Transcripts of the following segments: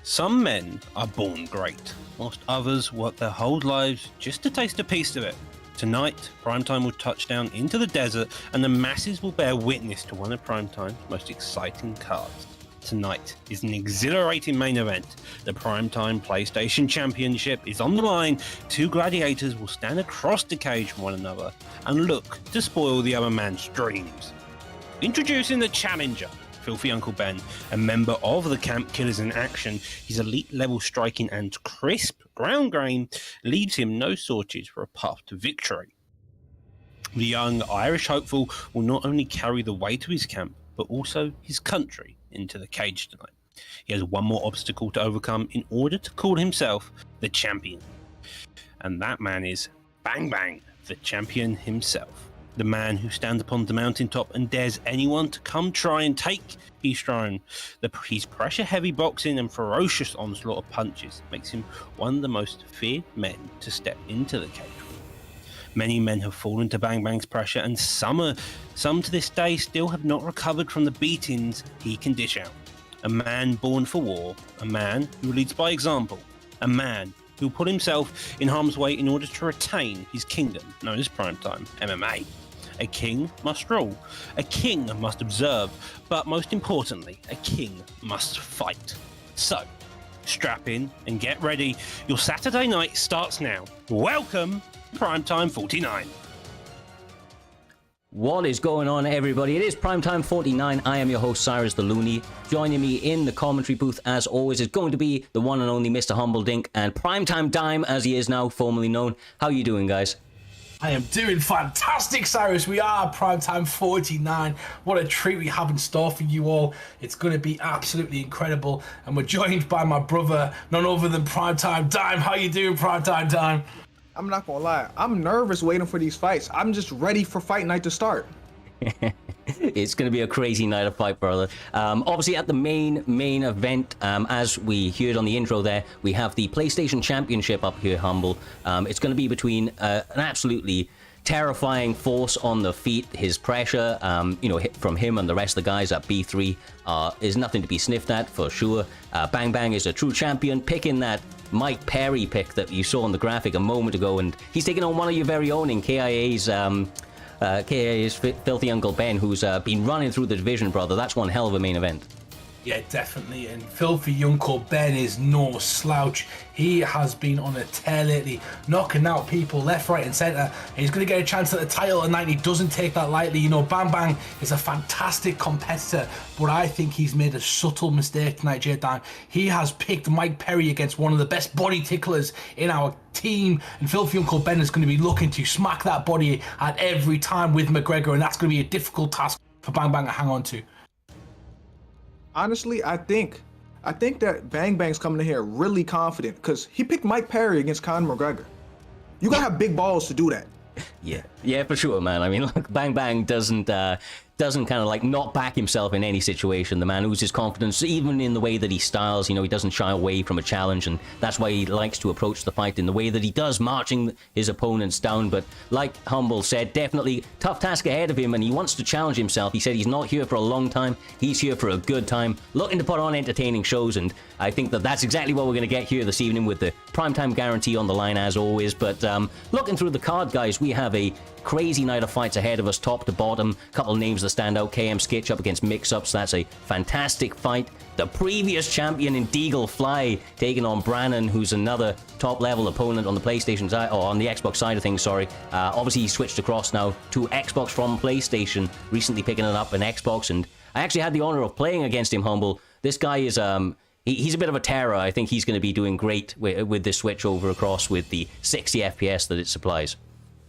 Some men are born great, whilst others work their whole lives just to taste a piece of it. Tonight, Primetime will touch down into the desert and the masses will bear witness to one of Primetime's most exciting cards. Tonight is an exhilarating main event. The Primetime PlayStation Championship is on the line. Two gladiators will stand across the cage from one another and look to spoil the other man's dreams. Introducing the challenger, Filthy Uncle Ben, a member of the Camp Killers in Action. His elite level striking and crisp ground game leaves him no shortage for a path to victory. The young Irish hopeful will not only carry the weight of his camp, but also his country into the cage tonight. He has one more obstacle to overcome in order to call himself the champion. And that man is Bang Bang, the champion himself. The man who stands upon the mountaintop and dares anyone to come try and take his throne. His pressure-heavy boxing and ferocious onslaught of punches makes him one of the most feared men to step into the cage. Many men have fallen to Bang Bang's pressure, and some to this day still have not recovered from the beatings he can dish out. A man born for war, a man who leads by example, a man who put himself in harm's way in order to retain his kingdom, known as Primetime MMA. A king must rule, a king must observe, but most importantly, a king must fight. So, strap in and get ready. Your Saturday night starts now. Welcome, Primetime 49. What is going on, everybody? It is Primetime 49. I am your host, Cyrus the Looney. Joining me in the commentary booth, as always, is going to be the one and only Mr. Humbledink and Primetime Dime, as he is now formerly known. How are you doing, guys? I am doing fantastic, Cyrus. We are Primetime 49. What a treat we have in store for you all. It's going to be absolutely incredible. And we're joined by my brother, none other than Primetime Dime. How you doing, Primetime Dime? I'm not gonna lie, I'm nervous waiting for these fights. I'm just ready for fight night to start. It's going to be a crazy night of fight, brother. Obviously, at the main event, as we heard on the intro there, we have the PlayStation Championship up here, Humble. It's going to be between an absolutely terrifying force on the feet. His pressure, from him and the rest of the guys at B3 is nothing to be sniffed at, for sure. Bang Bang is a true champion, picking that Mike Perry pick that you saw on the graphic a moment ago, and he's taking on one of your very own in KIA's Filthy Uncle Ben, who's been running through the division, brother. That's one hell of a main event. Yeah, definitely. And Filthy Uncle Ben is no slouch. He has been on a tear lately, knocking out people left, right, and centre. He's going to get a chance at the title tonight. He doesn't take that lightly. You know, Bang Bang is a fantastic competitor, but I think he's made a subtle mistake tonight, J-Dime. He has picked Mike Perry against one of the best body ticklers in our team, and Filthy Uncle Ben is going to be looking to smack that body at every time with McGregor, and that's going to be a difficult task for Bang Bang to hang on to. Honestly, I think that Bang Bang's coming in here really confident because he picked Mike Perry against Conor McGregor. You gotta have big balls to do that. Yeah, for sure, man. I mean, look, Bang Bang doesn't kind of like not back himself in any situation. The man oozes confidence, even in the way that he styles. You know, he doesn't shy away from a challenge, and that's why he likes to approach the fight in the way that he does, marching his opponents down. But like Humble said, definitely tough task ahead of him, and he wants to challenge himself. He said he's not here for a long time. He's here for a good time, looking to put on entertaining shows, and I think that that's exactly what we're going to get here this evening with the Primetime guarantee on the line, as always. But looking through the card, guys, we have a crazy night of fights ahead of us, top to bottom. Couple of names that stand out: KM Skitch up against Mix-Ups. That's a fantastic fight. The previous champion in Deagle Fly taking on Brannon, who's another top-level opponent on the PlayStation side, or on the Xbox side of things, sorry. Obviously, he switched across now to Xbox from PlayStation, recently picking it up in Xbox, and I actually had the honor of playing against him, Humble. This guy is he's a bit of a terror. I think he's going to be doing great with this switch over across with the 60 FPS that it supplies.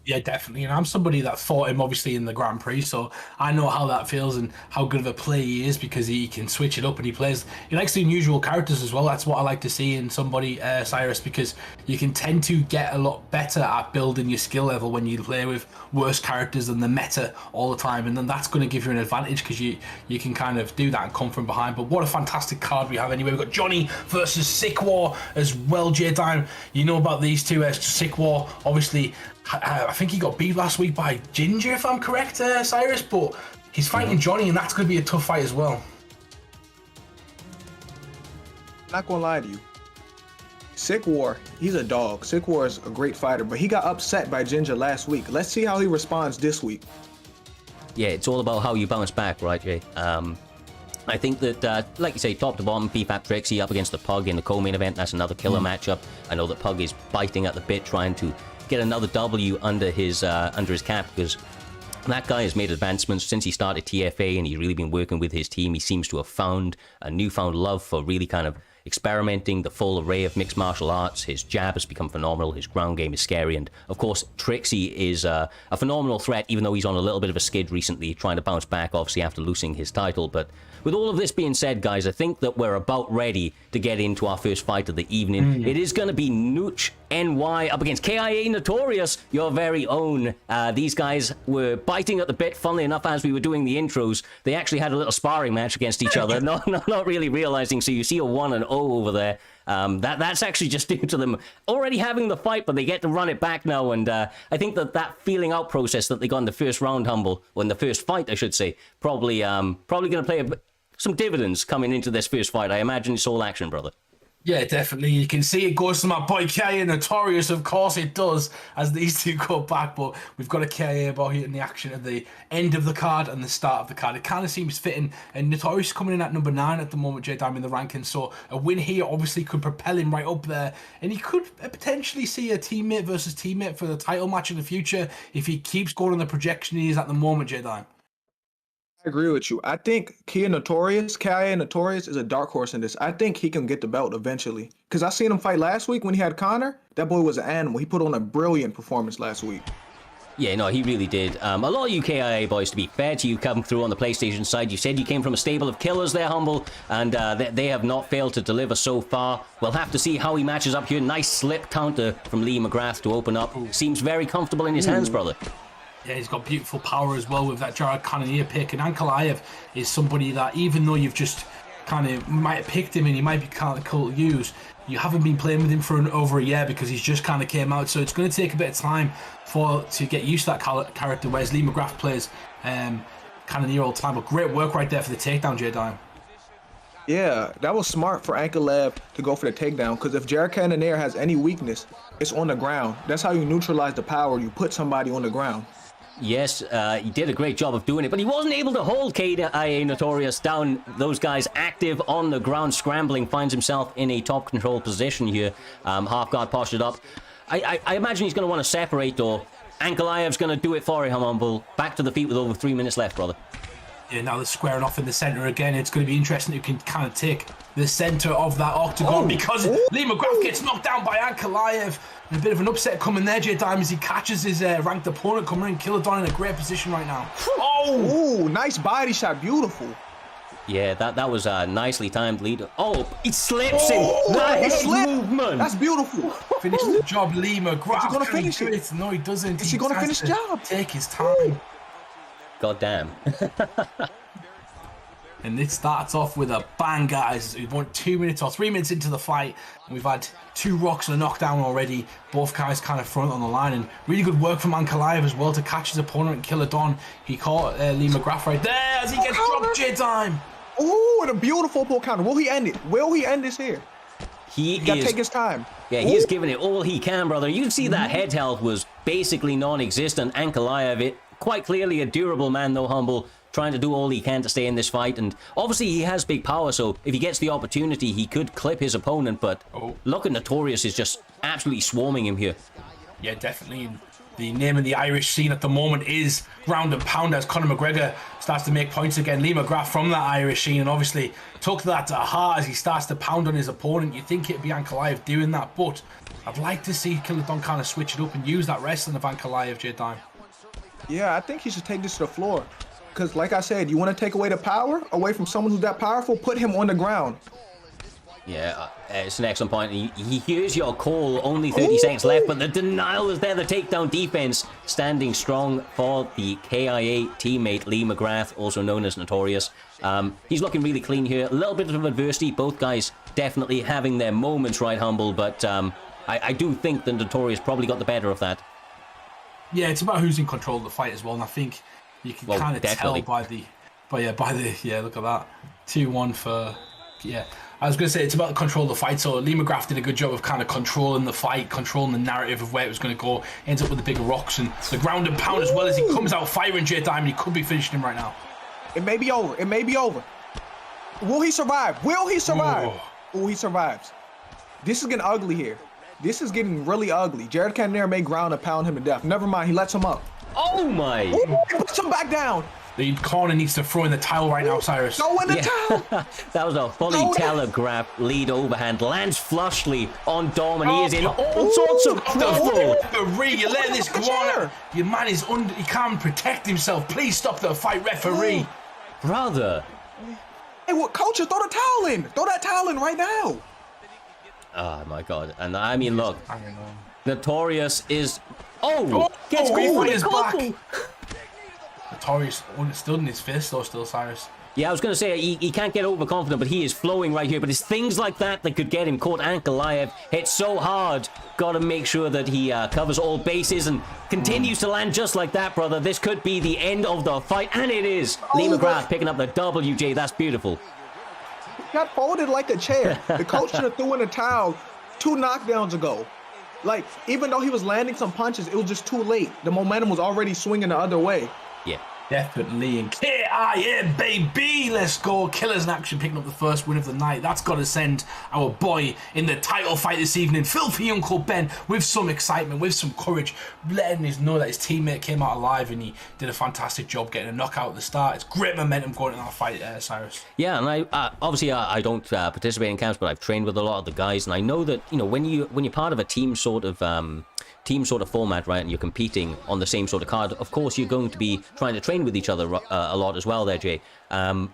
Yeah, definitely. And I'm somebody that fought him, obviously, in the Grand Prix, so I know how that feels and how good of a player he is, because he can switch it up and he likes the unusual characters as well. That's what I like to see in somebody, Cyrus, because you can tend to get a lot better at building your skill level when you play with worse characters than the meta all the time, and then that's going to give you an advantage because you can kind of do that and come from behind. But what a fantastic card we have anyway. We've got Johnny versus Sick War as well, J-Time. You know about these two. Sick War, obviously, I think he got beat last week by Ginger, if I'm correct, Cyrus, but he's fighting Johnny, and that's going to be a tough fight as well. Not gonna lie to you. Sick War, he's a dog. Sick War is a great fighter, but he got upset by Ginger last week. Let's see how he responds this week. Yeah, it's all about how you bounce back, right, Jay? I think that, like you say, top to bottom, PFAP Trixie up against the Pug in the co-main event. That's another killer matchup. I know that Pug is biting at the bit, trying to get another W under his cap, because that guy has made advancements since he started TFA, and he's really been working with his team. He seems to have found a newfound love for really kind of experimenting the full array of mixed martial arts. His jab has become phenomenal. His ground game is scary. And, of course, Trixie is a phenomenal threat, even though he's on a little bit of a skid recently, trying to bounce back, obviously, after losing his title. But with all of this being said, guys, I think that we're about ready to get into our first fight of the evening. It is going to be Nooch NY up against KIA Notorious, your very own. These guys were biting at the bit, funnily enough, as we were doing the intros. They actually had a little sparring match against each other, not really realizing. So you see a 1-0 over there. That's actually just due to them already having the fight, but they get to run it back now. And I think that feeling out process that they got in the first round, Humble, or in the first fight, I should say, probably going to play some dividends coming into this first fight. I imagine it's all action, brother. Yeah, definitely. You can see it goes to my boy KIA Notorious. Of course it does, as these two go back. But we've got a KIA boy in the action at the end of the card and the start of the card. It kind of seems fitting. And Notorious coming in at number 9 at the moment, J-Dime, in the rankings. So a win here obviously could propel him right up there. And he could potentially see a teammate versus teammate for the title match in the future if he keeps going on the projection he is at the moment, J-Dime. I agree with you. I think KIA Notorious is a dark horse in this. I think he can get the belt eventually. Because I seen him fight last week when he had Connor. That boy was an animal. He put on a brilliant performance last week. Yeah, no, he really did. A lot of you KIA boys, to be fair to you, come through on the PlayStation side. You said you came from a stable of killers there, Humble, and they have not failed to deliver so far. We'll have to see how he matches up here. Nice slip counter from Lee McGrath to open up. Seems very comfortable in his hands, brother. Yeah, he's got beautiful power as well with that Jared Cannonier pick. And Ankalaev is somebody that, even though you've just kind of might have picked him and he might be kind of cool to use, you haven't been playing with him for over a year because he's just kind of came out. So it's going to take a bit of time to get used to that character, whereas Lee McGrath plays Cannonier all the time. But great work right there for the takedown, J-Dime. Yeah, that was smart for Ankalaev to go for the takedown, because if Jared Cannonier has any weakness, it's on the ground. That's how you neutralize the power. You put somebody on the ground. Yes, he did a great job of doing it, but he wasn't able to hold KIA Notorious down. Those guys active on the ground, scrambling, finds himself in a top control position here. Half guard postured up. I imagine he's going to want to separate, though. Ankalaev's going to do it for him, Humble. Back to the feet with over 3 minutes left, brother. Yeah, now they're squaring off in the center again. It's going to be interesting who can kind of take the center of that octagon, because Lee McGrath gets knocked down by Ankalaev. And a bit of an upset coming there, J-Dime, as he catches his ranked opponent coming in. Killadon in a great position right now. Oh, nice body shot. Beautiful. Yeah, that was a nicely timed lead. Oh, he slips him. Nice movement. That's beautiful. Finishes the job, Lee McGrath. Is he going to finish it? No, he doesn't. Is he going to finish the job? Take his time. God damn. And it starts off with a bang, guys. We've won 2 minutes or 3 minutes into the fight, and we've had 2 rocks and a knockdown already. Both guys kind of front on the line, and really good work from Ankalaev as well to catch his opponent and kill a Don. He caught Lee McGrath right there as he gets dropped, J-Time. Oh, and a beautiful pull counter. Will he end it? Will he end this here? He got to take his time. Yeah, he is giving it all he can, brother. You see that head health was basically non-existent. Ankalaev, it quite clearly a durable man, though, Humble, trying to do all he can to stay in this fight. And obviously he has big power, so if he gets the opportunity, he could clip his opponent. But look at Notorious is just absolutely swarming him here. Yeah, definitely. The name in the Irish scene at the moment is ground and pound, as Conor McGregor starts to make points again. Lee McGrath from that Irish scene, and obviously took that to heart as he starts to pound on his opponent. You'd think it'd be Ankalaev doing that, but I'd like to see Killadon kind of switch it up and use that wrestling of Ankalaev, J-Time. Yeah, I think he should take this to the floor. Because like I said, you want to take away the power away from someone who's that powerful, put him on the ground. Yeah, it's an excellent point. He hears your call, only 30 seconds left, but the denial is there. The takedown defense standing strong for the KIA teammate, Lee McGrath, also known as Notorious. He's looking really clean here. A little bit of adversity. Both guys definitely having their moments, right, Humble, but I do think that Notorious probably got the better of that. Yeah, it's about who's in control of the fight as well, and I think you can kind of tell by the look at that 2-1 for I was going to say it's about the control of the fight. So Lee McGrath did a good job of kind of controlling the fight, controlling the narrative of where it was going to go. Ends up with the bigger rocks and the ground and pound as well as he comes out firing Jay Diamond. He could be finishing him right now. It may be over. It may be over. Will he survive? Will he survive? Oh, he survives. This is getting ugly here. This is getting really ugly. Jared Cannonier may ground and pound him to death. Never mind. He lets him up. Oh my! Ooh, he puts him back down. The corner needs to throw in the towel right now, Cyrus. Go in the towel. That was a fully telegraphed lead overhand. Lands flushly on Dom, and he is in all sorts of trouble. Referee, you're letting this go on. Your man is under. He can't protect himself. Please stop the fight, referee. Brother. Hey, what, coach? Throw the towel in. Throw that towel in right now. Oh my God! And I mean, look, I don't know. Notorious is Gets beef on his back. couple. Notorious stood in his fist though, still Cyrus. Yeah, I was going to say, he can't get overconfident, but he is flowing right here. But it's things like that that could get him caught. Ankalaev hit so hard. Got to make sure that he covers all bases and continues to land just like that, brother. This could be the end of the fight, and it is. Lee McGrath picking up the WJ. That's beautiful. He got folded like a chair. The coach should have threw in a towel 2 knockdowns ago. Like, even though he was landing some punches, it was just too late. The momentum was already swinging the other way. Yeah. Definitely. And KIA, baby. Let's go. Killers in action, picking up the first win of the night. That's got to send our boy in the title fight this evening, Filthy Uncle Ben, with some excitement, with some courage, letting us know that his teammate came out alive and he did a fantastic job getting a knockout at the start. It's great momentum going into that fight, Cyrus. Yeah, and I obviously I don't participate in camps, but I've trained with a lot of the guys, and I know that when you're part of a team sort of format, right, and you're competing on the same sort of card, of course you're going to be trying to train with each other a lot as well there, Jay. And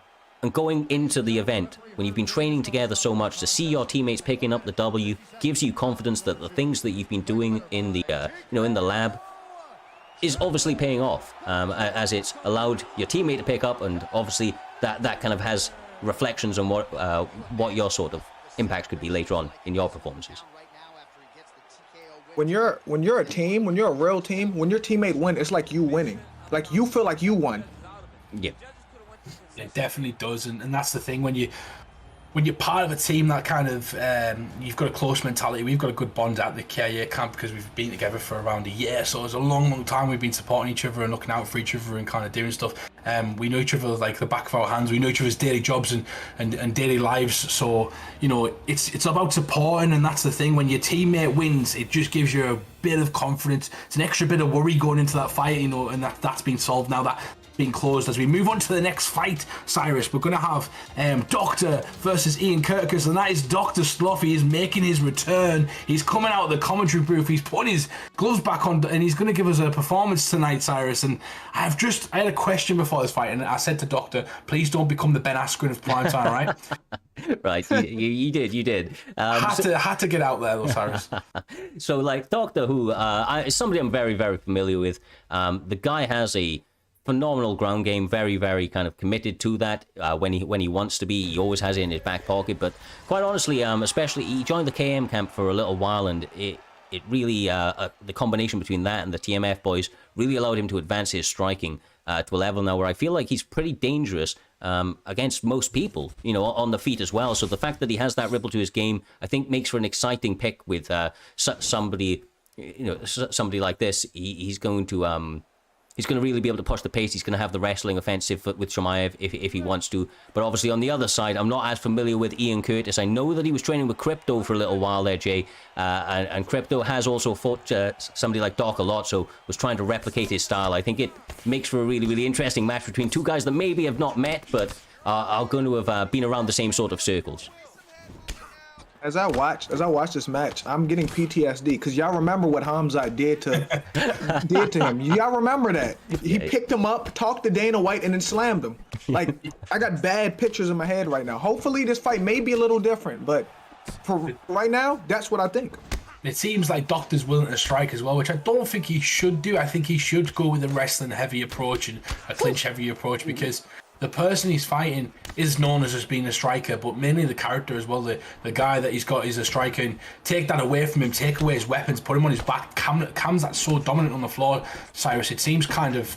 going into the event, when you've been training together so much, to see your teammates picking up the W gives you confidence that the things that you've been doing in the in the lab is obviously paying off, as it's allowed your teammate to pick up, and obviously that kind of has reflections on what your sort of impacts could be later on in your performances. When you're a team, when you're a real team, when your teammate wins, it's like you winning. Like, you feel like you won. Yeah. It definitely does, and that's the thing when you're part of a team that kind of you've got a close mentality. We've got a good bond at the KIA camp because we've been together for around a year, so it's a long time we've been supporting each other and looking out for each other and kind of doing stuff. We know each other like the back of our hands. We know each other's daily jobs and daily lives, so it's about supporting, and that's the thing. When your teammate wins, it just gives you a bit of confidence. It's an extra bit of worry going into that fight, and that's been solved now. That being closed. As we move on to the next fight, Cyrus, we're going to have Doctor versus Ian Kirkus, and that is Dr. Sloth. He is making his return. He's coming out of the commentary booth. He's putting his gloves back on, and he's going to give us a performance tonight, Cyrus. And I had a question before this fight, and I said to Doctor, please don't become the Ben Askren of Primetime, right? Right, you did. Had to get out there though, Cyrus. So, like, Doctor Who is somebody I'm very, very familiar with. The guy has a phenomenal ground game, very, very kind of committed to that when he wants to be. He always has it in his back pocket. But quite honestly, especially he joined the KM camp for a little while, and it really the combination between that and the TMF boys really allowed him to advance his striking to a level now where I feel like he's pretty dangerous against most people, on the feet as well. So the fact that he has that ripple to his game, I think, makes for an exciting pick with somebody like this. He's going to. He's going to really be able to push the pace. He's going to have the wrestling offensive with Chimaev if he wants to. But obviously on the other side, I'm not as familiar with Ian Curtis. I know that he was training with Crypto for a little while there, Jay. And Crypto has also fought somebody like Doc a lot, so was trying to replicate his style. I think it makes for a really, really interesting match between two guys that maybe have not met, but are going to have been around the same sort of circles. As I watch this match, I'm getting PTSD because y'all remember what Hamzat did to him. Y'all remember that? He picked him up, talked to Dana White, and then slammed him. Like, I got bad pictures in my head right now. Hopefully this fight may be a little different, but for right now, that's what I think. It seems like Doctor's willing to strike as well, which I don't think he should do. I think he should go with a wrestling heavy approach and a clinch heavy approach, because the person he's fighting is known as just being a striker, but mainly the character as well. The guy that he's got is a striker, and take that away from him, take away his weapons, put him on his back. Cam's that's so dominant on the floor, Cyrus. It seems kind of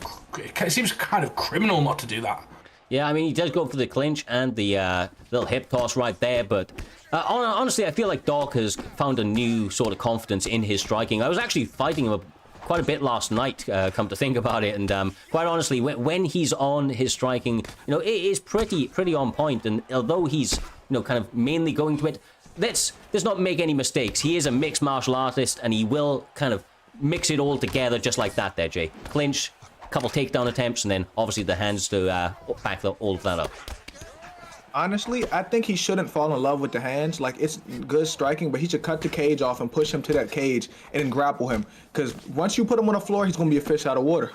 criminal not to do that. Yeah, I mean, he does go for the clinch and the little hip toss right there, but honestly, I feel like Doc has found a new sort of confidence in his striking. I was actually fighting him quite a bit last night, come to think about it, and quite honestly, when he's on his striking, you know, it is pretty on point, and although he's, you know, kind of mainly going to it, let's not make any mistakes. He is a mixed martial artist, and he will kind of mix it all together just like that there, Jay. Clinch, couple takedown attempts, and then obviously the hands to back all of that up. Honestly, I think he shouldn't fall in love with the hands. Like, it's good striking, but he should cut the cage off and push him to that cage and then grapple him. Because once you put him on the floor, he's going to be a fish out of water.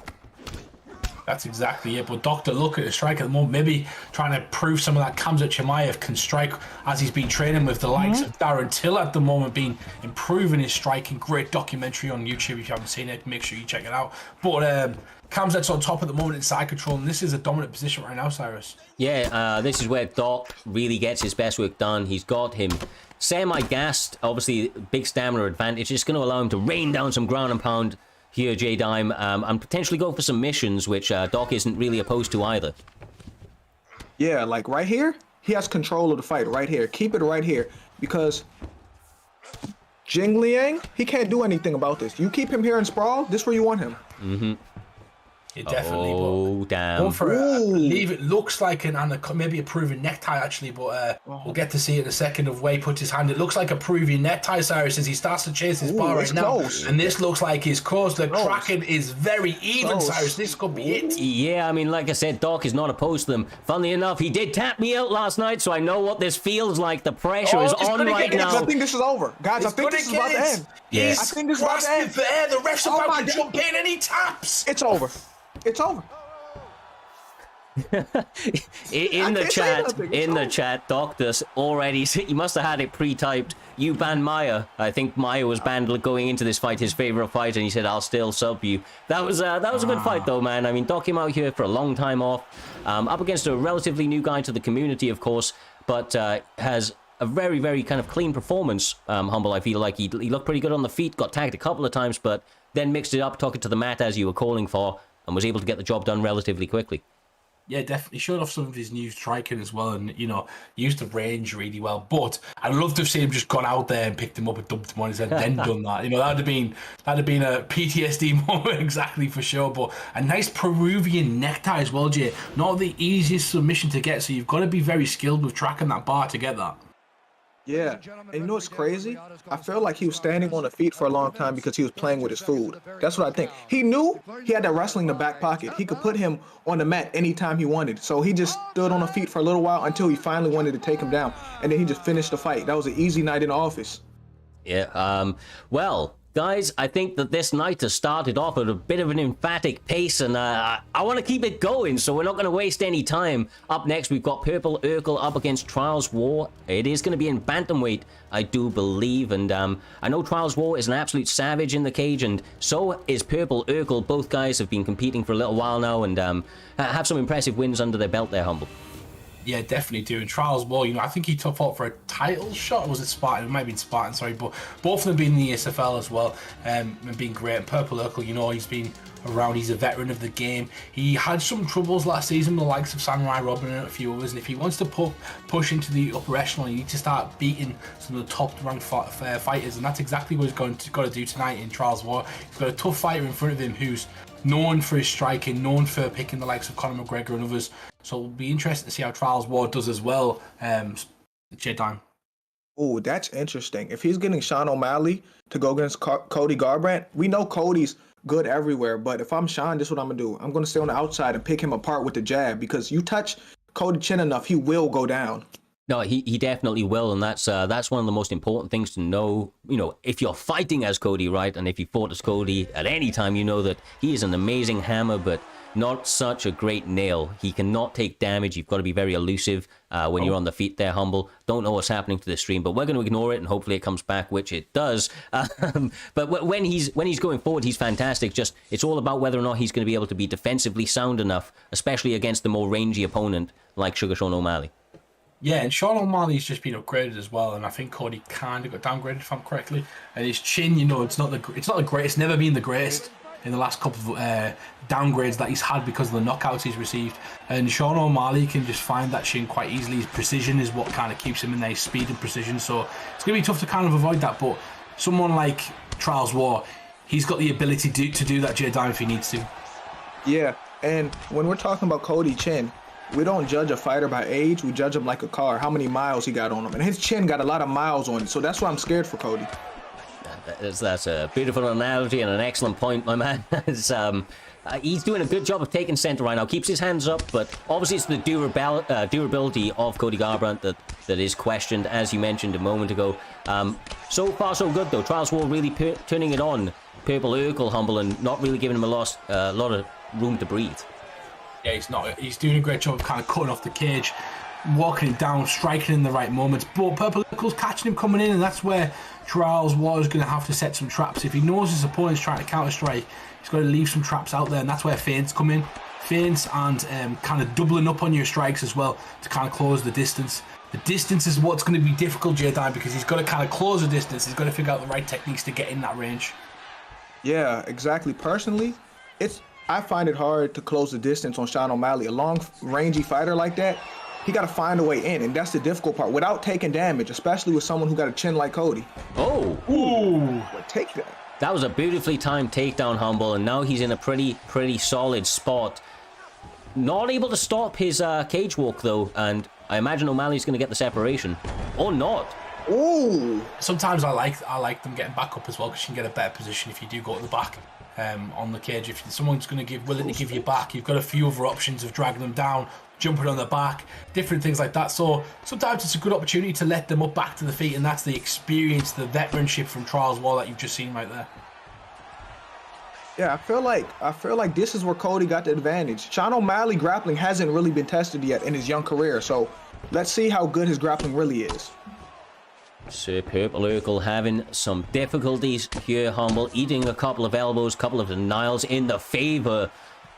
That's exactly it. But Doctor, look at the strike at the moment. Maybe trying to prove some of that Khamzat Chimaev can strike as he's been training with the likes of Darren Till at the moment, been improving his striking. Great documentary on YouTube. If you haven't seen it, make sure you check it out. But Khamzat's on top at the moment in side control, and this is a dominant position right now, Cyrus. Yeah, this is where Doc really gets his best work done. He's got him semi-gassed, obviously big stamina advantage. It's going to allow him to rain down some ground and pound here, J-Dime, and potentially go for some missions, which Doc isn't really opposed to either. Yeah, like right here, he has control of the fight right here. Keep it right here, because Jing Liang, he can't do anything about this. You keep him here in sprawl, this is where you want him. Mm-hmm. Yeah, definitely. Oh, damn. Going for I believe it looks like maybe a Peruvian necktie, actually, but we'll get to see it in a second of where he puts his hand. It looks like a Peruvian necktie, Cyrus, as he starts to chase his bar right now. And this looks like his cause. The cracking is very even, Cyrus. This could be it. Yeah, I mean, like I said, Doc is not opposed to them. Funnily enough, he did tap me out last night, so I know what this feels like. The pressure is on right now. I think this is over. Guys, I think this is about to end. Yes. I think this is about to end. The ref's about to jump in and he taps. It's over. It's over. in the chat, Doctus already, you must have had it pre-typed. You banned Mma. I think Mma was banned going into this fight, his favorite fight, and he said, "I'll still sub you." That was a good fight, though, man. I mean, Doc came out here for a long time off, up against a relatively new guy to the community, of course, but has a very, very kind of clean performance. Humble, I feel like he looked pretty good on the feet, got tagged a couple of times, but then mixed it up, took it to the mat as you were calling for, and was able to get the job done relatively quickly. Yeah, definitely showed off some of his new striking as well, and you know, used the range really well. But I'd love to have seen him just gone out there and picked him up and dumped him on his head, then done that. You know, that'd have been a PTSD moment exactly for sure. But a nice Peruvian necktie as well, Jay. Not the easiest submission to get, so you've got to be very skilled with tracking that bar to get that. Yeah, and you know what's crazy? I feel like he was standing on the feet for a long time because he was playing with his food. That's what I think. He knew he had that wrestling in the back pocket. He could put him on the mat anytime he wanted. So he just stood on the feet for a little while until he finally wanted to take him down. And then he just finished the fight. That was an easy night in the office. Yeah, well, guys, I think that this night has started off at a bit of an emphatic pace, and I want to keep it going, so we're not going to waste any time. Up next, we've got Purple Urkel up against Trials War. It is going to be in bantamweight, I do believe, and I know Trials War is an absolute savage in the cage, and so is Purple Urkel. Both guys have been competing for a little while now, and have some impressive wins under their belt there, Humble. Yeah, definitely do. In Trials War, you know, I think he fought for a title shot. Or was it Spartan? It might have been Spartan, sorry. But both of them being in the SFL as well, and being great. And Purple Urkel, you know, he's been around. He's a veteran of the game. He had some troubles last season with the likes of Samurai Robin and a few others. And if he wants to push into the upper echelon, he needs to start beating some of the top-ranked fighters. And that's exactly what he's got to do tonight in Trials War. He's got a tough fighter in front of him who's known for his striking, known for picking the likes of Conor McGregor and others. So it'll be interesting to see how Trials War does as well. J-Time. Oh, that's interesting. If he's getting Sean O'Malley to go against Cody Garbrandt, we know Cody's good everywhere. But if I'm Sean, this is what I'm going to do. I'm going to stay on the outside and pick him apart with the jab, because you touch Cody chin enough, he will go down. No, he definitely will, and that's one of the most important things to know. You know, if you're fighting as Cody, right, and if you fought as Cody at any time, you know that he is an amazing hammer, but not such a great nail. He cannot take damage. You've got to be very elusive when you're on the feet there, Humble. Don't know what's happening to the stream, but we're going to ignore it, and hopefully it comes back, which it does. But when he's going forward, he's fantastic. Just, it's all about whether or not he's going to be able to be defensively sound enough, especially against the more rangy opponent like Sugar Sean O'Malley. Yeah, and Sean O'Malley's just been upgraded as well, and I think Cody kind of got downgraded, if I'm correctly. And his chin, you know, it's not the greatest. It's never been the greatest. in the last couple of downgrades that he's had because of the knockouts he's received. And Sean O'Malley can just find that chin quite easily. His precision is what kind of keeps him in there, his speed and precision. So it's going to be tough to kind of avoid that. But someone like Trials War, he's got the ability to do that, J-Dime, if he needs to. Yeah, and when we're talking about Cody Chin, we don't judge a fighter by age. We judge him like a car, how many miles he got on him. And his chin got a lot of miles on it, so that's why I'm scared for Cody. That's a beautiful analogy and an excellent point, my man. He's doing a good job of taking center right now. Keeps his hands up, but obviously it's the durability of Cody Garbrandt that is questioned, as you mentioned a moment ago. So far, so good, though. Trials War really turning it on. Purple Urkel, Humble, and not really giving him a lot of room to breathe. Yeah, he's doing a great job of kind of cutting off the cage, walking him down, striking in the right moments. But Purple Urkel's catching him coming in, and that's where Trials War is going to have to set some traps. If he knows his opponent's trying to counter-strike, he's got to leave some traps out there, and that's where feints come in. Feints and kind of doubling up on your strikes as well to kind of close the distance. The distance is what's going to be difficult, J-Dime, because he's got to kind of close the distance. He's got to figure out the right techniques to get in that range. Yeah, exactly. Personally, I find it hard to close the distance on Sean O'Malley. A long, rangy fighter like that, he got to find a way in, and that's the difficult part without taking damage, especially with someone who got a chin like Cody. Oh! Ooh! Take that. That was a beautifully timed takedown, Humble, and now he's in a pretty solid spot. Not able to stop his cage walk, though, and I imagine O'Malley's going to get the separation. Or not. Ooh! Sometimes I like them getting back up as well, because you can get a better position if you do go to the back. On the cage, if someone's willing to give you back, you've got a few other options of dragging them down, jumping on the back, different things like that. So sometimes it's a good opportunity to let them up back to the feet, and that's the experience, the veteranship from Trials War that you've just seen right there. Yeah, I feel like this is where Cody got the advantage. Sean O'Malley grappling hasn't really been tested yet in his young career, so let's see how good his grappling really is. Sir Purple Urkel having some difficulties here, Humble, eating a couple of elbows, couple of denials in the favor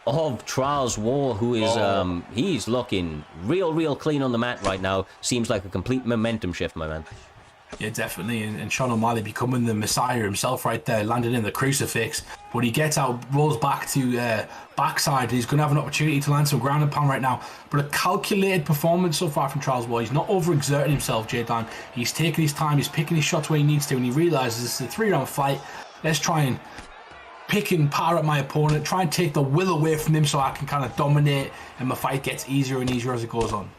of Trials War, who is, he's looking real clean on the mat right now. Seems like a complete momentum shift, my man. Yeah, definitely, and Sean O'Malley becoming the Messiah himself right there, landing in the crucifix. But he gets out, rolls back to backside. He's going to have an opportunity to land some ground and pound right now. But a calculated performance so far from Trials War. He's not overexerting himself, J-Dan. He's taking his time, he's picking his shots where he needs to, and he realizes this is a 3-round fight. Let's try and pick and par at my opponent, try and take the will away from him so I can kind of dominate, and my fight gets easier and easier as it goes on.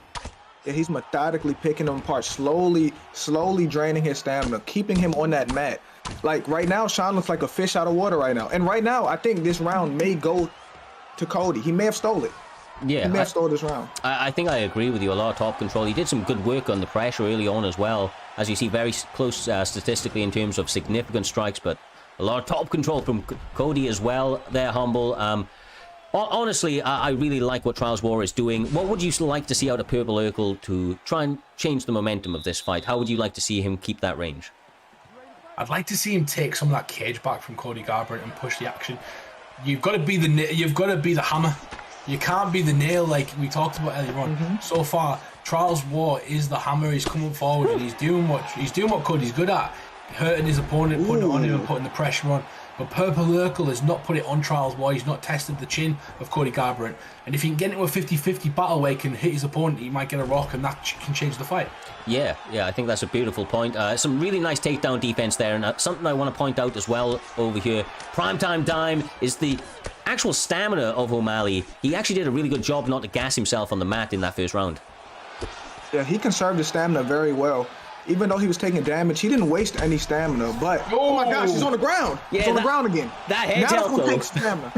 Yeah, he's methodically picking him apart, slowly draining his stamina, keeping him on that mat. Like right now, Sean looks like a fish out of water right now. And right now, I think this round may go to Cody. He may have stole it. Yeah, he may have stole this round. I think I agree with you. A lot of top control. He did some good work on the pressure early on as well. As you see, very close statistically in terms of significant strikes, but a lot of top control from Cody as well there, Humble. Honestly, I really like what Trials War is doing. What would you like to see out of Purple Urkel to try and change the momentum of this fight? How would you like to see him keep that range? I'd like to see him take some of that cage back from Cody Garbrandt and push the action. You've got to be the hammer. You can't be the nail like we talked about earlier on. So far, Trials War is the hammer. He's coming forward and he's doing what Cody's good at, hurting his opponent, putting it on him and putting the pressure on. But Purple Urkel has not put it on Trials War. He's not tested the chin of Cody Garbrandt. And if he can get into a 50-50 battle where he can hit his opponent, he might get a rock, and that can change the fight. Yeah, I think that's a beautiful point. Some really nice takedown defense there. And something I want to point out as well over here. Primetime Dime is the actual stamina of O'Malley. He actually did a really good job not to gas himself on the mat in that first round. Yeah, he conserved his stamina very well. Even though he was taking damage, he didn't waste any stamina. But oh my gosh, he's on the ground. Yeah, he's on the ground again. That head helped, now take stamina.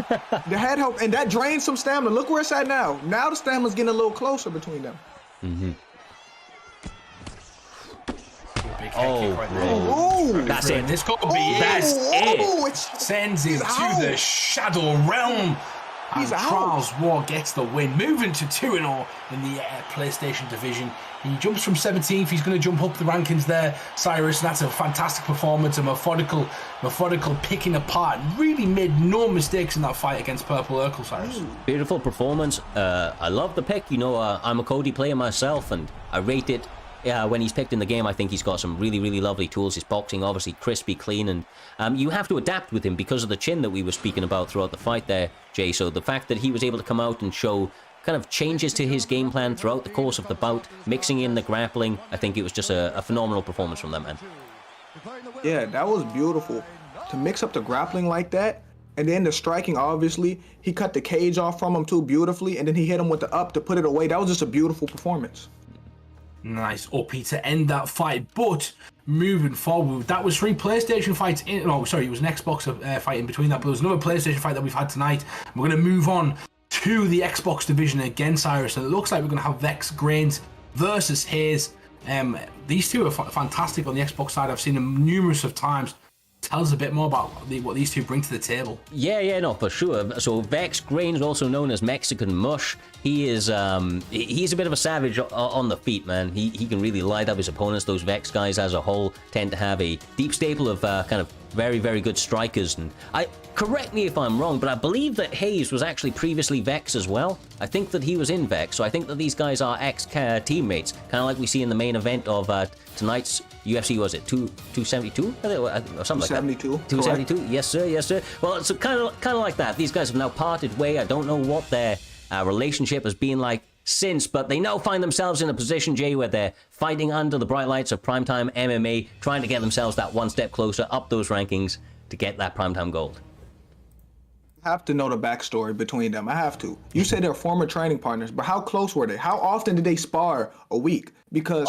The head helped, and that drains some stamina. Look where it's at now. Now the stamina's getting a little closer between them. That's it. This could be it. That's it. Sends him to the shadow realm. He's out. Trials War gets the win, moving to 2-0 in the PlayStation division. He jumps from 17th. He's going to jump up the rankings there, Cyrus. And that's a fantastic performance, a methodical picking apart. Really made no mistakes in that fight against Purple Urkel, Cyrus. Beautiful performance. I love the pick. You know, I'm a Cody player myself, and I rate it when he's picked in the game, I think he's got some really, really lovely tools. His boxing, obviously crispy, clean, and you have to adapt with him because of the chin that we were speaking about throughout the fight there, Jay. So the fact that he was able to come out and show kind of changes to his game plan throughout the course of the bout, mixing in the grappling, I think it was just a phenomenal performance from that man. Yeah, that was beautiful. To mix up the grappling like that, and then the striking, obviously, he cut the cage off from him too beautifully, and then he hit him with the up to put it away. That was just a beautiful performance. Nice uppy to end that fight. But moving forward, that was 3 PlayStation fights in. No, sorry, it was an Xbox fight in between that. But there was another PlayStation fight that we've had tonight. We're going to move on to the Xbox division again, Cyrus. And it looks like we're going to have Vex Grains versus Hayes. These two are fantastic on the Xbox side. I've seen them numerous of times. Tell us a bit more about what these two bring to the table. Yeah, no, for sure. So Vex Grains, also known as Mexican Mush, he is he's a bit of a savage on the feet, man. He can really light up his opponents. Those Vex guys as a whole tend to have a deep staple of kind of very, very good strikers. And correct me if I'm wrong, but I believe that Hayes was actually previously Vex as well. I think that he was in Vex, so I think that these guys are ex-teammates, kind of like we see in the main event of tonight's UFC. Was it 272 or something like that? 272. Yes, sir. Yes, sir. Well, it's kind of like that. These guys have now parted way. I don't know what their relationship has been like since, but they now find themselves in a position, Jay, where they're fighting under the bright lights of Primetime MMA, trying to get themselves that one step closer up those rankings to get that Primetime gold. I have to know the backstory between them. I have to. You say they're former training partners, but how close were they? How often did they spar a week? Because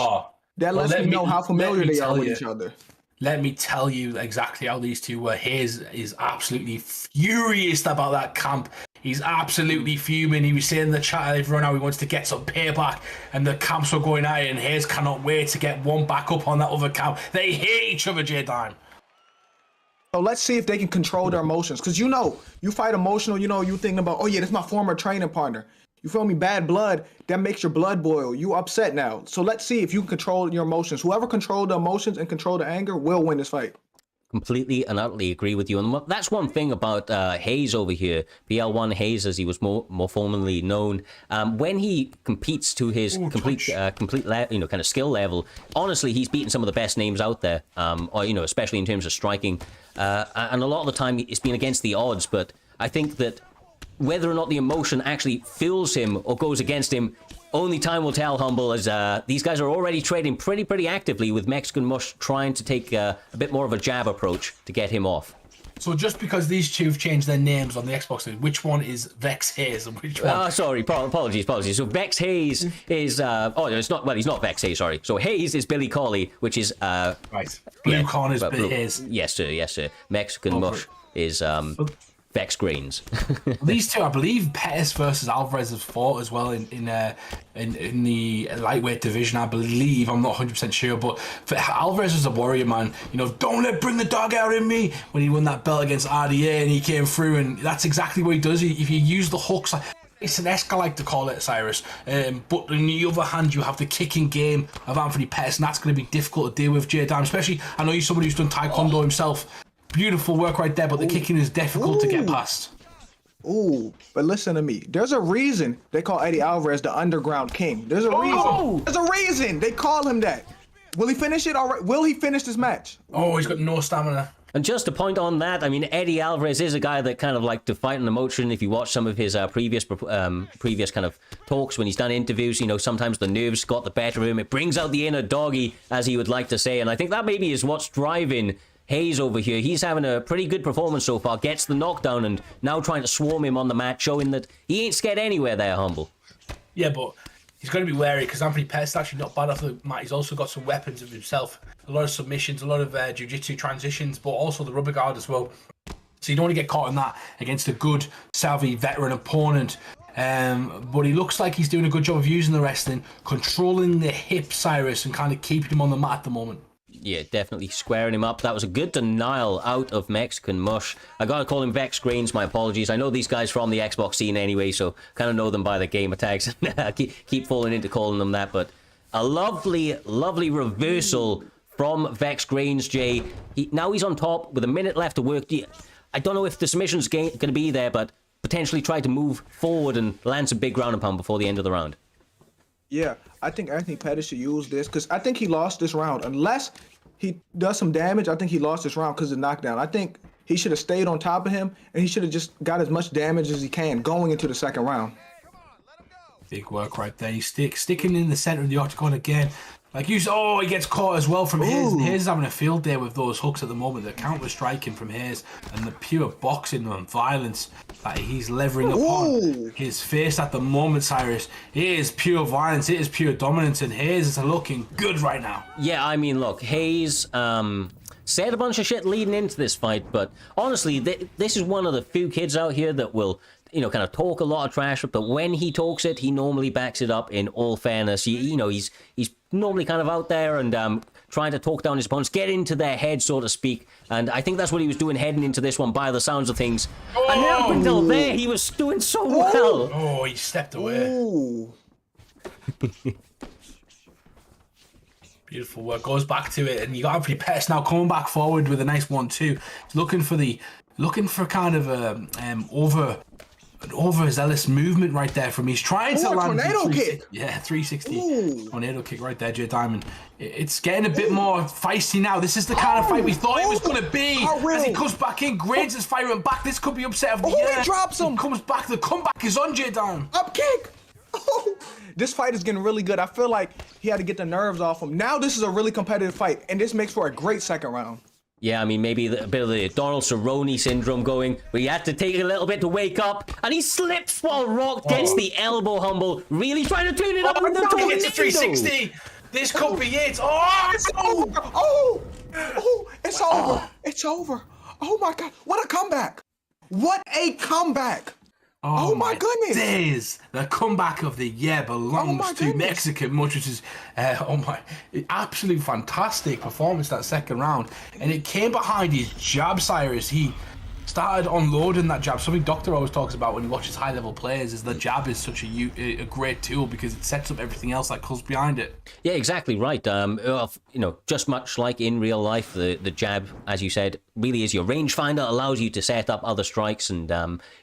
that lets me know how familiar they are with each other. Let me tell you exactly how these two were. Hayes is absolutely furious about that camp. He's absolutely fuming. He was saying in the chat, everyone how he wants to get some payback, and the camps were going at it, and Hayes cannot wait to get one back up on that other camp. They hate each other, J-Dime. So let's see if they can control their emotions. Because you fight emotional, you thinking about, oh yeah, that's my former training partner. You feel me? Bad blood, that makes your blood boil. You upset now. So let's see if you can control your emotions. Whoever controlled the emotions and control the anger will win this fight. Completely and utterly agree with you. And that's one thing about Hayes over here, PL1 Hayes, as he was more formally known. When he competes to his complete kind of skill level, honestly, he's beaten some of the best names out there. Especially in terms of striking. And a lot of the time, it's been against the odds. But I think that whether or not the emotion actually fuels him or goes against him, only time will tell, Humble, as these guys are already trading pretty actively with Mexican Mush trying to take a bit more of a jab approach to get him off. So just because these two have changed their names on the Xbox, which one is Vex Hayes and which one? Sorry, apologies. So Vex Hayes is he's not Vex Hayes, sorry. So Hayes is Billy Colley, which is right. Blue Corner's Billy Hayes. Yes, sir. Mexican Mush is Vex Grains. These two, I believe, Pettis versus Alvarez have fought as well in the lightweight division. I believe, I'm not 100% sure, but Alvarez is a warrior, man. Don't bring the dog out in me. When he won that belt against RDA and he came through, and that's exactly what he does. If you use the hooks, it's an esque, I like to call it, Cyrus. But on the other hand, you have the kicking game of Anthony Pettis, and that's going to be difficult to deal with, J-Dime. Especially, I know you're somebody who's done Taekwondo himself. Beautiful work right there, but the kicking is difficult to get past. But listen to me. There's a reason they call Eddie Alvarez the Underground King. There's a reason. There's a reason they call him that. Will he finish it? All right. Will he finish this match? He's got no stamina. And just to point on that, I mean, Eddie Alvarez is a guy that kind of like to fight an emotion. If you watch some of his previous kind of talks when he's done interviews, sometimes the nerves got the better of him. It brings out the inner doggy, as he would like to say. And I think that maybe is what's driving Hayes over here. He's having a pretty good performance so far, gets the knockdown, and now trying to swarm him on the mat, showing that he ain't scared anywhere there, Humble. Yeah, but he's got to be wary, because Anthony Pettis is actually not bad off the mat. He's also got some weapons of himself. A lot of submissions, a lot of jiu-jitsu transitions, but also the rubber guard as well. So you don't want to get caught in that against a good, savvy, veteran opponent. But he looks like he's doing a good job of using the wrestling, controlling the hip, Cyrus, and kind of keeping him on the mat at the moment. Yeah, definitely squaring him up. That was a good denial out of Mexican Mush. I gotta call him Vex Grains, my apologies. I know these guys from the Xbox scene anyway, so kind of know them by the gamer tags. keep falling into calling them that, but a lovely reversal from Vex Grains, Jay. Now he's on top with a minute left to work. I don't know if the submission's going to be there, but potentially try to move forward and land some big ground and pound before the end of the round. Yeah, I think Anthony Pettis should use this because I think he lost this round. Unless he does some damage, I think he lost this round because of the knockdown. I think he should have stayed on top of him and he should have just got as much damage as he can going into the second round. Big work right there. He's sticking in the center of the octagon again. Like you said, he gets caught as well from Hayes. And Hayes is having a field day with those hooks at the moment. The counter striking from Hayes and the pure boxing and violence that he's levering upon his face at the moment, Cyrus. It is pure violence. It is pure dominance. And Hayes is looking good right now. Yeah, I mean, look, Hayes said a bunch of shit leading into this fight, but honestly, this is one of the few kids out here that will, kind of talk a lot of trash, but when he talks it, he normally backs it up in all fairness. He's normally kind of out there and trying to talk down his opponents, get into their head, so to speak. And I think that's what he was doing heading into this one by the sounds of things. And up until there, he was doing so well. Oh, he stepped away. Beautiful work. Goes back to it, and you got Anthony Pettis now coming back forward with a nice 1-2. Looking for kind of an overzealous movement right there from. He's trying to land tornado kick. Yeah, 360 tornado kick right there, Jay Diamond. It's getting a bit more feisty now. This is the kind of fight we thought it was going to be. As he comes back in, grades his firing back. This could be upset of the year. He drops him. He comes back. The comeback is on, Jay Diamond. Up kick. This fight is getting really good. I feel like he had to get the nerves off him. Now this is a really competitive fight, and this makes for a great second round. Yeah, I mean, maybe a bit of the Donald Cerrone syndrome going, where he had to take a little bit to wake up, and he slips while Rock gets the elbow humble, really trying to turn it up with the tornado. It's a 360. This could be it. It's over. It's over. It's over. Oh my God. What a comeback. What a comeback. Oh my goodness! Days. The comeback of the year belongs to Mexican Much, which is absolutely fantastic performance that second round, and it came behind his jab, Cyrus. He started unloading that jab. Something Doctor always talks about when he watches high-level players is the jab is such a great tool because it sets up everything else that comes behind it. Yeah, exactly right. Just much like in real life, the jab, as you said, really is your rangefinder, allows you to set up other strikes, and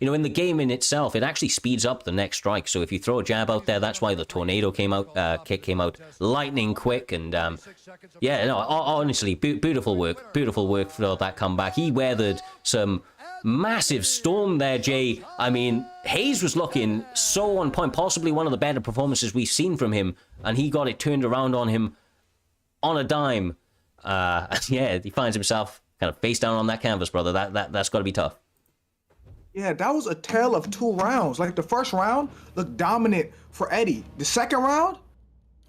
in the game in itself, it actually speeds up the next strike. So if you throw a jab out there, that's why the tornado kick came out lightning quick, and honestly, beautiful work for that comeback. He weathered some massive storm there, Jay. I mean, Hayes was looking so on point, possibly one of the better performances we've seen from him, and he got it turned around on him on a dime. He finds himself kind of face down on that canvas, brother. That's got to be tough. Yeah, that was a tale of two rounds. Like the first round looked dominant for Eddie. The second round,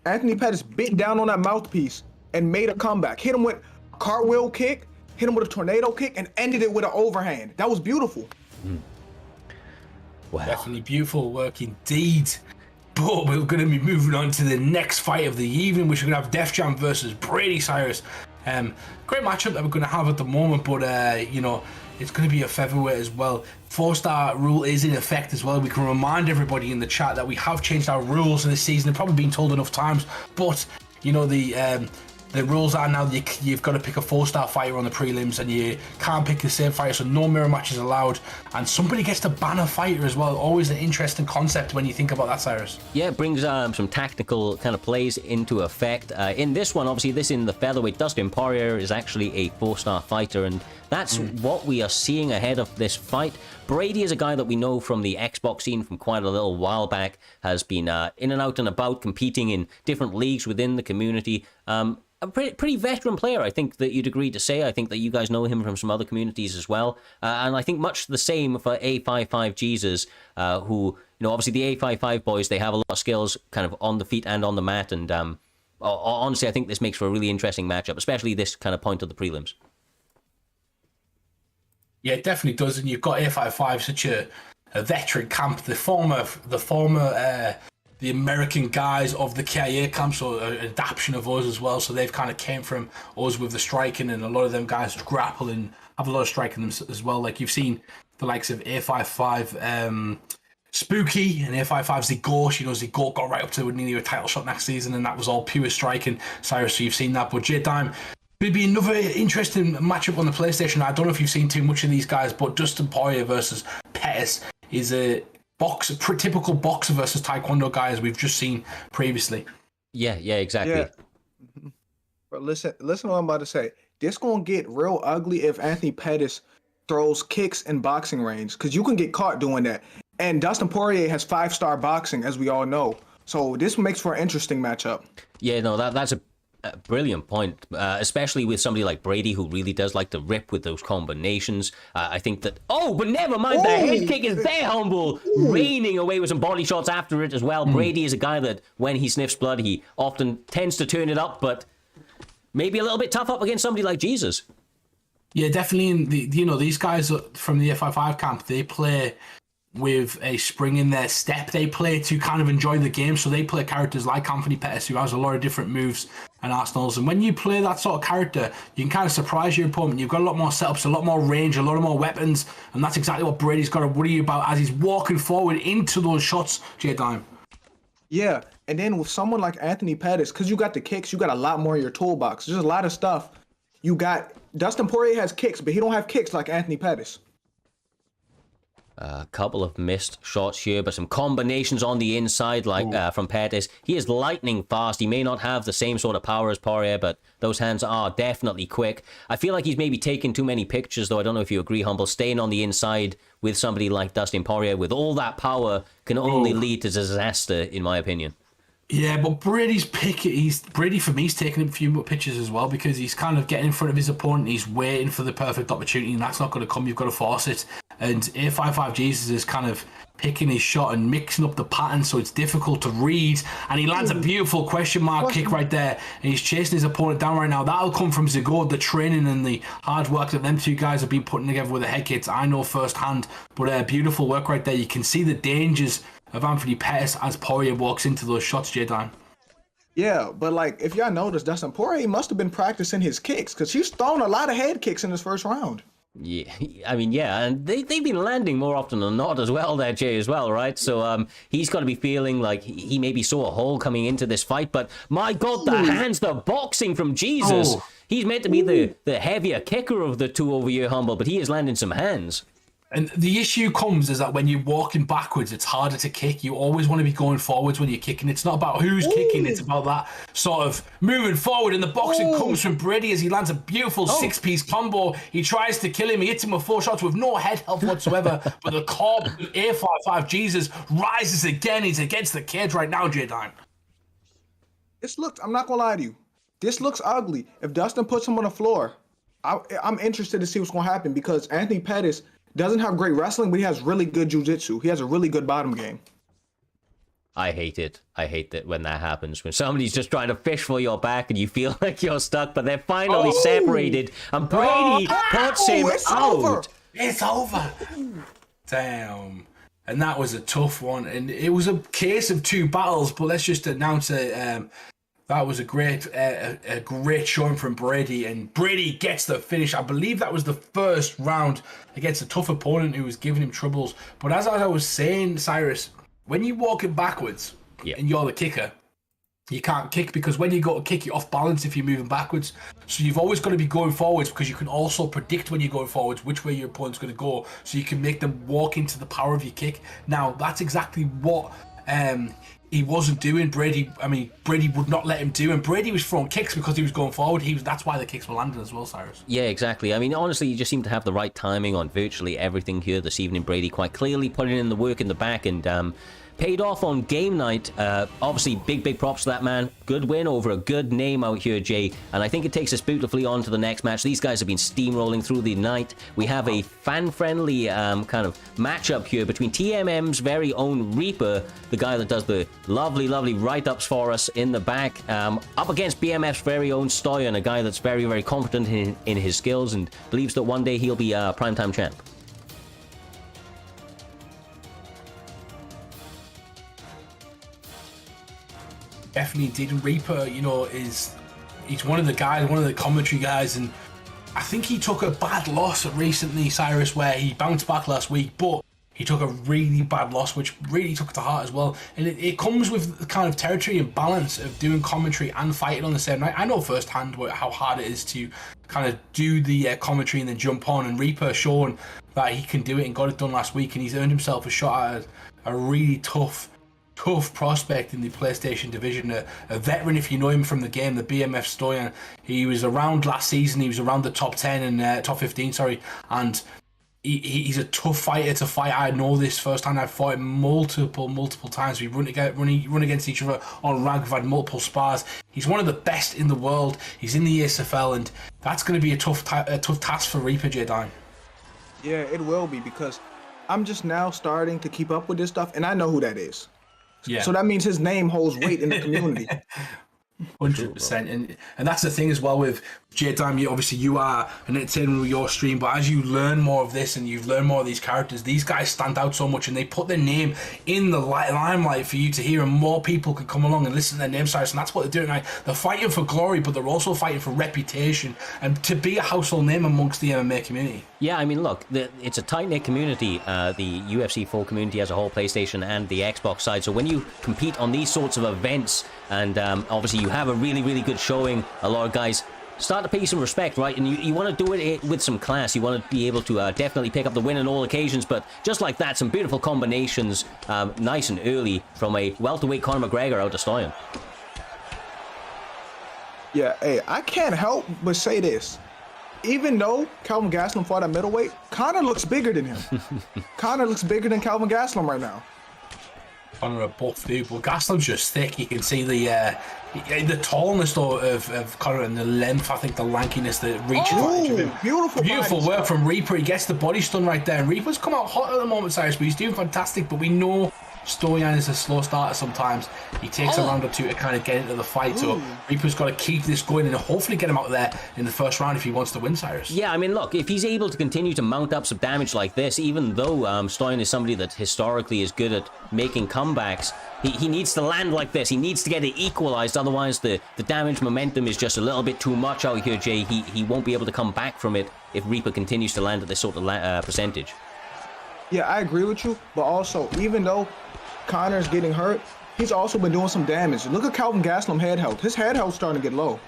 Anthony Pettis bit down on that mouthpiece and made a comeback. Hit him with a cartwheel kick, hit him with a tornado kick, and ended it with an overhand. That was beautiful. Wow. Definitely beautiful work indeed. But we're going to be moving on to the next fight of the evening, which we're going to have Def Jam versus Brady Cyrus. Great matchup that we're going to have at the moment, but it's going to be a featherweight as well. 4-star rule is in effect as well. We can remind everybody in the chat that we have changed our rules in this season. They've probably been told enough times, but the rules are now you've got to pick a 4-star fighter on the prelims, and you can't pick the same fighter, so no mirror matches allowed. And somebody gets to ban a fighter as well. Always an interesting concept when you think about that, Cyrus. Yeah, it brings some tactical kind of plays into effect. In this one, obviously, this in the featherweight, Dustin Poirier is actually a 4-star fighter, and that's what we are seeing ahead of this fight. Brady is a guy that we know from the Xbox scene from quite a little while back, has been in and out and about, competing in different leagues within the community. A pretty veteran player, I think that you'd agree to say. I think that you guys know him from some other communities as well. And I think much the same for A55 Jesus, who, obviously the A55 boys, they have a lot of skills kind of on the feet and on the mat. And honestly, I think this makes for a really interesting matchup, especially this kind of point of the prelims. Yeah, it definitely does. And you've got A55, such a veteran camp, the American guys of the KIA camp, so an adaptation of us as well. So they've kind of came from us with the striking, and a lot of them guys grapple and have a lot of striking them as well. Like you've seen the likes of A55 Spooky and A55 Zigor. Zigor got right up to nearly a title shot next season, and that was all pure striking. Cyrus, so you've seen that. But J-Dime, it'd be another interesting matchup on the PlayStation. I don't know if you've seen too much of these guys, but Dustin Poirier versus Pettis is typical boxer versus taekwondo guy as we've just seen previously. Yeah, exactly. Yeah. But listen what I'm about to say. This gonna get real ugly if Anthony Pettis throws kicks in boxing range, because you can get caught doing that. And Dustin Poirier has 5-star boxing, as we all know. So this makes for an interesting matchup. Yeah, no, that's a brilliant point, especially with somebody like Brady, who really does like to rip with those combinations. I think that... Oh, but never mind, the head kick is there, Humble, raining away with some body shots after it as well. Brady is a guy that, when he sniffs blood, he often tends to turn it up, but maybe a little bit tough up against somebody like Jesus. Yeah, definitely. In these guys from the F55 camp, they play with a spring in their step. They play to kind of enjoy the game, so they play characters like Anthony Pettis, who has a lot of different moves and arsenals. And when you play that sort of character, you can kind of surprise your opponent. You've got a lot more setups, a lot more range, a lot more weapons, and that's exactly what Brady's got to worry about as he's walking forward into those shots, J-Dime. Yeah, and then with someone like Anthony Pettis, because you got the kicks, you got a lot more in your toolbox. There's a lot of stuff. You got... Dustin Poirier has kicks, but he don't have kicks like Anthony Pettis. A couple of missed shots here, but some combinations on the inside, like from Pettis. He is lightning fast. He may not have the same sort of power as Poirier, but those hands are definitely quick. I feel like he's maybe taken too many pictures, though. I don't know if you agree, Humble. Staying on the inside with somebody like Dustin Poirier with all that power can only lead to disaster, in my opinion. Yeah, but Brady for me, he's taking a few pictures as well, because he's kind of getting in front of his opponent. He's waiting for the perfect opportunity, and that's not going to come. You've got to force it. And A55 Jesus is kind of picking his shot and mixing up the pattern, so it's difficult to read. And he lands a beautiful question mark kick right there, and he's chasing his opponent down right now. That'll come from Zagor, the training and the hard work that them two guys have been putting together with the head kicks. I know firsthand, but beautiful work right there. You can see the dangers of Anthony Pettis as Poirier walks into those shots, J-Dan. Yeah, but like, if y'all noticed, Dustin Poirier must have been practicing his kicks, because he's thrown a lot of head kicks in his first round. Yeah, I mean, yeah, and they've been landing more often than not as well there, Jay, as well, right? So he's got to be feeling like he maybe saw a hole coming into this fight, but my God, the hands, the boxing from Jesus. He's meant to be the heavier kicker of the two over here, Humble, but he is landing some hands. And the issue comes is that when you're walking backwards, it's harder to kick. You always want to be going forwards when you're kicking. It's not about who's kicking. It's about that sort of moving forward. And the boxing comes from Brady as he lands a beautiful six-piece combo. He tries to kill him. He hits him with 4 shots with no head health whatsoever. But the core A55 Jesus rises again. He's against the cage right now, J-Dime. I'm not going to lie to you. This looks ugly. If Dustin puts him on the floor, I'm interested to see what's going to happen, because Anthony Pettis doesn't have great wrestling, but he has really good jiu-jitsu. He has a really good bottom game. I hate it. I hate that when that happens. When somebody's just trying to fish for your back and you feel like you're stuck, but they're finally separated. And Brady puts him out. It's over. Damn. And that was a tough one. And it was a case of 2 battles, but let's just announce it. That was a great showing from Brady, and Brady gets the finish. I believe that was the first round against a tough opponent who was giving him troubles. But as I was saying, Cyrus, when you're walking backwards and you're the kicker, you can't kick, because when you go to kick, you're off balance if you're moving backwards. So you've always got to be going forwards, because you can also predict when you're going forwards which way your opponent's going to go, so you can make them walk into the power of your kick. Now, that's exactly what he wasn't doing. Brady would not let him do, and Brady was throwing kicks because he was going forward. That's why the kicks were landing as well, Cyrus. Yeah, exactly. I mean, honestly, you just seem to have the right timing on virtually everything here this evening. Brady quite clearly putting in the work in the back, and paid off on game night. Obviously, big props to that man. Good win over a good name out here, Jay. And I think it takes us beautifully on to the next match. These guys have been steamrolling through the night. We have a fan-friendly kind of matchup here between TMM's very own Reaper, the guy that does the lovely write-ups for us in the back, up against BMF's very own Stoyan, a guy that's very confident in his skills and believes that one day he'll be a primetime champ. Definitely did. And Reaper, he's one of the commentary guys, and I think he took a bad loss recently, Cyrus, where he bounced back last week, but he took a really bad loss, which really took to heart as well. And it comes with the kind of territory and balance of doing commentary and fighting on the same night. I know firsthand how hard it is to kind of do the commentary and then jump on, and Reaper showing that he can do it and got it done last week, and he's earned himself a shot at a really tough prospect in the PlayStation division, a veteran if you know him from the game, the BMF Stoyan. He was around last season, he was around the top 10 and top 15, sorry, and he's a tough fighter to fight. I know this firsthand. I've fought him multiple times. We run against each other on rank. We've had multiple spars. He's one of the best in the world. He's in the ESFL, and that's going to be a tough task for Reaper, J-Dime. Yeah, it will be, because I'm just now starting to keep up with this stuff, and I know who that is. Yeah. So that means his name holds weight in the community. 100%, and that's the thing as well with J-Dime. You are an entertainer with your stream, but as you learn more of this and you've learned more of these characters, these guys stand out so much, and they put their name in the limelight for you to hear, and more people can come along and listen to their name stars, and that's what they're doing now. They're fighting for glory, but they're also fighting for reputation and to be a household name amongst the MMA community. Yeah, I mean, look, it's a tight-knit community, the UFC 4 community as a whole, PlayStation and the Xbox side. So when you compete on these sorts of events, and obviously you have a really, really good showing, a lot of guys start to pay you some respect, right? And you want to do it with some class. You want to be able to definitely pick up the win on all occasions. But just like that, some beautiful combinations, nice and early from a welterweight Conor McGregor out to Stoyan. Yeah, hey, I can't help but say this. Even though Calvin Gastelum fought at middleweight, Conor looks bigger than him. Conor looks bigger than Calvin Gastelum right now. Conor are both do, but Gaslam's just thick. You can see the tallness of Conor and the length. I think the lankiness, the reach. Beautiful work from Reaper. He gets the body stun right there, and Reaper's come out hot at the moment, Cyrus, but he's doing fantastic. But we know Stoyan is a slow starter sometimes. He takes a round or two to kind of get into the fight. So Reaper's got to keep this going and hopefully get him out there in the first round if he wants to win, Cyrus. Yeah, I mean, look, if he's able to continue to mount up some damage like this, even though Stoyan is somebody that historically is good at making comebacks, he needs to land like this. He needs to get it equalized. Otherwise, the damage momentum is just a little bit too much out here, Jay. He won't be able to come back from it if Reaper continues to land at this sort of percentage. Yeah, I agree with you. But also, even though Conor's getting hurt, he's also been doing some damage. Look at Calvin Gastelum head health. His head health's starting to get low.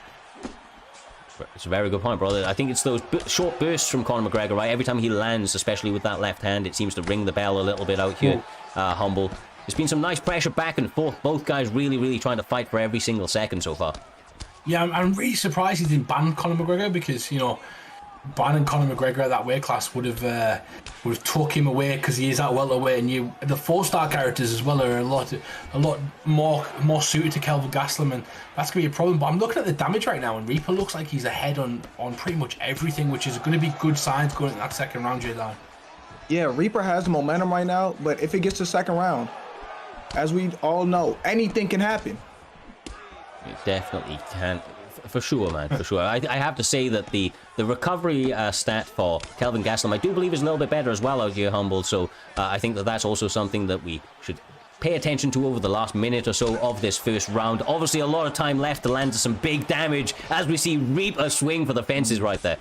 It's a very good point, brother. I think it's those short bursts from Conor McGregor, right? Every time he lands, especially with that left hand, it seems to ring the bell a little bit out here. Humble. There's been some nice pressure back and forth. Both guys really trying to fight for every single second so far. Yeah, I'm really surprised he didn't ban Conor McGregor, because, you know, banning Conor McGregor at that weight class would have took him away, because he is at welterweight, and the 4-star characters as well are a lot more suited to Calvin Gastelum, and that's gonna be a problem. But I'm looking at the damage right now, and Reaper looks like he's ahead on pretty much everything, which is going to be good signs going into that second round, J-Dime. Yeah, Reaper has the momentum right now, but if it gets to the second round, as we all know, anything can happen. It definitely can. For sure, man, for sure. I have to say that the recovery stat for Calvin Gastelum, I do believe, is a little bit better as well out here, Humble. So I think that's also something that we should pay attention to over the last minute or so of this first round. Obviously, a lot of time left to land some big damage as we see Reaper swing for the fences right there.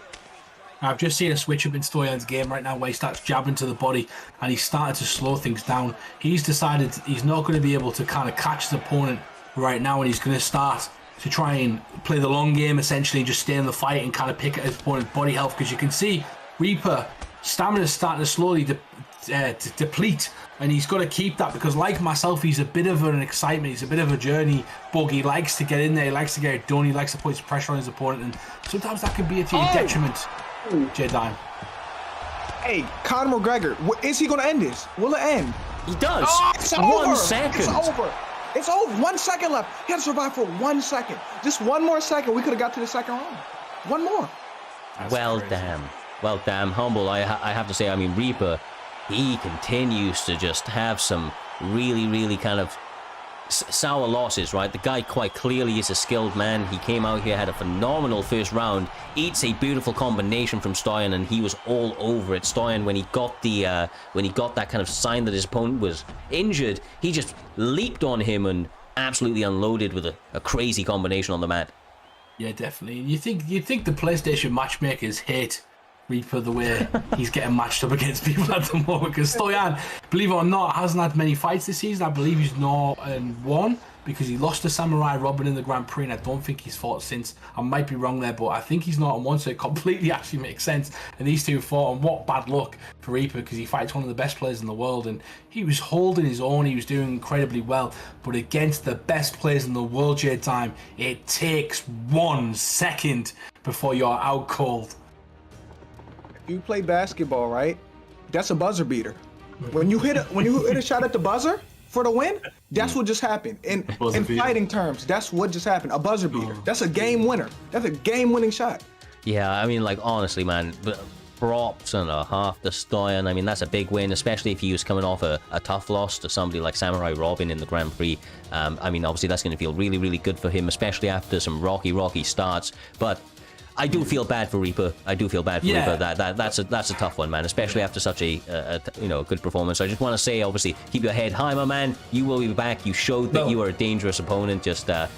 I've just seen a switch up in Stoyan's game right now where he starts jabbing to the body and he's started to slow things down. He's decided he's not going to be able to kind of catch his opponent right now, and he's going to start to try and play the long game, essentially, and just stay in the fight and kind of pick at his opponent's body health, because you can see Reaper stamina is starting to slowly deplete, and he's got to keep that, because like myself, he's a bit of an excitement, he's a bit of a journey bug. He likes to get in there, he likes to get it done, he likes to put his pressure on his opponent, and sometimes that can be to your detriment, J-Dime. Hey, Conor McGregor, is he going to end this? Will it end? He does. It's 1 second. It's over. It's over. 1 second left. He had to survive for 1 second. Just one more second, we could have got to the second round. One more. That's crazy. Well, damn, Humble. I have to say, I mean, Reaper, he continues to just have some really kind of sour losses, right? The guy quite clearly is a skilled man. He came out here, had a phenomenal first round, eats a beautiful combination from Stoyan, and he was all over it. Stoyan, when he got that kind of sign that his opponent was injured, he just leaped on him and absolutely unloaded with a crazy combination on the mat. Yeah, definitely. You'd think the PlayStation matchmakers hate Reaper the way he's getting matched up against people at the moment, because Stoyan, believe it or not, hasn't had many fights this season. I believe he's 0-1, because he lost to Samurai Robin in the Grand Prix, and I don't think he's fought since. I might be wrong there, but I think he's not on one, so it completely actually makes sense. And these two fought, and what bad luck for Reaper, because he fights one of the best players in the world, and he was holding his own, he was doing incredibly well, but against the best players in the world, J-Time, it takes 1 second before you're out cold. If you play basketball, right, that's a buzzer beater. When you hit a shot at the buzzer for the win, that's what just happened. In fighting terms, that's what just happened. A buzzer beater. That's a game winner. That's a game-winning shot. Yeah, I mean, like, honestly, man, props and a half the Stoyan. I mean, that's a big win, especially if he was coming off a tough loss to somebody like Samurai Robin in the Grand Prix. I mean, obviously, that's going to feel really, really good for him, especially after some rocky starts. But I do feel bad for Reaper. Reaper. That's a tough one, man, especially after such a good performance. I just want to say, obviously, keep your head high, my man. You will be back. You showed that you are a dangerous opponent. Just, I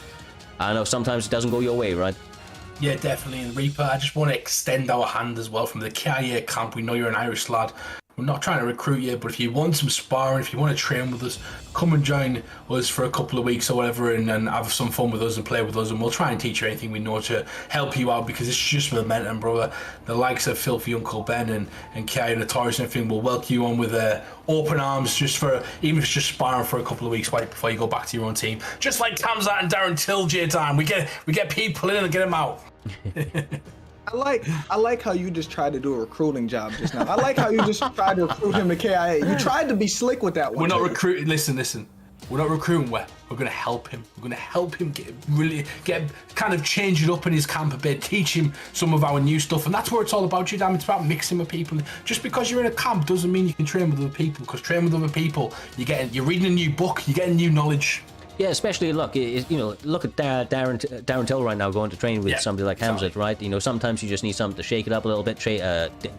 know sometimes it doesn't go your way, right? Yeah, definitely. And Reaper, I just want to extend our hand as well from the KIA camp. We know you're an Irish lad. We're not trying to recruit you, but if you want some sparring, if you want to train with us, come and join us for a couple of weeks or whatever, and have some fun with us and play with us, and we'll try and teach you anything we know to help you out, because it's just momentum, brother. The likes of Filthy Uncle Ben and Kai Notorious and everything will welcome you on with open arms, just for, even if it's just sparring for a couple of weeks right before you go back to your own team. Just like Kamzat and Darren Till, J-Time. We get people in and get them out. I like how you just tried to do a recruiting job just now. I like how you just tried to recruit him to KIA. You tried to be slick with that one. We're not recruiting. Listen. We're not recruiting. We're going to help him. We're going to help him get kind of change it up in his camp a bit, teach him some of our new stuff, and that's what it's all about, J-Dam. It's about mixing with people. Just because you're in a camp doesn't mean you can train with other people. Because training with other people, you're reading a new book, you're getting new knowledge. Yeah, especially look at Darren Till right now going to train with somebody like Hamzat, right? You know, sometimes you just need something to shake it up a little bit,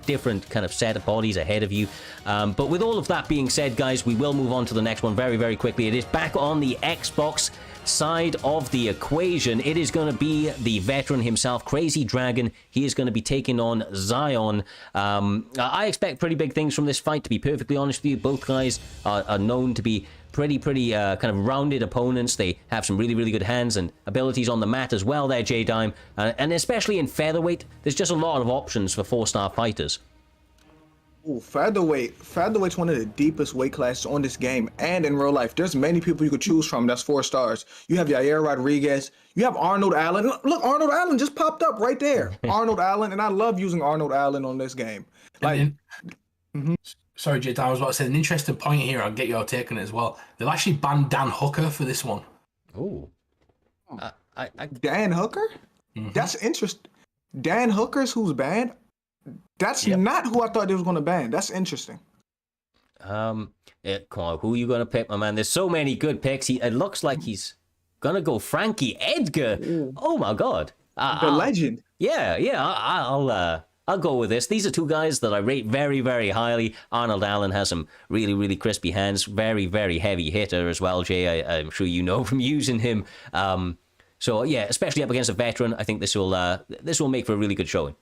different kind of set of bodies ahead of you. But with all of that being said, guys, we will move on to the next one very, very quickly. It is back on the Xbox side of the equation. It is going to be the veteran himself, Crazy Dragon. He is going to be taking on Zion. I expect pretty big things from this fight, to be perfectly honest with you. Both guys are known to be pretty kind of rounded opponents. They have some really, really good hands and abilities on the mat as well there, J-Dime. And especially in featherweight, there's just a lot of options for 4-star fighters. Ooh, featherweight's one of the deepest weight classes on this game and in real life. There's many people you could choose from that's 4 stars. You have Yair Rodriguez. You have Arnold Allen. Look, Arnold Allen just popped up right there. Arnold Allen, and I love using Arnold Allen on this game. Sorry, J-Dime, I was about to say an interesting point here. I'll get your take on it as well. They've actually banned Dan Hooker for this one. Oh. Dan Hooker? Mm-hmm. That's interesting. Dan Hooker's who's banned? That's not who I thought they was going to ban. That's interesting. Come on, who are you going to pick, my man? There's so many good picks. It looks like he's going to go Frankie Edgar. Ooh. Oh, my God. The legend. Yeah, I'll go with this. These are two guys that I rate very, very highly. Arnold Allen has some really, really crispy hands. Very, very heavy hitter as well, Jay. I'm sure you know from using him. So, yeah, especially up against a veteran, I think this will make for a really good showing.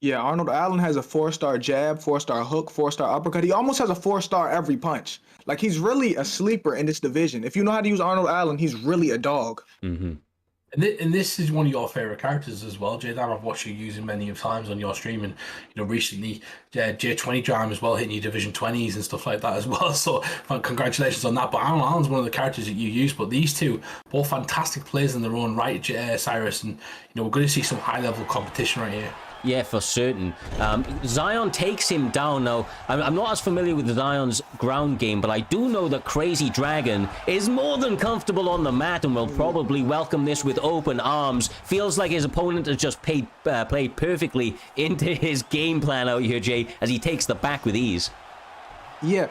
Yeah, Arnold Allen has a 4-star jab, 4-star hook, 4-star uppercut. He almost has a 4-star every punch. Like, he's really a sleeper in this division. If you know how to use Arnold Allen, he's really a dog. Mm-hmm. And this is one of your favorite characters as well, J-Dam. I've watched you use him many times on your stream, and recently J20 Jam as well, hitting you Division 20s and stuff like that as well. So congratulations on that. But Arnold Allen's one of the characters that you use. But these two, both fantastic players in their own right, Cyrus, and we're going to see some high level competition right here. Yeah, for certain. Zion takes him down. Now, I'm not as familiar with Zion's ground game, but I do know that Crazy Dragon is more than comfortable on the mat and will probably welcome this with open arms. Feels like his opponent has just played perfectly into his game plan out here, Jay, as he takes the back with ease. Yeah,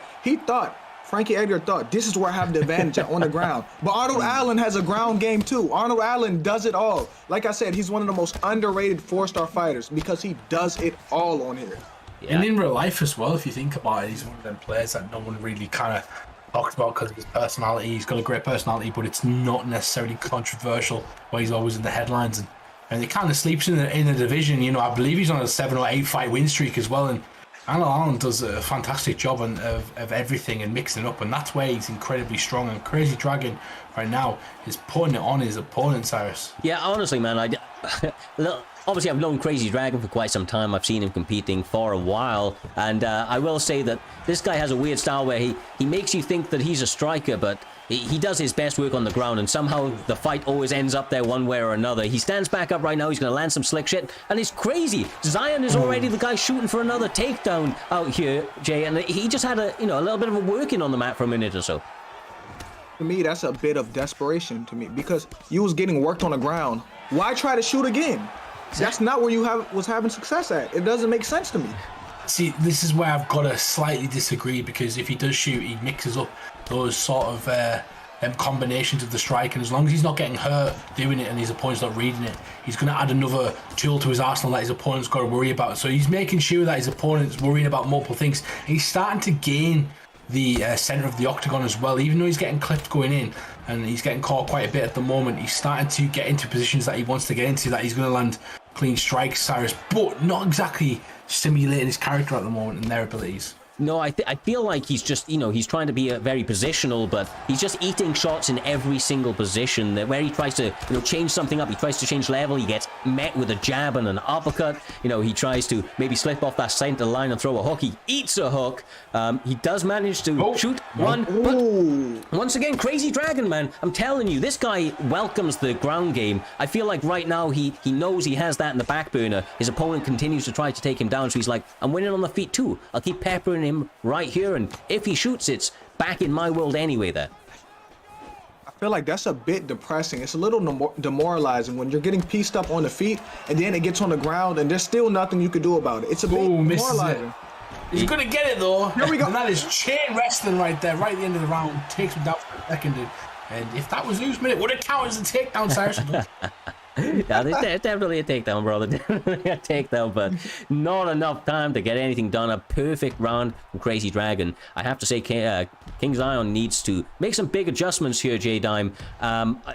Frankie Edgar thought, this is where I have the advantage on the ground. But Arnold Allen has a ground game too. Arnold Allen does it all. Like I said, he's one of the most underrated 4-star fighters because he does it all on here. Yeah. And in real life as well, if you think about it, he's one of them players that no one really kind of talks about because of his personality. He's got a great personality, but it's not necessarily controversial where he's always in the headlines. And he kind of sleeps in the division. I believe he's on a 7 or 8 fight win streak as well. And Allen does a fantastic job of everything and mixing it up, and that's where he's incredibly strong. And Crazy Dragon right now is putting it on his opponent, Cyrus. Yeah, honestly, man, look, obviously I've known Crazy Dragon for quite some time. I've seen him competing for a while, and I will say that this guy has a weird style where he makes you think that he's a striker, but he does his best work on the ground, and somehow the fight always ends up there one way or another. He stands back up right now. He's going to land some slick shit, and it's crazy. Zion is already the guy shooting for another takedown out here, Jay, and he just had a little bit of a working on the mat for a minute or so. To me, that's a bit of desperation to me because you was getting worked on the ground. Why try to shoot again? That's not where you was having success at. It doesn't make sense to me. See, this is where I've got to slightly disagree, because if he does shoot, he mixes up those sort of combinations of the strike, and as long as he's not getting hurt doing it and his opponent's not reading it, he's going to add another tool to his arsenal that his opponent's got to worry about. So he's making sure that his opponent's worrying about multiple things, and he's starting to gain the center of the octagon as well. Even though he's getting clipped going in and he's getting caught quite a bit at the moment, he's starting to get into positions that he wants to get into, that he's going to land clean strikes, Cyrus, but not exactly stimulating his character at the moment and their abilities. No, I feel like he's just, he's trying to be very positional, but he's just eating shots in every single position. That where he tries to, change something up, he tries to change level, he gets met with a jab and an uppercut. He tries to maybe slip off that center line and throw a hook. He eats a hook. He does manage to shoot one, but once again, Crazy Dragon, man, I'm telling you, this guy welcomes the ground game. I feel like right now he knows he has that in the back burner. His opponent continues to try to take him down, so he's like, I'm winning on the feet too. I'll keep peppering him right here, and if he shoots, it's back in my world anyway there. I feel like that's a bit depressing. It's a little demoralizing when you're getting pieced up on the feet and then it gets on the ground and there's still nothing you can do about it. It's a bit demoralizing. He's gonna get it though. Here we go. And that is chain wrestling right there, right at the end of the round. Takes him down for a second, and if that was loose minute, would it count as a takedown, Cyrus? Yeah, definitely a takedown, brother. Definitely a takedown, but not enough time to get anything done. A perfect round from Crazy Dragon. I have to say, King Zion needs to make some big adjustments here, J-Dime.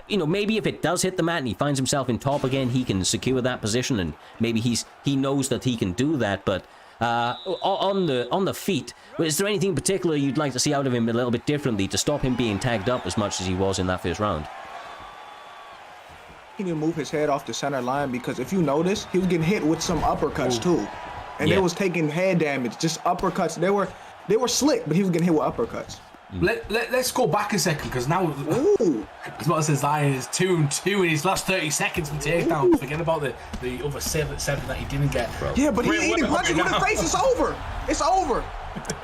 Maybe if it does hit the mat and he finds himself in top again, he can secure that position, and maybe he knows that he can do that. But on the feet, is there anything particular you'd like to see out of him a little bit differently to stop him being tagged up as much as he was in that first round? He need to move his head off the center line, because if you notice, he was getting hit with some uppercuts too, and they was taking head damage, just uppercuts. They were slick, but he was getting hit with uppercuts. Let's go back a second, because now as much as Zion is 2-2 in his last 30 seconds for takedown. Forget about the other seven that he didn't get. Bro. Yeah, but he punches with his face. It's over. It's over.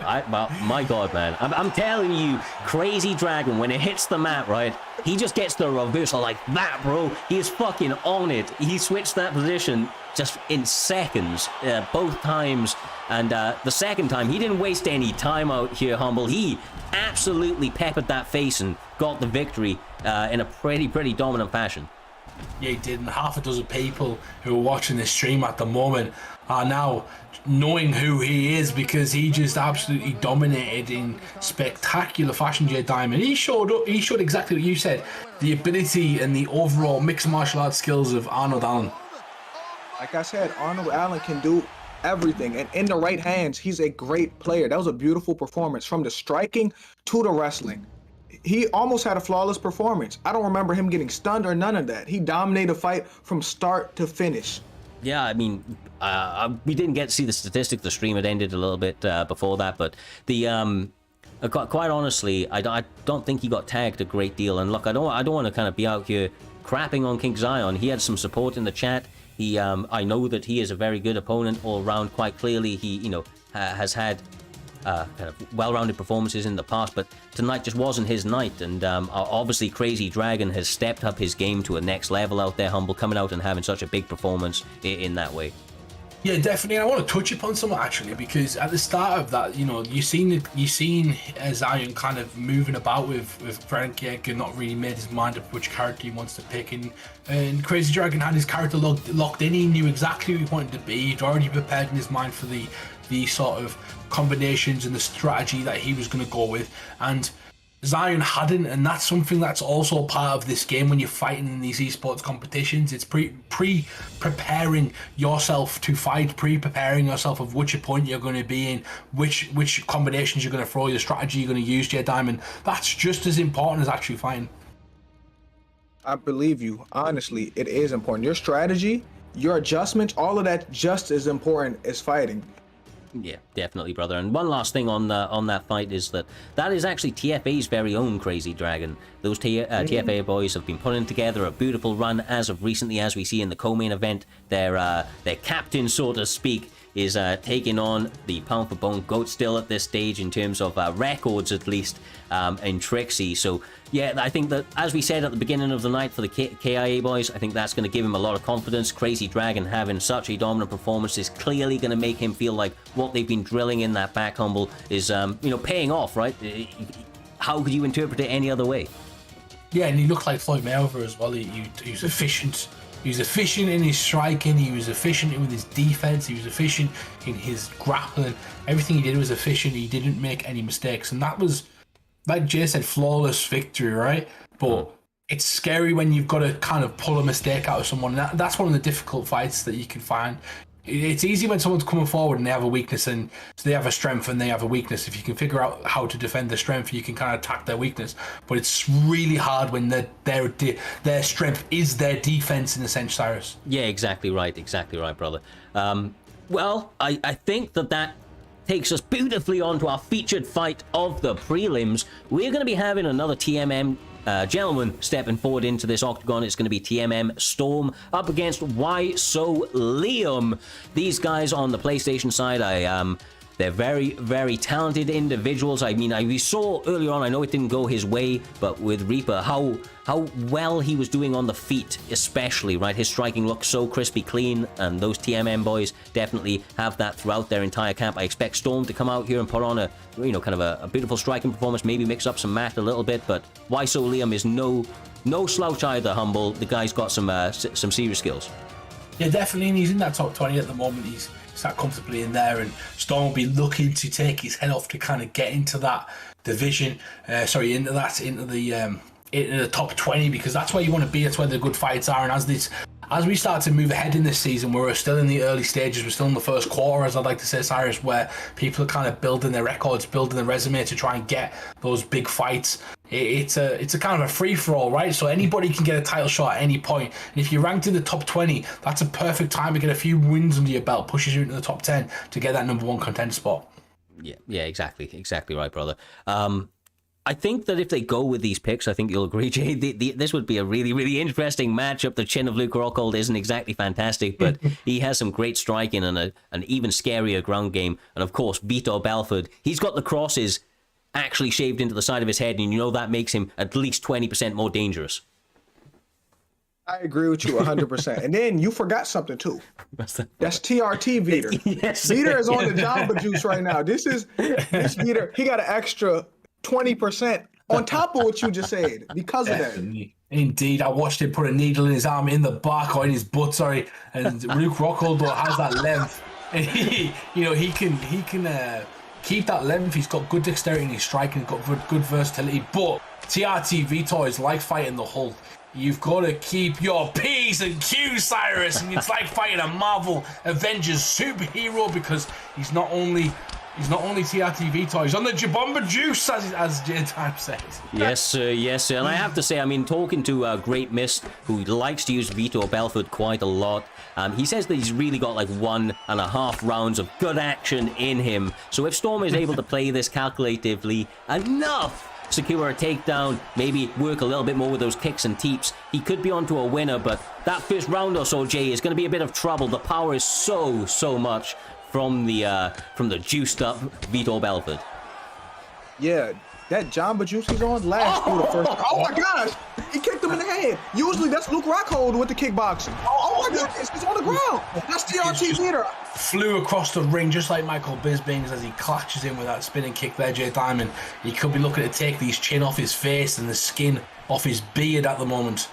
My God, man. I'm telling you, Crazy Dragon, when it hits the mat, right, he just gets the reversal like that, bro. He is fucking on it. He switched that position just in seconds, both times. And the second time, he didn't waste any time out here, Humble. He absolutely peppered that face and got the victory in a pretty dominant fashion. Yeah, he did. And half a dozen people who are watching this stream at the moment are now knowing who he is, because he just absolutely dominated in spectacular fashion, J Diamond. He showed exactly what you said, the ability and the overall mixed martial arts skills of Arnold Allen. Like I said, Arnold Allen can do everything, and in the right hands, he's a great player. That was a beautiful performance, from the striking to the wrestling. He almost had a flawless performance. I don't remember him getting stunned or none of that. He dominated the fight from start to finish. Yeah, I mean, we didn't get to see the statistic. The stream had ended a little bit before that, but the quite honestly, I don't think he got tagged a great deal. And look, I don't want to kind of be out here crapping on King Zion. He had some support in the chat. I know that he is a very good opponent all around. Quite clearly, he has had kind of well-rounded performances in the past, but tonight just wasn't his night. And obviously Crazy Dragon has stepped up his game to a next level out there, Humble, coming out and having such a big performance in that way. Yeah, definitely. And I want to touch upon something actually, because at the start of that, you seen Zion kind of moving about with Frank Yeager, not really made his mind up which character he wants to pick, and Crazy Dragon had his character locked in. He knew exactly who he wanted to be. He'd already prepared in his mind for the sort of combinations and the strategy that he was going to go with. And Zion hadn't, and that's something that's also part of this game when you're fighting in these esports competitions. It's preparing yourself to fight, preparing yourself of which opponent you're going to be in, which combinations you're going to throw, your strategy you're going to use, J Diamond. That's just as important as actually fighting. I believe you. Honestly, it is important. Your strategy, your adjustments, all of that just as important as fighting. Yeah, definitely, brother. And one last thing on that fight is that is actually TFA's very own Crazy Dragon. Those TFA boys have been putting together a beautiful run as of recently, as we see in the co-main event. Their captain, so to speak, is taking on the pound for bone GOAT still at this stage in terms of records, at least, in Trixie. So yeah, I think that, as we said at the beginning of the night for the KIA boys, I think that's going to give him a lot of confidence. Crazy Dragon having such a dominant performance is clearly going to make him feel like what they've been drilling in that back humble is paying off, right? How could you interpret it any other way? Yeah, and he looked like Floyd Mayweather as well. He was efficient. He was efficient in his striking. He was efficient with his defense. He was efficient in his grappling. Everything he did was efficient. He didn't make any mistakes. And that was, like Jay said, flawless victory, right? But it's scary when you've got to kind of pull a mistake out of someone. That's one of the difficult fights that you can find. It's easy when someone's coming forward and they have a weakness, and so they have a strength and they have a weakness. If you can figure out how to defend their strength, you can kind of attack their weakness. But it's really hard when their strength is their defense, in a sense, Cyrus. Yeah, exactly right, brother. Well, I think that takes us beautifully on to our featured fight of the prelims. We're going to be having another TMM gentleman stepping forward into this octagon. It's going to be TMM Storm up against Why So Liam. These guys on the PlayStation side, they're very, very talented individuals. I mean, we saw earlier on, I know it didn't go his way, but with Reaper, how well he was doing on the feet, especially, right? His striking looks so crispy clean, and those TMM boys definitely have that throughout their entire camp. I expect Storm to come out here and put on a beautiful striking performance, maybe mix up some math a little bit, but Why So Liam is no slouch either, Humble. The guy's got some serious skills. Yeah, definitely, and he's in that top 20 at the moment. He's sat comfortably in there, and Storm will be looking to take his head off to kind of get into that division, into the top 20, because that's where you want to be. That's where the good fights are. And as we start to move ahead in this season, we're still in the early stages. We're still in the first quarter, as I'd like to say, Cyrus, where people are kind of building their records, building their resume to try and get those big fights. It's a kind of a free-for-all, right? So anybody can get a title shot at any point. And if you're ranked in the top 20, that's a perfect time to get a few wins under your belt, pushes you into the top 10 to get that number one contender spot. Yeah, exactly right, brother. I think that if they go with these picks, I think you'll agree, Jay, this would be a really, really interesting matchup. The chin of Luke Rockhold isn't exactly fantastic, but he has some great striking and an even scarier ground game. And of course, Vitor Belfort, he's got the crosses actually shaved into the side of his head, and that makes him at least 20% more dangerous. I agree with you 100%. And then you forgot something too. That's TRT Vitor. Yes. Vitor is on the Jamba Juice right now. This Vitor, he got an extra 20% on top of what you just said because of that. Indeed, I watched him put a needle in his arm, in the back, or in his butt, sorry. And Luke Rockhold has that length, and he can keep that length. He's got good dexterity in his striking, he's got good versatility. But TRT Vitor is like fighting the Hulk. You've got to keep your P's and Q's, Cyrus, and it's like fighting a Marvel Avengers superhero, because he's not only TRT Vitor, he's on the Jabomba Juice, as J-Time says. Yes, sir. And I have to say, I mean, talking to Great Mist, who likes to use Vitor Belfort quite a lot, he says that he's really got like 1.5 rounds of good action in him. So if Storm is able to play this calculatively enough, secure a takedown, maybe work a little bit more with those kicks and teeps, he could be onto a winner. But that first round or so, Jay, is going to be a bit of trouble. The power is so much from the juiced up Vitor Belfort. Yeah, that Jamba Juice he's on lasts through the first. Oh my gosh, he kicked him in the head. Usually that's Luke Rockhold with the kickboxing. Oh my goodness, he's on the ground. That's TRT Vitor. Flew across the ring just like Michael Bisping's as he clutches in with that spinning kick there, Jay Diamond. He could be looking to take his chin off his face and the skin off his beard at the moment.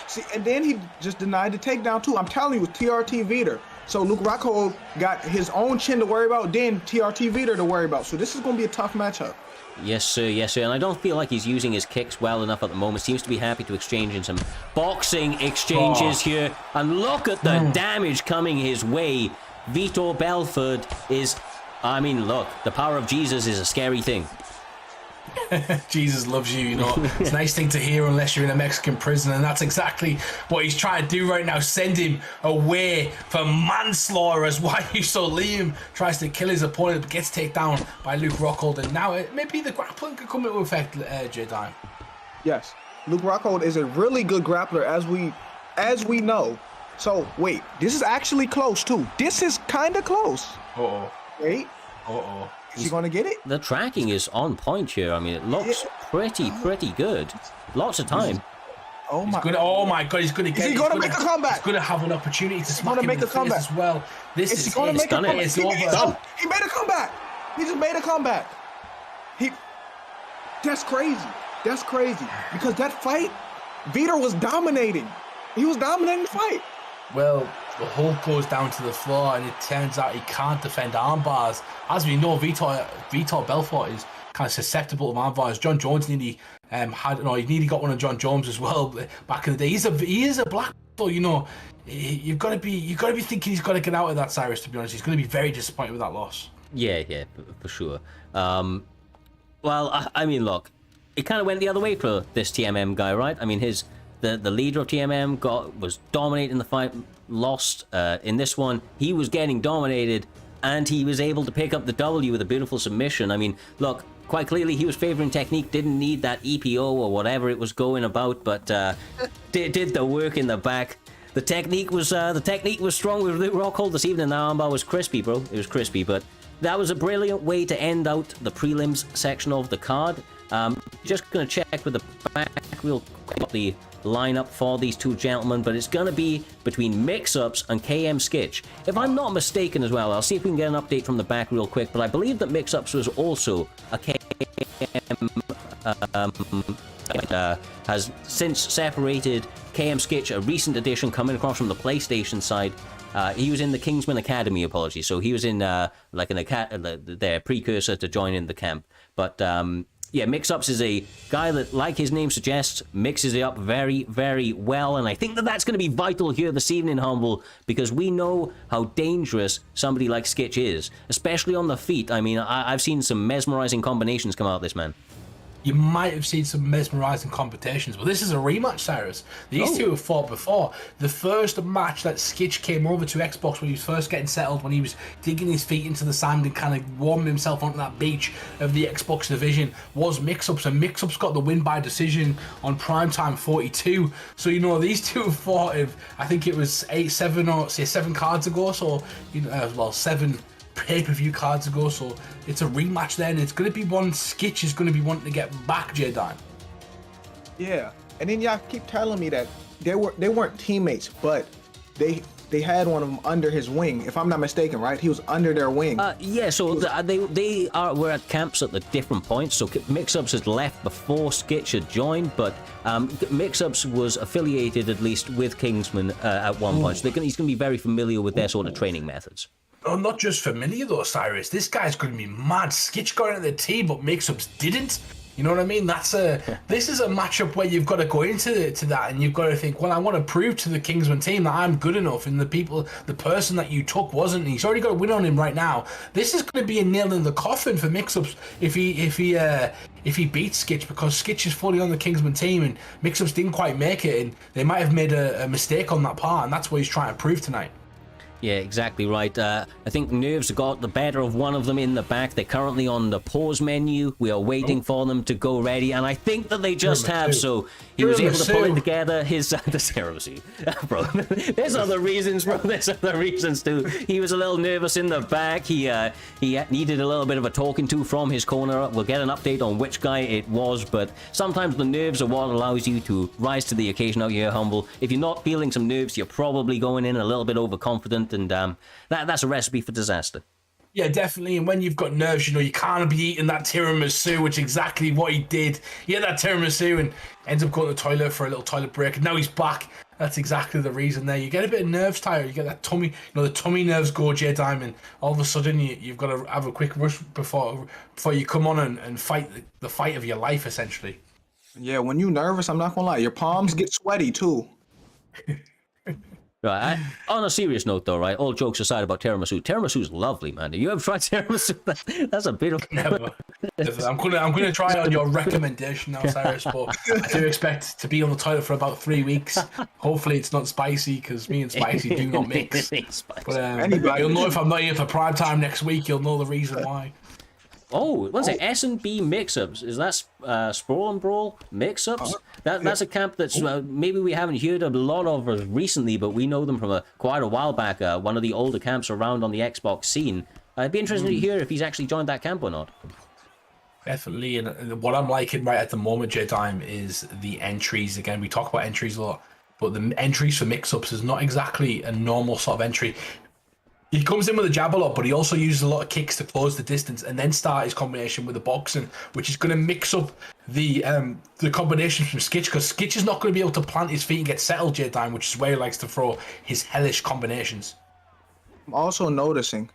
See, and then he just denied the takedown too. I'm telling you, with TRT Vitor. So Luke Rockhold got his own chin to worry about, then TRT Vitor to worry about. So this is going to be a tough matchup. Yes, sir. Yes, sir. And I don't feel like he's using his kicks well enough at the moment. Seems to be happy to exchange in some boxing exchanges here. And look at the damage coming his way. Vitor Belfort is... I mean, look, the power of Jesus is a scary thing. Jesus loves you, you know. It's a nice thing to hear unless you're in a Mexican prison, and that's exactly what he's trying to do right now. Send him away for manslaughter as so Liam tries to kill his opponent but gets taken down by Luke Rockhold. And now maybe the grappling could come into effect, J-Dime. Yes. Luke Rockhold is a really good grappler as we know. So wait, this is actually close too. This is kind of close. Uh-oh. Wait. Uh-oh. Is he going to get it? The tracking is on point here. I mean, it looks pretty good. Lots of time. Oh my! Oh my God! He's going to get. Is he going to make a comeback? He's going to have an opportunity to smack him make in the face as well. This is is going to make a comeback. It's over. He made a comeback. He just made a comeback. That's crazy. That's crazy because that fight, Vitor was dominating. He was dominating the fight. Well, the Hulk goes down to the floor, and it turns out he can't defend arm bars. As we know, Vitor Belfort is kind of susceptible to arm bars. John Jones nearly he nearly got one of John Jones as well back in the day. He is a black belt, you know. You've got to be thinking he's got to get out of that, Cyrus. To be honest, he's going to be very disappointed with that loss. Yeah, for sure. Well, I mean, look, it kind of went the other way for this TMM guy, right? I mean, the leader of TMM was dominating the fight, lost in this one. He was getting dominated, and he was able to pick up the W with a beautiful submission. I mean, look, quite clearly he was favoring technique, didn't need that EPO or whatever it was going about, but did the work in the back. The technique was strong with Luke Rockhold this evening. The armbar was crispy, bro. It was crispy, but that was a brilliant way to end out the prelims section of the card. Just gonna check with the back real quick the lineup for these two gentlemen, but it's gonna be between Mix-Ups and KM Skitch. If I'm not mistaken as well, I'll see if we can get an update from the back real quick, but I believe that Mix-Ups was also a KM has since separated. KM Skitch, a recent addition coming across from the PlayStation side. He was in the Kingsman Academy, apologies. So he was in their precursor to joining the camp. But yeah, Mix-Ups is a guy that, like his name suggests, mixes it up very, very well. And I think that that's going to be vital here this evening, Humble, because we know how dangerous somebody like Skitch is, especially on the feet. I mean, I've seen some mesmerizing combinations come out of this man. You might have seen some mesmerizing competitions, but this is a rematch, Cyrus. These two have fought before. The first match that Skitch came over to Xbox when he was first getting settled, when he was digging his feet into the sand and kind of warming himself onto that beach of the Xbox division, was Mix-Ups, and Mix-Ups got the win by decision on Primetime 42. So, you know, these two have fought, I think it was 7 cards ago, so, you know, 7 pay-per-view cards ago, so it's a rematch then. It's going to be one Skitch is going to be wanting to get back, J-Dime. Yeah, and then y'all keep telling me that they weren't teammates, but they had one of them under his wing, if I'm not mistaken, right? He was under their wing. Yeah, so they were at camps at the different points. So Mix-Ups had left before Skitch had joined, but Mix-Ups was affiliated at least with Kingsman at one point. So he's going to be very familiar with their sort of training methods. Oh, not just familiar though, Cyrus. This guy's going to be mad. Skitch got into the team, but Mix-Ups didn't. You know what I mean? This is a matchup where you've got to go into that, and you've got to think, well, I want to prove to the Kingsman team that I'm good enough, and the person that you took wasn't. He's already got a win on him right now. This is going to be a nail in the coffin for Mix-Ups if he beats Skitch, because Skitch is fully on the Kingsman team, and Mix-Ups didn't quite make it, and they might have made a mistake on that part, and that's what he's trying to prove tonight. Yeah, exactly right. I think Nerves got the better of one of them in the back. They're currently on the pause menu. We are waiting for them to go ready, and I think that they just have. So he was able to pull it together. His the tiramisu, bro. There's other reasons, bro. There's other reasons too. He was a little nervous in the back. He needed a little bit of a talking to from his corner. We'll get an update on which guy it was, but sometimes the nerves are what allows you to rise to the occasion out here, Humble. If you're not feeling some nerves, you're probably going in a little bit overconfident, and that's a recipe for disaster. Yeah, definitely. And when you've got nerves, you know, you can't be eating that tiramisu, which is exactly what he did. He had that tiramisu and ends up going to the toilet for a little toilet break. And now he's back That's exactly the reason there. You get a bit of nerves, Tyre. You get that tummy, the tummy nerves go, Jay Diamond. All of a sudden, you've got to have a quick rush before you come on and fight the fight of your life, essentially. Yeah, when you nervous, I'm not gonna lie, your palms get sweaty too. Right. On a serious note, though, right? All jokes aside about tiramisu. Tiramisu's lovely, man. Have you ever tried tiramisu? That's a beautiful. Never. I'm gonna try it on your recommendation now, Cyrus. But I do expect to be on the toilet for about 3 weeks. Hopefully, it's not spicy because me and spicy do not mix. But you'll know if I'm not here for prime time next week. You'll know the reason why. Oh, what's it? S&B mix-ups. Is that Sprawl and Brawl mix-ups? That's a camp that's maybe we haven't heard a lot of recently, but we know them from quite a while back. One of the older camps around on the Xbox scene. I'd be interested to hear if he's actually joined that camp or not. Definitely, and what I'm liking right at the moment, J-Time, is the entries. Again, we talk about entries a lot, but the entries for mix-ups is not exactly a normal sort of entry. He comes in with a jab a lot, but he also uses a lot of kicks to close the distance and then start his combination with the boxing, which is going to mix up the combinations from Skitch, because Skitch is not going to be able to plant his feet and get settled J-Time, which is where he likes to throw his hellish combinations. I'm also noticing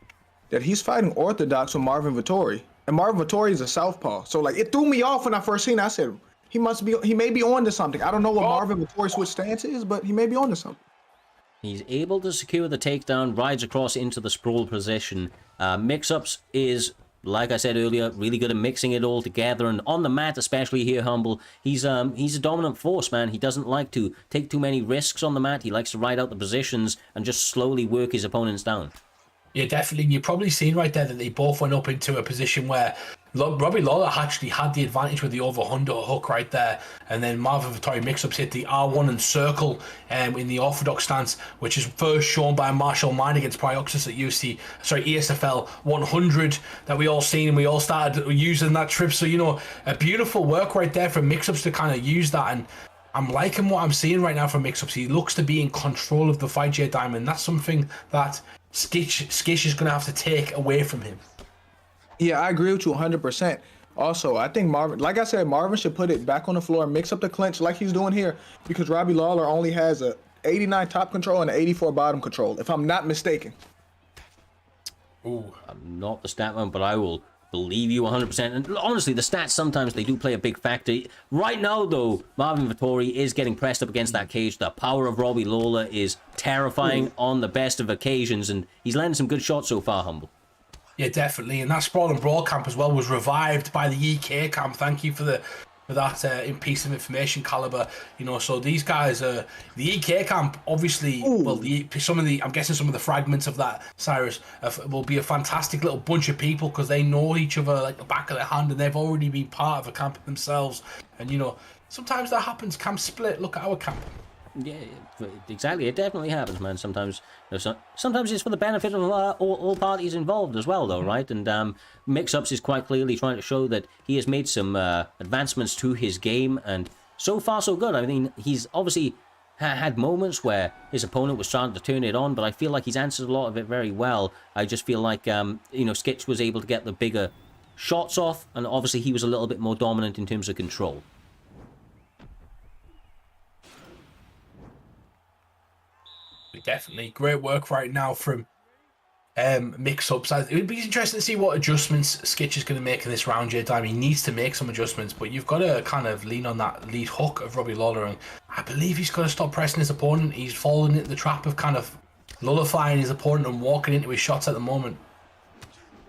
that he's fighting orthodox with Marvin Vittori, and Marvin Vittori is a southpaw. So like it threw me off when I first seen it. I said he may be on to something. I don't know what Marvin Vittori's switch stance is, but he may be on to something. He's able to secure the takedown, rides across into the sprawl position. Mix-ups is, like I said earlier, really good at mixing it all together. And on the mat, especially here, Humble, he's a dominant force, man. He doesn't like to take too many risks on the mat. He likes to ride out the positions and just slowly work his opponents down. Yeah, definitely. And you've probably seen right there that they both went up into a position where Robbie Lawler actually had the advantage with the over-under hook right there. And then Marvin Vittori mix-ups hit the R1 and circle in the orthodox stance, which is first shown by Marshall Mine against Prioxis at ESFL 100 that we all seen, and we all started using that trip. So, a beautiful work right there for mix-ups to kind of use that. And I'm liking what I'm seeing right now from mix-ups. He looks to be in control of the fight, J Diamond. That's something that Skitch is going to have to take away from him. Yeah, I agree with you 100%. Also, I think Marvin, like I said, Marvin should put it back on the floor and mix up the clinch like he's doing here, because Robbie Lawler only has a 89 top control and an 84 bottom control, if I'm not mistaken. Ooh, I'm not the stat man, but I will believe you 100%. And honestly, the stats sometimes they do play a big factor. Right now, though, Marvin Vittori is getting pressed up against that cage. The power of Robbie Lawler is terrifying on the best of occasions, and he's landing some good shots so far, Humble. Yeah, definitely. And that Sprawl and Brawl camp as well was revived by the EK camp. Thank you for that piece of information, Caliber. So these guys, the EK camp, obviously, I'm guessing some of the fragments of that, Cyrus, will be a fantastic little bunch of people, because they know each other like the back of their hand, and they've already been part of a camp themselves. And sometimes that happens. Camps split. Look at our camp. Yeah, exactly. It definitely happens, man. Sometimes it's for the benefit of all parties involved as well, though, right? And Mix-Ups is quite clearly trying to show that he has made some advancements to his game, and so far so good. I mean, he's obviously had moments where his opponent was trying to turn it on, but I feel like he's answered a lot of it very well. I just feel like Skitch was able to get the bigger shots off, and obviously he was a little bit more dominant in terms of control. Definitely great work right now from Mix-Ups. It would be interesting to see what adjustments Skitch is going to make in this round, J-Time. He needs to make some adjustments, but you've got to kind of lean on that lead hook of Robbie Lawler, and I believe he's got to stop pressing his opponent. He's fallen into the trap of kind of nullifying his opponent and walking into his shots at the moment.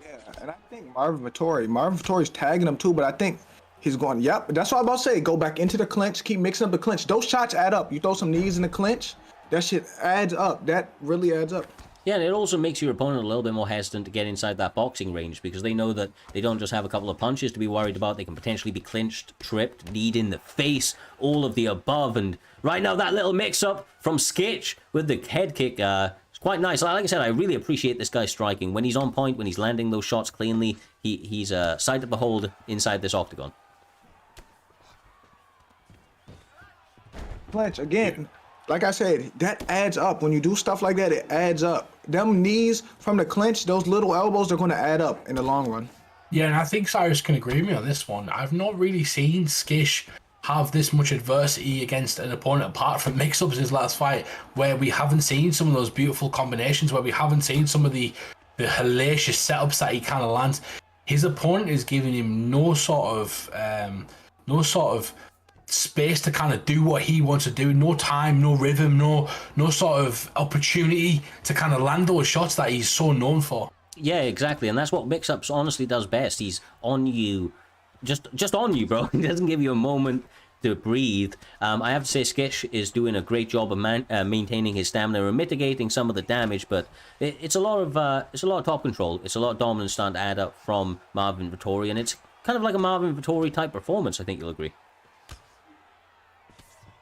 Yeah, and I think Marvin Vittori's tagging him too, but I think he's going, yep, that's what I'm about to say. Go back into the clinch, keep mixing up the clinch. Those shots add up. You throw some knees in the clinch, that shit adds up. That really adds up. Yeah, and it also makes your opponent a little bit more hesitant to get inside that boxing range, because they know that they don't just have a couple of punches to be worried about. They can potentially be clinched, tripped, kneed in the face, all of the above. And right now, that little mix-up from Skitch with the head kick is quite nice. Like I said, I really appreciate this guy striking. When he's on point, when he's landing those shots cleanly, he's a sight to behold inside this octagon. Clinch, again. Like I said, that adds up. When you do stuff like that, it adds up. Them knees from the clinch, those little elbows, they're going to add up in the long run. Yeah, and I think Cyrus can agree with me on this one. I've not really seen Skitch have this much adversity against an opponent apart from mix-ups his last fight, where we haven't seen some of those beautiful combinations, where we haven't seen some of the hellacious setups that he kind of lands. His opponent is giving him no sort of space to kind of do what he wants to do. No time, no rhythm, no sort of opportunity to kind of land those shots that he's so known for. Yeah, exactly, and that's what mix-ups honestly does best. He's on you, just on you, bro. He doesn't give you a moment to breathe. I have to say, Skish is doing a great job of maintaining his stamina and mitigating some of the damage, but it's a lot of top control. It's a lot of dominance starting to add up from Marvin Vettori, and it's kind of like a Marvin Vettori type performance. I think you'll agree.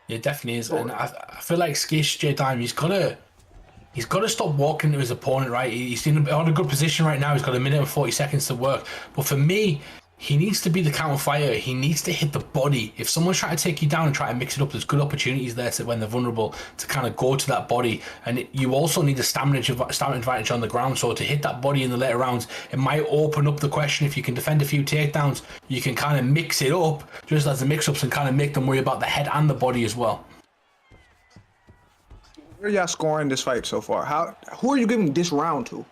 It definitely is, and I feel like Skish J-Dime, he's got to stop walking to his opponent, right? He's in a good position right now. He's got a minute and 40 seconds to work. But for me, he needs to be the counter fighter. He needs to hit the body. If someone's trying to take you down and try to mix it up, there's good opportunities there when they're vulnerable to kind of go to that body. And you also need a stamina advantage on the ground. So to hit that body in the later rounds, it might open up the question. If you can defend a few takedowns, you can kind of mix it up just as the mix-ups and kind of make them worry about the head and the body as well. Where y'all scoring this fight so far? Who are you giving this round to?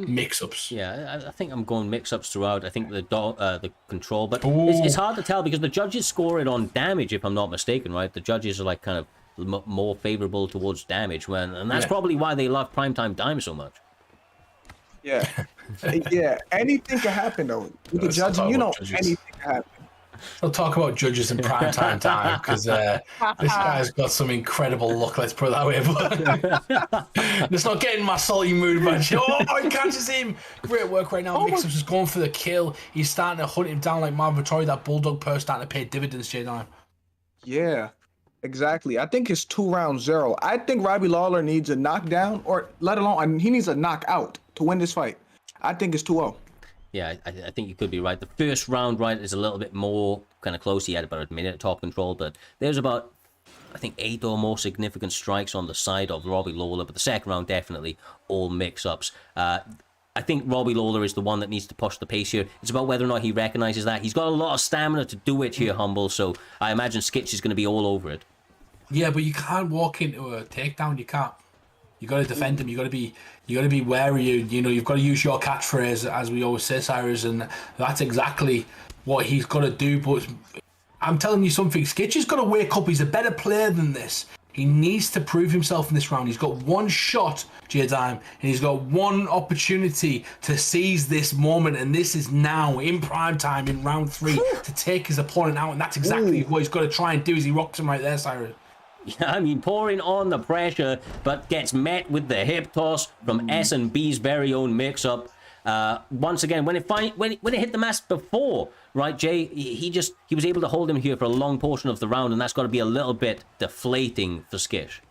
Mix-ups. Yeah, I think I'm going mix-ups throughout. I think the control, but it's hard to tell because the judges score it on damage, if I'm not mistaken, right? The judges are like kind of more favorable towards damage, and that's probably why they love Primetime Mma so much. Yeah, yeah. Anything can happen though. With the judging, anything can happen. We'll talk about judges in primetime time because this guy's got some incredible luck. Let's put it that way. But let's not get in my salty mood, man. Oh, he catches him! Great work right now. Mix-ups is going for the kill. He's starting to hunt him down like Marvin Vettori. That bulldog purse starting to pay dividends, J-Dime. Yeah, exactly. I think it's 2-0. I think Robbie Lawler needs a knockdown, or let alone he needs a knockout to win this fight. I think it's 2-0. Yeah, I think you could be right. The first round, right, is a little bit more kind of close. He had about a minute top control, but there's about, I think, 8 or more significant strikes on the side of Robbie Lawler, but the second round, definitely all mix-ups. I think Robbie Lawler is the one that needs to push the pace here. It's about whether or not he recognizes that. He's got a lot of stamina to do it here, Humble, so I imagine Skitch is going to be all over it. Yeah, but you can't walk into a takedown. You can't. You got to defend him. You got to be wary. You've got to use your catchphrase, as we always say, Cyrus, and that's exactly what he's got to do. But I'm telling you something, Skitch has got to wake up. He's a better player than this. He needs to prove himself in this round. He's got one shot, J-Dime, and he's got one opportunity to seize this moment, and this is now in prime time in round 3 to take his opponent out, and that's exactly what he's got to try and do. As he rocks him right there, Cyrus. Yeah, I mean, pouring on the pressure, but gets met with the hip toss from S&B's very own mix-up. Once again, when it hit the mask before, right, Jay, he was able to hold him here for a long portion of the round, and that's got to be a little bit deflating for Skish.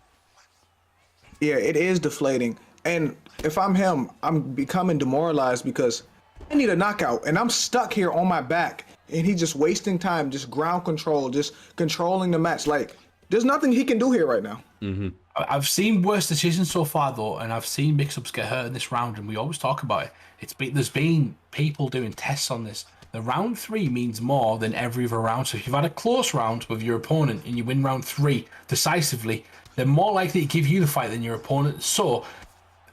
Yeah, it is deflating. And if I'm him, I'm becoming demoralized because I need a knockout, and I'm stuck here on my back, and he's just wasting time, just ground control, just controlling the match. Like, there's nothing he can do here right now. Mm-hmm. I've seen worse decisions so far, though, and I've seen mix-ups get hurt in this round, and we always talk about it. There's been people doing tests on this. The round 3 means more than every other round. So if you've had a close round with your opponent and you win round 3 decisively, they're more likely to give you the fight than your opponent. So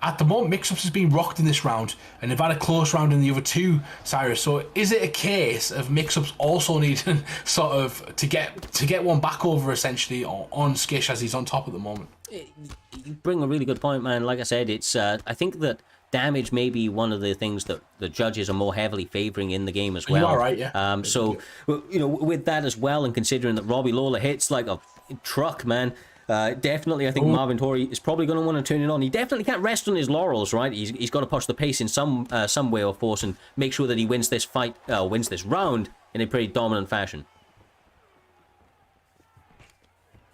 at the moment, mix-ups has been rocked in this round, and they've had a close round in the other 2, Cyrus. So is it a case of mix-ups also needing sort of to get one back over essentially on Skish as he's on top at the moment? You bring a really good point, man. Like I said, it's I think that damage may be one of the things that the judges are more heavily favoring in the game as well. You are right, yeah. So with that as well, and considering that Robbie Lawler hits like a truck, man. Definitely, I think Marvin Vettori is probably going to want to turn it on. He definitely can't rest on his laurels, right? He's got to push the pace in some way or force and make sure that he wins this fight, wins this round in a pretty dominant fashion.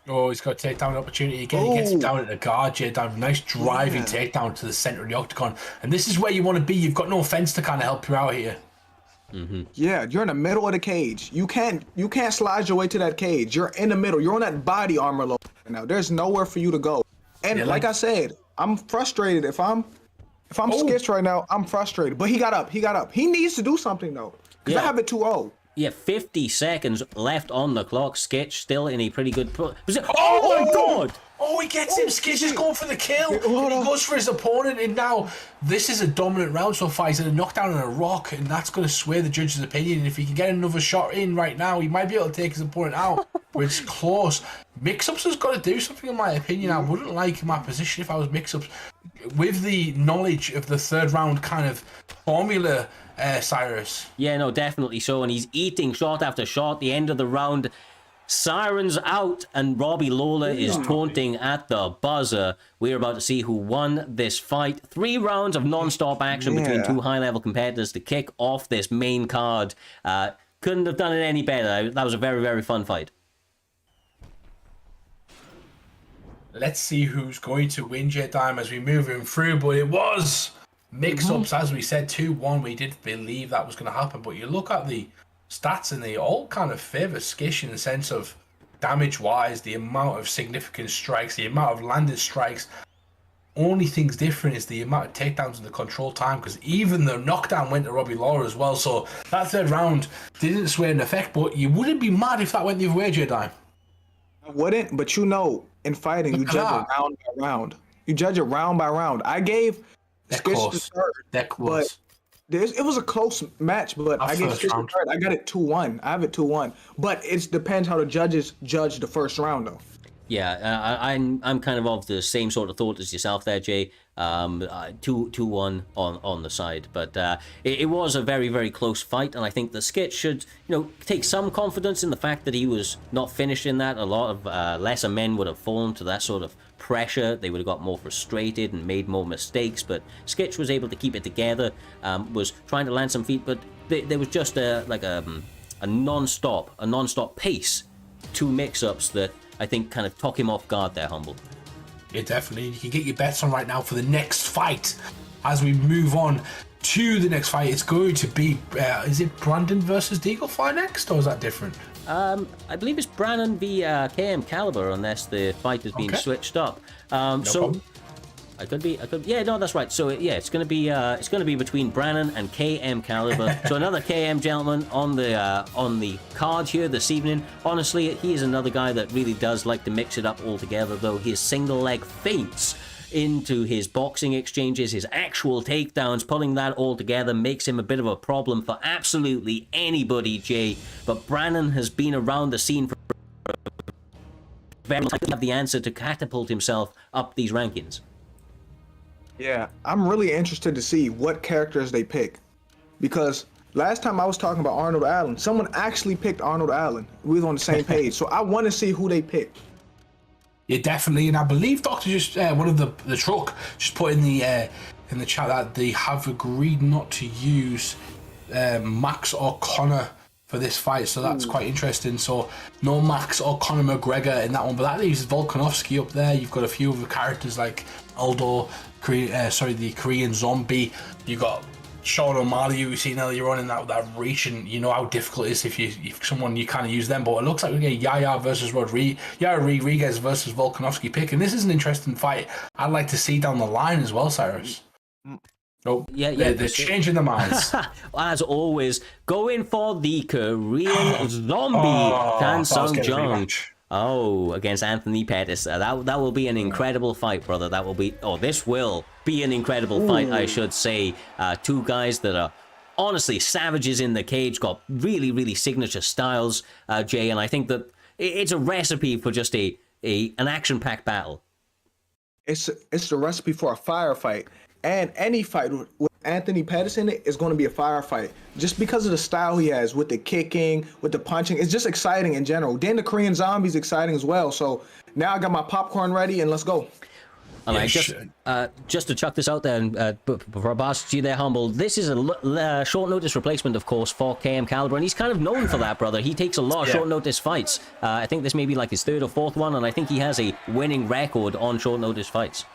Oh, he's got a takedown opportunity again. He gets him down at the guard, J-Dime. Nice driving takedown to the center of the octagon. And this is where you want to be. You've got no fence to kind of help you out here. Mm-hmm. Yeah, you're in the middle of the cage. You can't slide your way to that cage. You're in the middle. You're on that body armor load now. There's nowhere for you to go. And like I said, I'm frustrated. If I'm Skitch right now, I'm frustrated. But he got up. He needs to do something though. Because I have it 2-0. Yeah, 50 seconds left on the clock. Skitch still in a pretty good position. Oh my god! Oh, he gets him. Skitch is going for the kill. And he goes for his opponent, and now this is a dominant round so far. He's in a knockdown on a rock, and that's going to sway the judge's opinion. And if he can get another shot in right now, he might be able to take his opponent out. But it's close. Mix-ups has got to do something, in my opinion. I wouldn't like my position if I was Mix-ups. With the knowledge of the third round kind of formula, Cyrus. Yeah, no, definitely so. And he's eating shot after shot. The end of the round, sirens out, and Robbie Lawler is taunting at the buzzer. We're about to see who won this fight. 3 rounds of non-stop action between 2 high-level competitors to kick off this main card. Couldn't have done it any better. That was a very, very fun fight. Let's see who's going to win, J-Dime, as we move him through. But it was mix-ups, as we said, 2-1. We did believe that was going to happen. But you look at the stats, and they all kind of favour Skish in the sense of damage-wise, the amount of significant strikes, the amount of landed strikes. Only thing's different is the amount of takedowns and the control time, because even the knockdown went to Robbie Lawler as well. So that third round didn't sway in effect, but you wouldn't be mad if that went the other way, J-Dime. I wouldn't, but you know, in fighting, you judge it round by round. You judge it round by round. I gave Skitch the third, but it was a close match, but I gave Skitch the third. I got it 2-1. I have it 2-1. But it depends how the judges judge the first round, though. Yeah, I'm kind of the same sort of thought as yourself there, Jay. 2-1 on the side, but it was a very, very close fight, and I think the Skitch should, take some confidence in the fact that he was not finished in that. A lot of lesser men would have fallen to that sort of pressure. They would have got more frustrated and made more mistakes, but Skitch was able to keep it together, was trying to land some feet, but there was just a non-stop pace, 2 mix-ups that I think kind of took him off guard there, Humble. Yeah, definitely. You can get your bets on right now for the next fight. As we move on to the next fight, it's going to be, is it Brandon versus Deagle fight next, or is that different? I believe it's Brandon v KM Caliber, unless the fight has been switched up. Problem. Yeah, no, that's right. So it's going to be between Brannon and KM Caliber. So another KM gentleman on the card here this evening. Honestly, he is another guy that really does like to mix it up altogether, though. His single leg feints into his boxing exchanges, his actual takedowns, pulling that all together makes him a bit of a problem for absolutely anybody, Jay. But Brannon has been around the scene for very long time to have the answer to catapult himself up these rankings. Yeah, I'm really interested to see what characters they pick, because last time I was talking about Arnold Allen, someone actually picked Arnold Allen. We was on the same page, so I want to see who they pick. Yeah, definitely, and I believe Doctor just one of the truck just put in the chat that they have agreed not to use Max or Conor for this fight, so that's quite interesting. So no Max or Conor McGregor in that one, but that leaves Volkanovski up there. You've got a few other characters like Aldo, the Korean Zombie. You got Sean O'Malley, who we've seen earlier on in that reach, and you know how difficult it is if someone you kind of use them. But it looks like we get Yaya Rodriguez versus Volkanovski pick, and this is an interesting fight I'd like to see down the line as well, Cyrus. Oh, yeah, they're changing their minds. As always, going for the Korean Zombie, Tan Sung Jung. Oh, against Anthony Pettis. That will be an incredible fight, brother. This will be an incredible fight, I should say. 2 guys that are honestly savages in the cage, got really, really signature styles, Jay, and I think that it's a recipe for just an action-packed battle. It's the recipe for a firefight. And any fight with Anthony Pettis in it is going to be a firefight. Just because of the style he has with the kicking, with the punching. It's just exciting in general. Then the Korean Zombie's exciting as well. So now I got my popcorn ready and let's go. All right, just to chuck this out there, and for Boss, you there, Humble, this is a short notice replacement, of course, for KM Caliber, and he's kind of known for that, brother. He takes a lot of short notice fights. I think this may be like his 3rd or 4th one, and I think he has a winning record on short notice fights.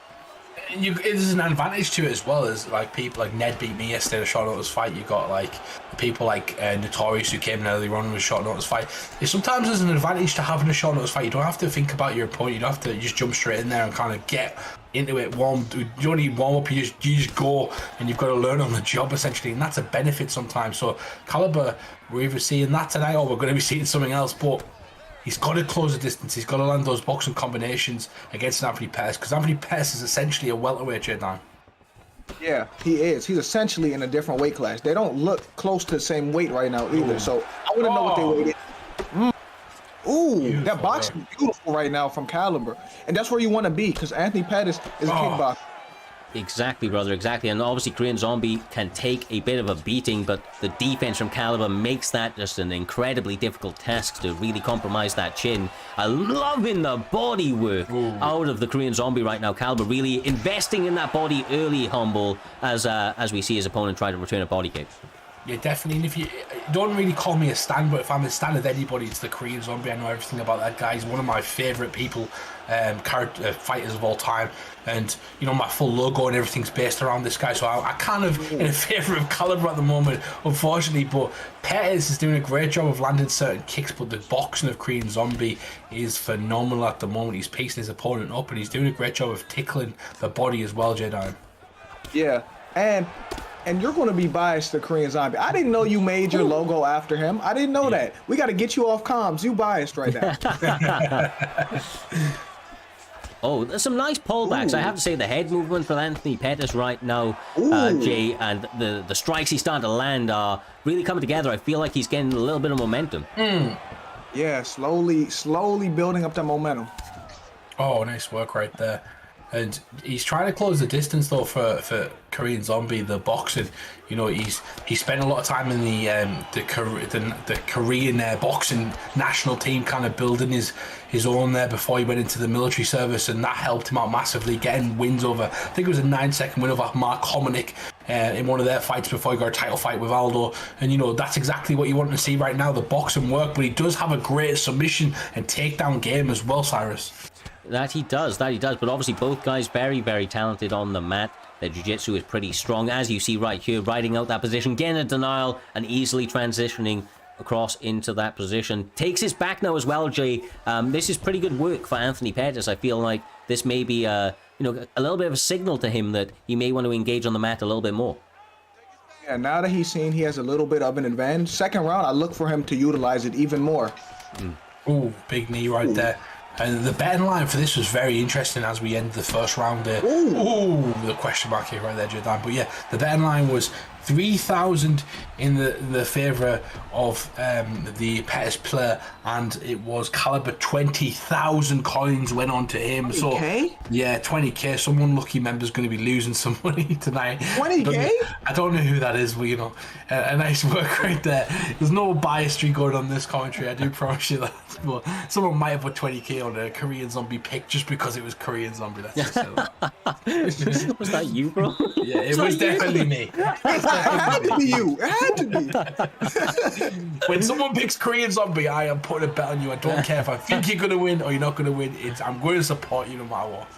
There's an advantage to it as well, as like people like Ned beat me yesterday in a short notice fight. You got like people like Notorious who came in early on with a short notice fight. Sometimes there's an advantage to having a short notice fight. You don't have to think about your opponent. You don't have to just jump straight in there and kind of get into it, you don't need warm up, you just go, and you've got to learn on the job essentially, and that's a benefit sometimes. So Caliber, we're either seeing that tonight or we're going to be seeing something else, but he's got to close the distance. He's got to land those boxing combinations against Anthony Pettis, because Anthony Pettis is essentially a welterweight, Jordan. Yeah, he is. He's essentially in a different weight class. They don't look close to the same weight right now either. Ooh. So I wouldn't know what they weighed in. Ooh, Beautiful, that boxing is beautiful right now from Caliber. And that's where you want to be, because Anthony Pettis is a kickboxer. Exactly, brother, exactly. And obviously Korean Zombie can take a bit of a beating, but the defense from Caliber makes that just an incredibly difficult task to really compromise that chin. I'm loving the body work out of the Korean Zombie right now. Caliber really investing in that body early, Humble, as we see his opponent try to return a body kick. Yeah, definitely. And if you don't really call me a stan, but if I'm a stan of anybody, it's the Korean Zombie. I know everything about that guy. He's one of my favorite people, fighters of all time. And you know, my full logo and everything's based around this guy. So I kind of in favor of Caliber at the moment, unfortunately. But Pettis is doing a great job of landing certain kicks. But the boxing of Korean Zombie is phenomenal at the moment. He's pacing his opponent up, and he's doing a great job of tickling the body as well, Jedi. Yeah, and you're going to be biased to Korean Zombie. I didn't know you made your logo after him. I didn't know that. We got to get you off comms. You biased right now. Oh, there's some nice pullbacks. I have to say the head movement for Anthony Pettis right now, Jay, and the strikes he's starting to land are really coming together. I feel like he's getting a little bit of momentum. Yeah, slowly building up that momentum. Oh, nice work right there. And he's trying to close the distance though for Korean Zombie, the boxing. You know, he spent a lot of time in the Korean boxing national team, kind of building his own there before he went into the military service, and that helped him out massively, getting wins over. I think it was a 9-second win over Mark Hominick in one of their fights before he got a title fight with Aldo. And you know, that's exactly what you want to see right now, the boxing work. But he does have a great submission and takedown game as well, Cyrus. That he does, but obviously both guys very, very talented on the mat. Their jiu-jitsu is pretty strong, as you see right here, riding out that position, getting a denial and easily transitioning across into that position. Takes his back now as well, Jay. This is pretty good work for Anthony Pettis. I feel like this may be a little bit of a signal to him that he may want to engage on the mat a little bit more. Yeah, now that he's seen he has a little bit of an advantage, second round, I look for him to utilize it even more. Ooh, big knee right there. And the betting line for this was very interesting as we ended the first round there. Ooh, the question mark here right there, Jordan. But yeah, the betting line was 3,000 in the favour of the Pettis player, and it was Caliber 20,000 coins went on to him. 20K? So yeah, 20K. Some unlucky member's going to be losing some money tonight. 20K? I don't know who that is, but you know, a nice work right there. There's no biasry going on this commentary, I do promise you that. But someone might have put 20K on a Korean Zombie pick just because it was Korean Zombie. That's just Was that you, bro? Yeah, it was definitely me. It had to be you. It had to be. When someone picks Korean Zombie, I am putting a bet on you. I don't care if I think you're going to win or you're not going to win. I'm going to support you no matter what.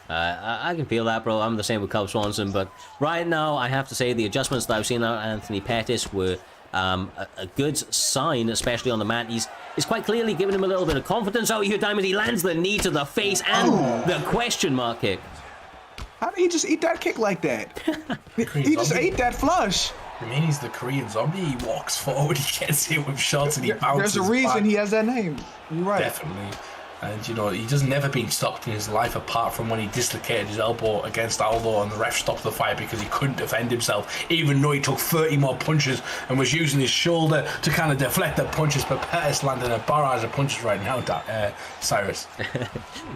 I can feel that, bro. I'm the same with Cub Swanson, but right now I have to say the adjustments that I've seen out of Anthony Pettis were a good sign, especially on the mat. He's quite clearly giving him a little bit of confidence out here, Diamond. He lands the knee to the face and the question mark kick. How did he just eat that kick like that? He just ate that flush. I mean, he's the Korean Zombie. He walks forward, he gets hit with shots, and he bounces. There's a reason back. he has that name. You're right. Definitely. And you know, he's never been stopped in his life apart from when he dislocated his elbow against Aldo and the ref stopped the fight because he couldn't defend himself, even though he took 30 more punches and was using his shoulder to kind of deflect the punches. But Pettis landing a barrage of punches right now, Cyrus.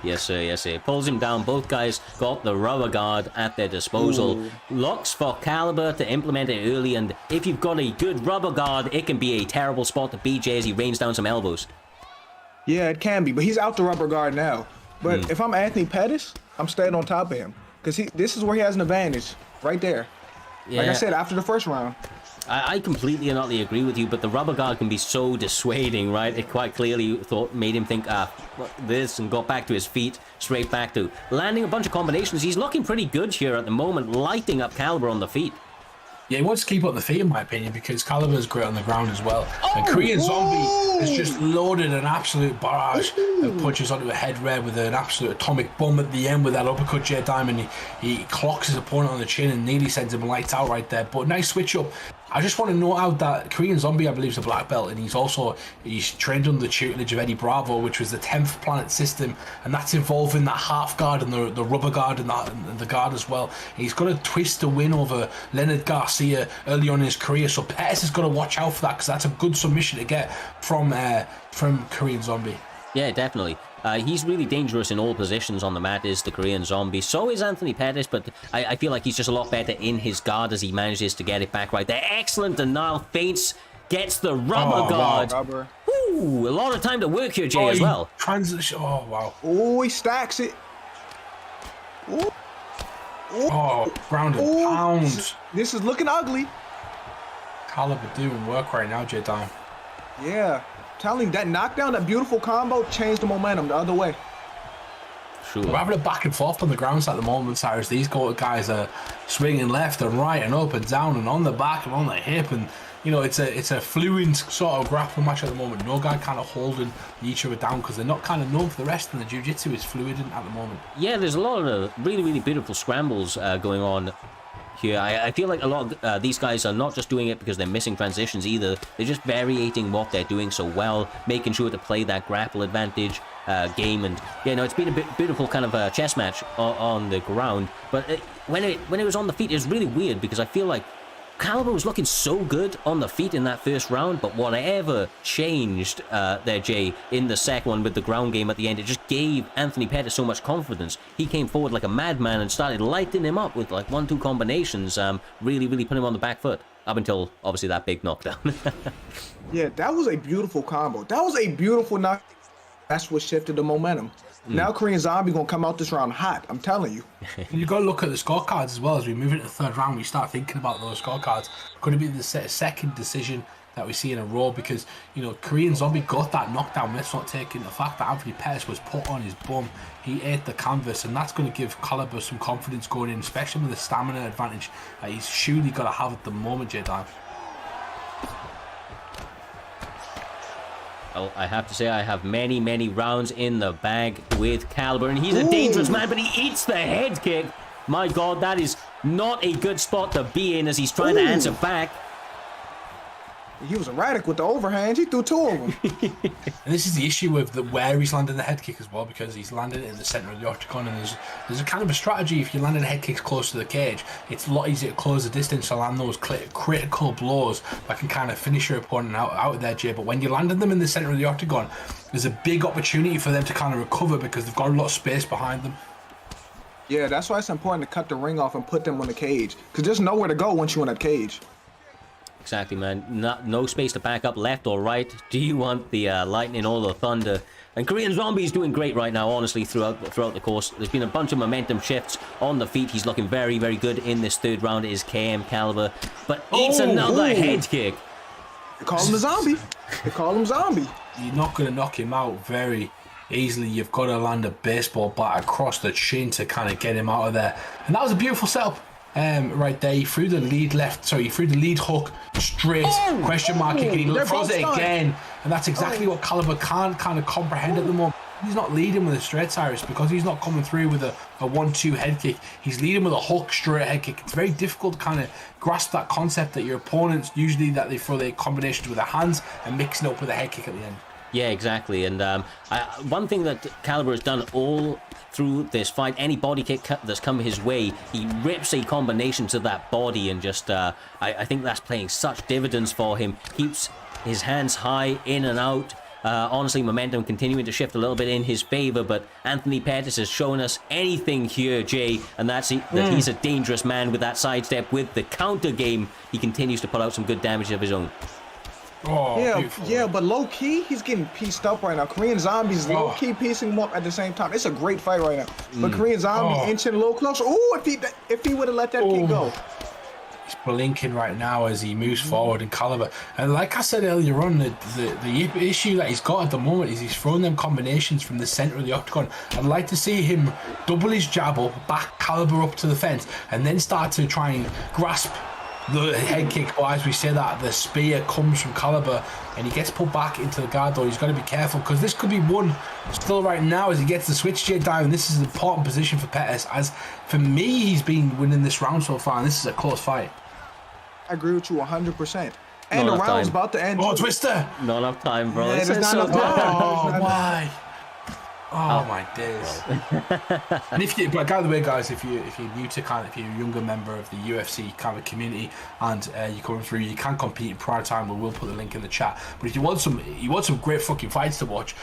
Yes, sir, yes, sir. Pulls him down. Both guys got the rubber guard at their disposal. Looks for Caliber to implement it early, and if you've got a good rubber guard, it can be a terrible spot to BJ as he rains down some elbows. Yeah, it can be, but he's out the rubber guard now. But if I'm Anthony Pettis, I'm staying on top of him because this is where he has an advantage, right there. Yeah. Like I said, after the first round. I completely and utterly agree with you, but the rubber guard can be so dissuading, right? It quite clearly made him think, this, and got back to his feet, straight back to landing a bunch of combinations. He's looking pretty good here at the moment, lighting up Caliber on the feet. Yeah, he wants to keep up the feet, in my opinion, because Caliber's great on the ground as well. And Korean Zombie has just loaded an absolute barrage of punches onto a head red with an absolute atomic bomb at the end with that uppercut J Diamond. He clocks his opponent on the chin and nearly sends him lights out right there. But nice switch up. I just want to note out that Korean Zombie, I believe, is a black belt, and he's trained under the tutelage of Eddie Bravo, which was the 10th planet system, and that's involving that half guard and the rubber guard and the guard as well. And he's got a twist to win over Leonard Garcia early on in his career, so Pettis has got to watch out for that, because that's a good submission to get from Korean Zombie. Yeah, definitely. He's really dangerous in all positions on the mat, is the Korean Zombie. So is Anthony Pettis, but I feel like he's just a lot better in his guard as he manages to get it back right there. Excellent denial, feints, gets the rubber guard. Wow, Ooh, a lot of time to work here, Jay, as well. Transition. Oh, wow. Oh, he stacks it. Ooh. Oh, ground and pound. This is looking ugly. Caliber doing work right now, J Dime. Yeah. Telling you, that knockdown, that beautiful combo changed the momentum the other way. Sure. We're having a back and forth on the grounds at the moment, Cyrus. These guys are swinging left and right and up and down and on the back and on the hip, and you know it's a fluid sort of grappling match at the moment. No guy kind of holding each other down because they're not kind of known for the rest, and the jiu-jitsu is fluid at the moment. Yeah, there's a lot of really, really beautiful scrambles going on here. I feel like a lot of these guys are not just doing it because they're missing transitions either. They're just variating what they're doing so well, making sure to play that grapple advantage game. And yeah, no, it's been a beautiful kind of chess match on the ground. But when it was on the feet, it was really weird because I feel like Caliber was looking so good on the feet in that first round, but whatever changed there, Jay, in the second one with the ground game at the end, it just gave Anthony Pettis so much confidence. He came forward like a madman and started lighting him up with like 1-2 combinations, really, really put him on the back foot, up until obviously that big knockdown. Yeah, that was a beautiful combo. That was a beautiful knock. That's what shifted the momentum. Now Korean Zombie gonna come out this round hot. I'm telling you. You got to look at the scorecards as well. As we move into the third round, we start thinking about those scorecards. Could it be the second decision that we see in a row? Because you know Korean Zombie got that knockdown. Let's not take into the fact that Anthony Pettis was put on his bum. He ate the canvas, and that's going to give Caliber some confidence going in, especially with the stamina advantage that he's surely got to have at the moment, J-Dive. Well, I have to say I have many, many rounds in the bag with Caliber, and he's a dangerous man, but he eats the head kick. My God, that is not a good spot to be in as he's trying to answer back. He was erratic with the overhands. He threw 2 of them. And this is the issue with where he's landing the head kick as well, because he's landed it in the center of the octagon, and there's a kind of a strategy. If you're landing head kicks close to the cage, it's a lot easier to close the distance to land those critical blows that can kind of finish your opponent out of their Jay. But when you're landing them in the center of the octagon, there's a big opportunity for them to kind of recover because they've got a lot of space behind them. Yeah, that's why it's important to cut the ring off and put them on the cage, because there's nowhere to go once you're in that cage. Exactly, man. No space to back up left or right. Do you want the lightning or the thunder? And Korean Zombie is doing great right now, honestly, throughout the course. There's been a bunch of momentum shifts on the feet. He's looking very, very good in this third round. It is KM Caliber. But it's another head kick. They call him a zombie. They call him Zombie. You're not going to knock him out very easily. You've got to land a baseball bat across the chin to kind of get him out of there. And that was a beautiful setup. Right there, he threw the lead hook straight, question mark kick, and he throws it again, and that's exactly what Caliber can't kind of comprehend at the moment. He's not leading with a straight, Cyrus, because he's not coming through with a 1-2 head kick. He's leading with a hook straight head kick. It's very difficult to kind of grasp that concept that your opponents usually that they throw their combinations with their hands and mixing up with a head kick at the end. Yeah, exactly. And one thing that Caliber has done all through this fight, any body kick that's come his way, he rips a combination to that body, and just I think that's playing such dividends for him. Keeps his hands high, in and out. Honestly, momentum continuing to shift a little bit in his favor, but Anthony Pettis has shown us anything here, Jay, and that he's a dangerous man with that sidestep. With the counter game, he continues to put out some good damage of his own. Oh, yeah, but low key, he's getting pieced up right now. Korean Zombie's low key piecing him up at the same time. It's a great fight right now. But Korean Zombie inching a little closer. Ooh, if he would have let that kick go. He's blinking right now as he moves forward in Caliber. And like I said earlier on, the issue that he's got at the moment is he's throwing them combinations from the center of the octagon. I'd like to see him double his jab up, back Caliber up to the fence, and then start to try and grasp the head kick, but as we say that, the spear comes from Caliber and he gets put back into the guard, though. He's got to be careful because this could be won still right now as he gets the switch J down. This is an important position for Pettis, as for me, he's been winning this round so far, and this is a close fight. I agree with you 100%. And the Not enough round's time. about to end. Oh, Twister! Not enough time, bro. Yeah, This there's is not so enough bad. time. Oh, why? Oh my days! And if you, but by the way, guys, if you're new to if you're a younger member of the UFC kind of community and you're coming through, you can compete in prime time. We'll put the link in the chat. But if you want some great fucking fights to watch,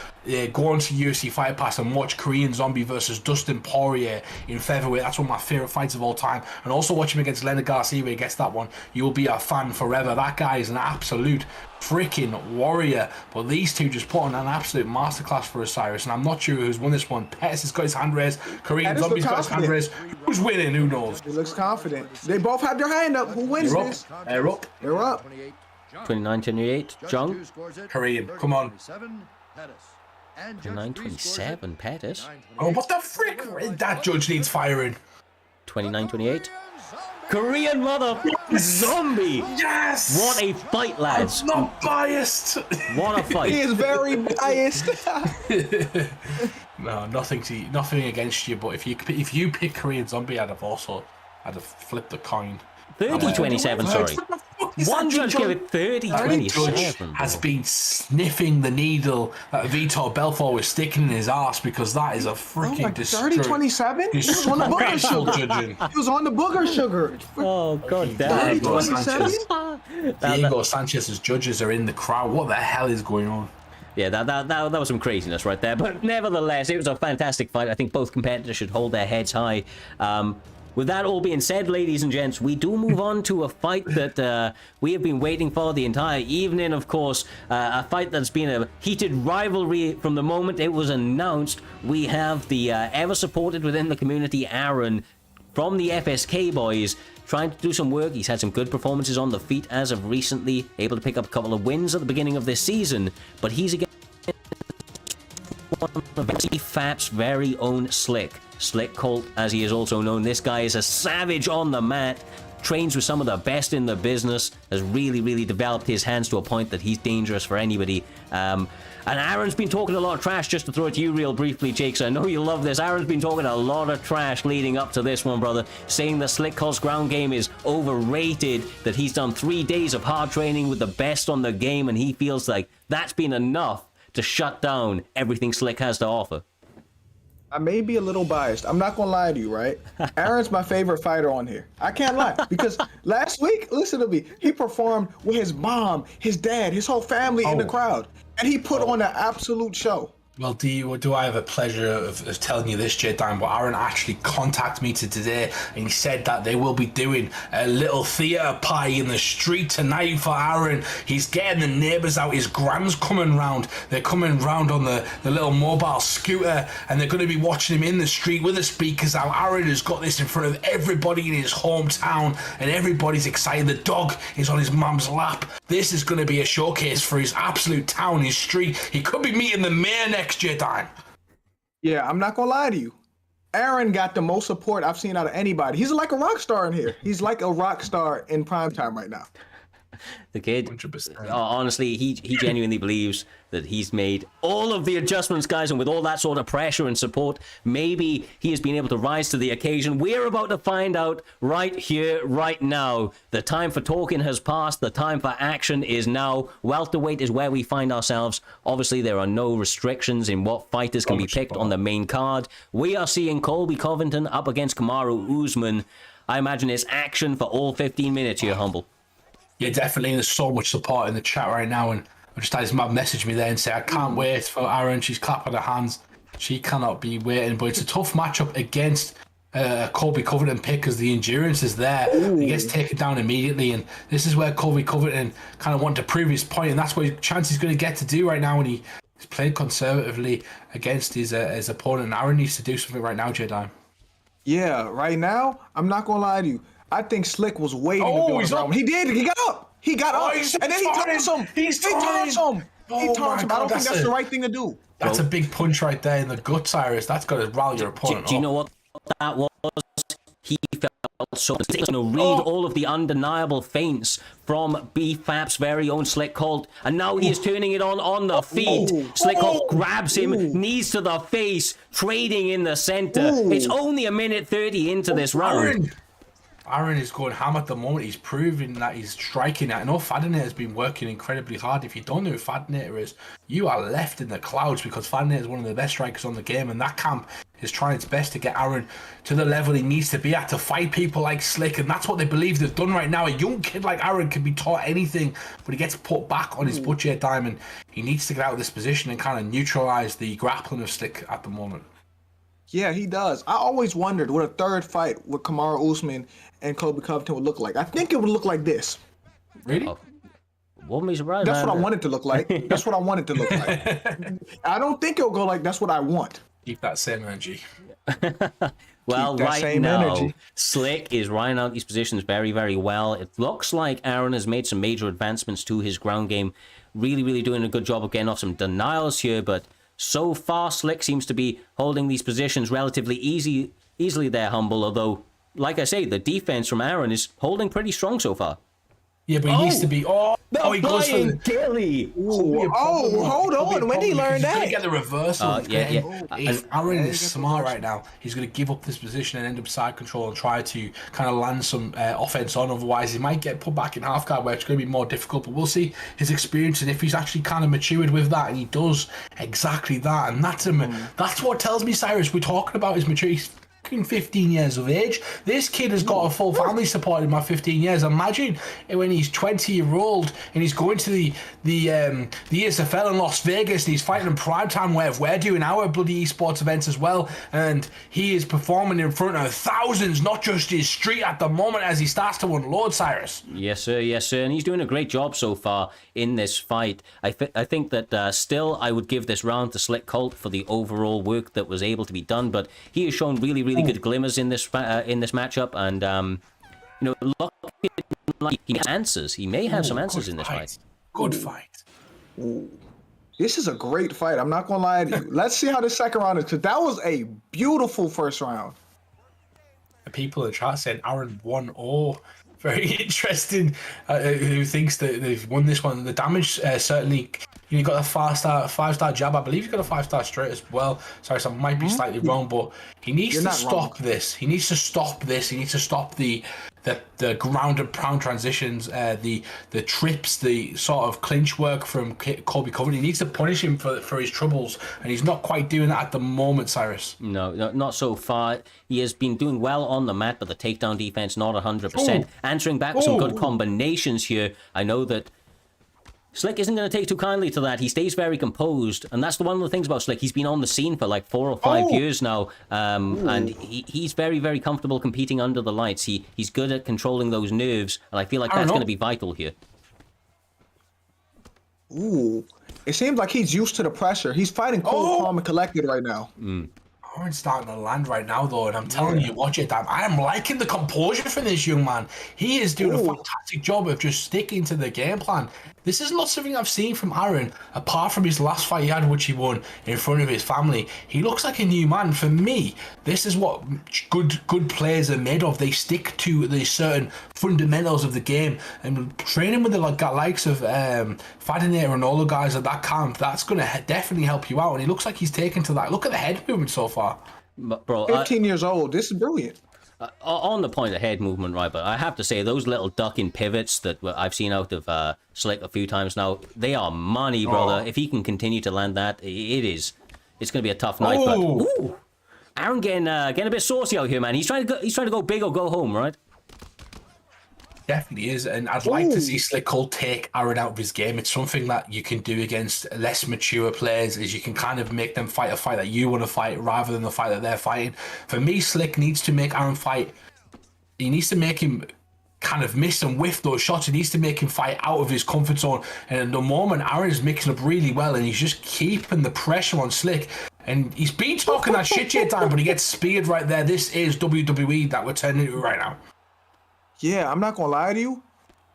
go on to UFC Fight Pass and watch Korean Zombie versus Dustin Poirier in featherweight. That's one of my favorite fights of all time. And also watch him against Leonard Garcia where he gets that one. You'll be a fan forever. That guy is an absolute freaking warrior. But these two just put on an absolute masterclass for Osiris, and I'm not sure who's won this one. Pettis has got his hand raised. Korean Zombie's got his hand raised. Who's winning? Who knows? He looks confident. They both have their hand up. Who wins They're this? up. They're up. They're up. 29-28, John. Korean, come on. 29-27, Pettis. Oh, what the frick? That judge needs firing. 29-28. Korean mother zombie. Yes. What a fight, lads. I'm not biased. What a He fight. is very biased. No, nothing against you, but if you pick Korean Zombie, I'd have flipped the coin. 30-27, sorry. One judge gave it Judge 30-27. has been sniffing the needle that Vitor Belfort was sticking in his ass, because that is a freaking 30-27? He was on the booger sugar. judging. He was on the booger sugar. Oh, god damn. 30-27? Diego Sanchez's judges are in the crowd. What the hell is going on? Yeah, that was some craziness right there. But nevertheless, it was a fantastic fight. I think both competitors should hold their heads high. With that all being said, ladies and gents, we do move on to a fight that we have been waiting for the entire evening, of course. A fight that's been a heated rivalry from the moment it was announced. We have the ever-supported within the community, Aaron, from the FSK boys, trying to do some work. He's had some good performances on the feet as of recently, able to pick up a couple of wins at the beginning of this season, but he's against one of Fap's very own Slick Colt, as he is also known. This guy is a savage on the mat, trains with some of the best in the business, has really developed his hands to a point that he's dangerous for anybody. And Aaron's been talking a lot of trash, just to throw it to you real briefly, Jake, so I know you love this. Aaron's been talking a lot of trash leading up to this one, brother, saying that Slick Colt's ground game is overrated, that he's done 3 days of hard training with the best on the game, and he feels like that's been enough to shut down everything Slick has to offer. I may be a little biased. I'm not gonna lie to you, right? Aaron's my favorite fighter on here. I can't lie, because last week, listen to me, he performed with his mom, his dad, his whole family in the crowd, and he put on an absolute show. Well, do I have a pleasure of telling you this, Jay Dan? But Aaron actually contacted me today, and he said that they will be doing a little theatre party in the street tonight for Aaron. He's getting the neighbours out. His grand's coming round. They're coming round on the little mobile scooter, and they're going to be watching him in the street with the speakers out. Aaron has got this in front of everybody in his hometown, and everybody's excited. The dog is on his mum's lap. This is going to be a showcase for his absolute town, his street. He could be meeting the mayor next year, Dan. Yeah, I'm not gonna lie to you. Aaron got the most support I've seen out of anybody. He's like a rock star in here. He's like a rock star in primetime right now. The kid, 100%. honestly, he genuinely believes that he's made all of the adjustments, guys, and with all that sort of pressure and support, maybe he has been able to rise to the occasion. We're about to find out right here, right now. The time for talking has passed. The time for action is now. Welterweight is where we find ourselves. Obviously, there are no restrictions in what fighters can be picked on the main card. We are seeing Colby Covington up against Kamaru Usman. I imagine it's action for all 15 minutes here, Humble. Yeah, definitely. There's so much support in the chat right now, and I just had his mum message me there and say, I can't wait for Aaron. She's clapping her hands. She cannot be waiting, but it's a tough matchup against Colby Covington pick, because the endurance is there. He gets taken down immediately, and this is where Colby Covington kind of wanted to prove his point, and that's what chance he's going to get to do right now when he's played conservatively against his opponent. And Aaron needs to do something right now, J-Dime. Yeah, right now, I'm not gonna lie to you. I think Slick was waiting to do it. He did. He got up. He got up. And then he taunts him. He taunts him. He taunts him. I don't think that's the right thing to do. That's a big punch right there in the gut, Cyrus. That's got to rally your opponent. Do you know what that was? He felt so read all of the undeniable feints from BFAP's very own Slick Colt, and now he is turning it on the feet. Slick Colt grabs him, knees to the face, trading in the center. It's only a minute 30 into this round. Aaron is going ham at the moment. He's proving that he's striking at. I know Fadinator has been working incredibly hard. If you don't know who Fadinator is, you are left in the clouds, because Fadinator is one of the best strikers on the game, and that camp is trying its best to get Aaron to the level he needs to be at to fight people like Slick, and that's what they believe they've done right now. A young kid like Aaron can be taught anything, but he gets put back on his budget time, and he needs to get out of this position and kind of neutralize the grappling of Slick at the moment. Yeah, he does. I always wondered what a third fight with Kamaru Usman and Colby Covington would look like. I think it would look like this. Really? Oh, wouldn't be surprised. That's what I want it to look like. That's what I want it to look like. I don't think it'll go like that's what I want. Keep that same energy. Well, that right same now, energy. Slick is riding out these positions very, very well. It looks like Aaron has made some major advancements to his ground game. Really, really doing a good job of getting off some denials here, but so far, Slick seems to be holding these positions relatively easily there, Humble, although, like I say, the defense from Aaron is holding pretty strong so far. Yeah, but he needs to be. He goes for the Dilly. Hold on. When did he learn He's that? going to get the reversal. If Aaron is smart right now, he's going to give up this position and end up side control and try to kind of land some offense on. Otherwise, he might get put back in half guard where it's going to be more difficult. But we'll see his experience and if he's actually kind of matured with that, and he does exactly that. And that's what tells me, Cyrus, we're talking about his maturity. 15 years of age. This kid has got a full family support in my 15 years. Imagine when he's 20-year-old and he's going to the ESFL in Las Vegas and he's fighting in Primetime where we're doing our bloody esports events as well, and he is performing in front of thousands, not just his street at the moment as he starts to unload, Cyrus. Yes, sir. And he's doing a great job so far in this fight. I think that still I would give this round to Slick Colt for the overall work that was able to be done, but he has shown really, really good glimmers in this matchup, and look like he has answers. He may have some answers in this fight. Good fight. This is a great fight. I'm not gonna lie to you. Let's see how the second round is, because that was a beautiful first round. People in the chat saying Aaron 1-0. Very interesting. Who thinks that they've won this one? The damage certainly. You got a five-star jab. I believe you got a 5-star straight as well. Sorry, so I might be slightly wrong, but he needs to stop this. He needs to stop this. He needs to stop the ground and pound transitions, the trips, the sort of clinch work from Colby Covington. He needs to punish him for his troubles, and he's not quite doing that at the moment, Cyrus. No, not so far. He has been doing well on the mat, but the takedown defense not 100%. Answering back with some good combinations here. I know that Slick isn't going to take too kindly to that. He stays very composed, and that's one of the things about Slick. He's been on the scene for like 4 or 5 years now, and he's very, very comfortable competing under the lights. He's good at controlling those nerves, and I feel like that's going to be vital here. It seems like he's used to the pressure. He's fighting cool, calm, and collected right now. Aaron's starting to land right now, though, and I'm telling you, watch it, Dan. I am liking the composure for this young man. He is doing a fantastic job of just sticking to the game plan. This is not something I've seen from Aaron, apart from his last fight he had, which he won in front of his family. He looks like a new man. For me, this is what good players are made of. They stick to the certain fundamentals of the game, and training with the likes of Fadinator and all the guys at that camp, that's going to definitely help you out. And he looks like he's taken to that. Look at the head movement so far. Bro, 15 years old. This is brilliant. On the point of head movement, right, but I have to say, those little ducking pivots that I've seen out of Slick a few times now, they are money, brother. If he can continue to land that, it's going to be a tough night. But Aaron getting a bit saucy out here, man. He's trying to go big or go home, right? Definitely is, and I'd like to see Slick Colt take Aaron out of his game. It's something that you can do against less mature players, is you can kind of make them fight a fight that you want to fight rather than the fight that they're fighting. For me, Slick needs to make Aaron fight. He needs to make him kind of miss and whiff those shots. He needs to make him fight out of his comfort zone. And at the moment, Aaron is mixing up really well, and he's just keeping the pressure on Slick. And he's been talking that shit time, but he gets speared right there. This is WWE that we're turning into right now. Yeah, I'm not gonna lie to you.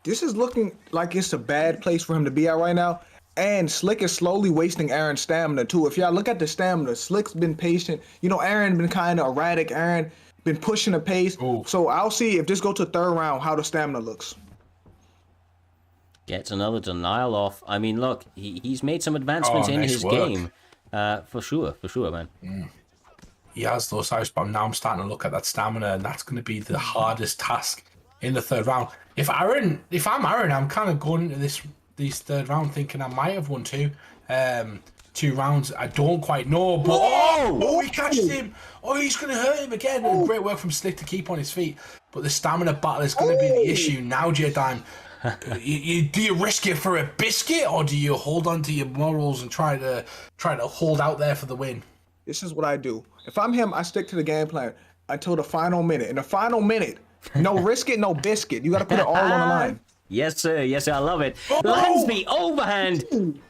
This is looking like it's a bad place for him to be at right now. And Slick is slowly wasting Aaron's stamina too. If y'all look at the stamina, Slick's been patient. Aaron been kind of erratic. Aaron been pushing the pace. Ooh. So I'll see if this go to third round how the stamina looks. Gets another denial off. I mean, look, he's made some advancements in nice his work. game. For sure, man. He has those size, but now I'm starting to look at that stamina, and that's going to be the hardest task in the third round. If I'm Aaron, I'm kind of going into these third round thinking I might have won two rounds. I don't quite know, but he catches him. Oh, he's going to hurt him again. And great work from Slick to keep on his feet. But the stamina battle is going to be the issue now, J-Dime. Do you risk it for a biscuit, or do you hold on to your morals and try to hold out there for the win? This is what I do. If I'm him, I stick to the game plan until the final minute. In the final minute, no risk it, no biscuit. You got to put it all on the line. Yes, sir. Yes, sir. I love it. Lansby, overhand.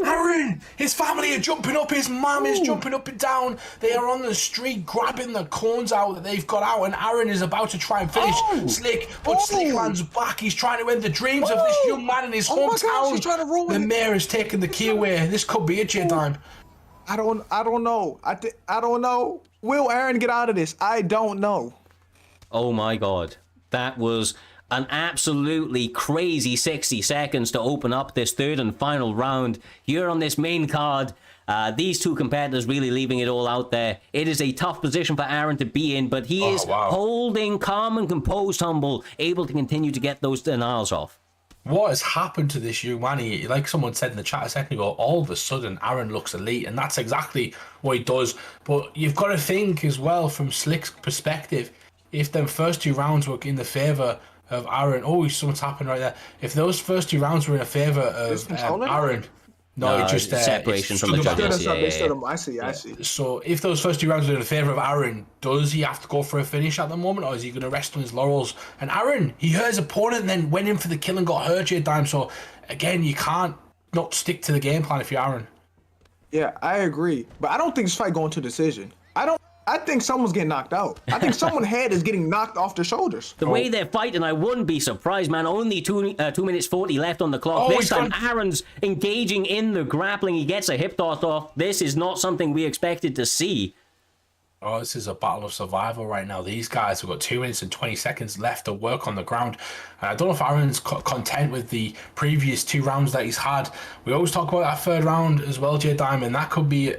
Aaron, his family are jumping up. His mum is jumping up and down. They are on the street grabbing the cones out that they've got out, and Aaron is about to try and finish Slick, but Slick lands back. He's trying to end the dreams of this young man in his hometown. Gosh, he's trying to ruin the mayor has taken the key away. This could be it, J-Dime. I don't know. I don't know. Will Aaron get out of this? I don't know. Oh my God. That was an absolutely crazy 60 seconds to open up this third and final round here on this main card. These two competitors really leaving it all out there. It is a tough position for Aaron to be in, but he is holding calm and composed, humble, able to continue to get those denials off. What has happened to this young man? Like someone said in the chat a second ago, all of a sudden Aaron looks elite, and that's exactly what he does. But you've got to think as well from Slick's perspective, if them first two rounds were in the favour of Aaron, something's happened right there. If those first two rounds were in favour of Aaron, it just separation from the judges. I see. So if those first two rounds are in favour of Aaron, does he have to go for a finish at the moment, or is he going to rest on his laurels? And Aaron, he hurt his opponent and then went in for the kill and got hurt J-Dime. So again, you can't not stick to the game plan if you're Aaron. Yeah, I agree, but I don't think this fight going to decision. I think someone's getting knocked out. I think someone's head is getting knocked off their shoulders. The way they're fighting, I wouldn't be surprised, man. Only 2 minutes 40 left on the clock. This time, Aaron's engaging in the grappling. He gets a hip toss off. This is not something we expected to see. Oh, this is a battle of survival right now. These guys have got 2 minutes and 20 seconds left to work on the ground. I don't know if Aaron's content with the previous 2 rounds that he's had. We always talk about that third round as well, J-Dime, and that could be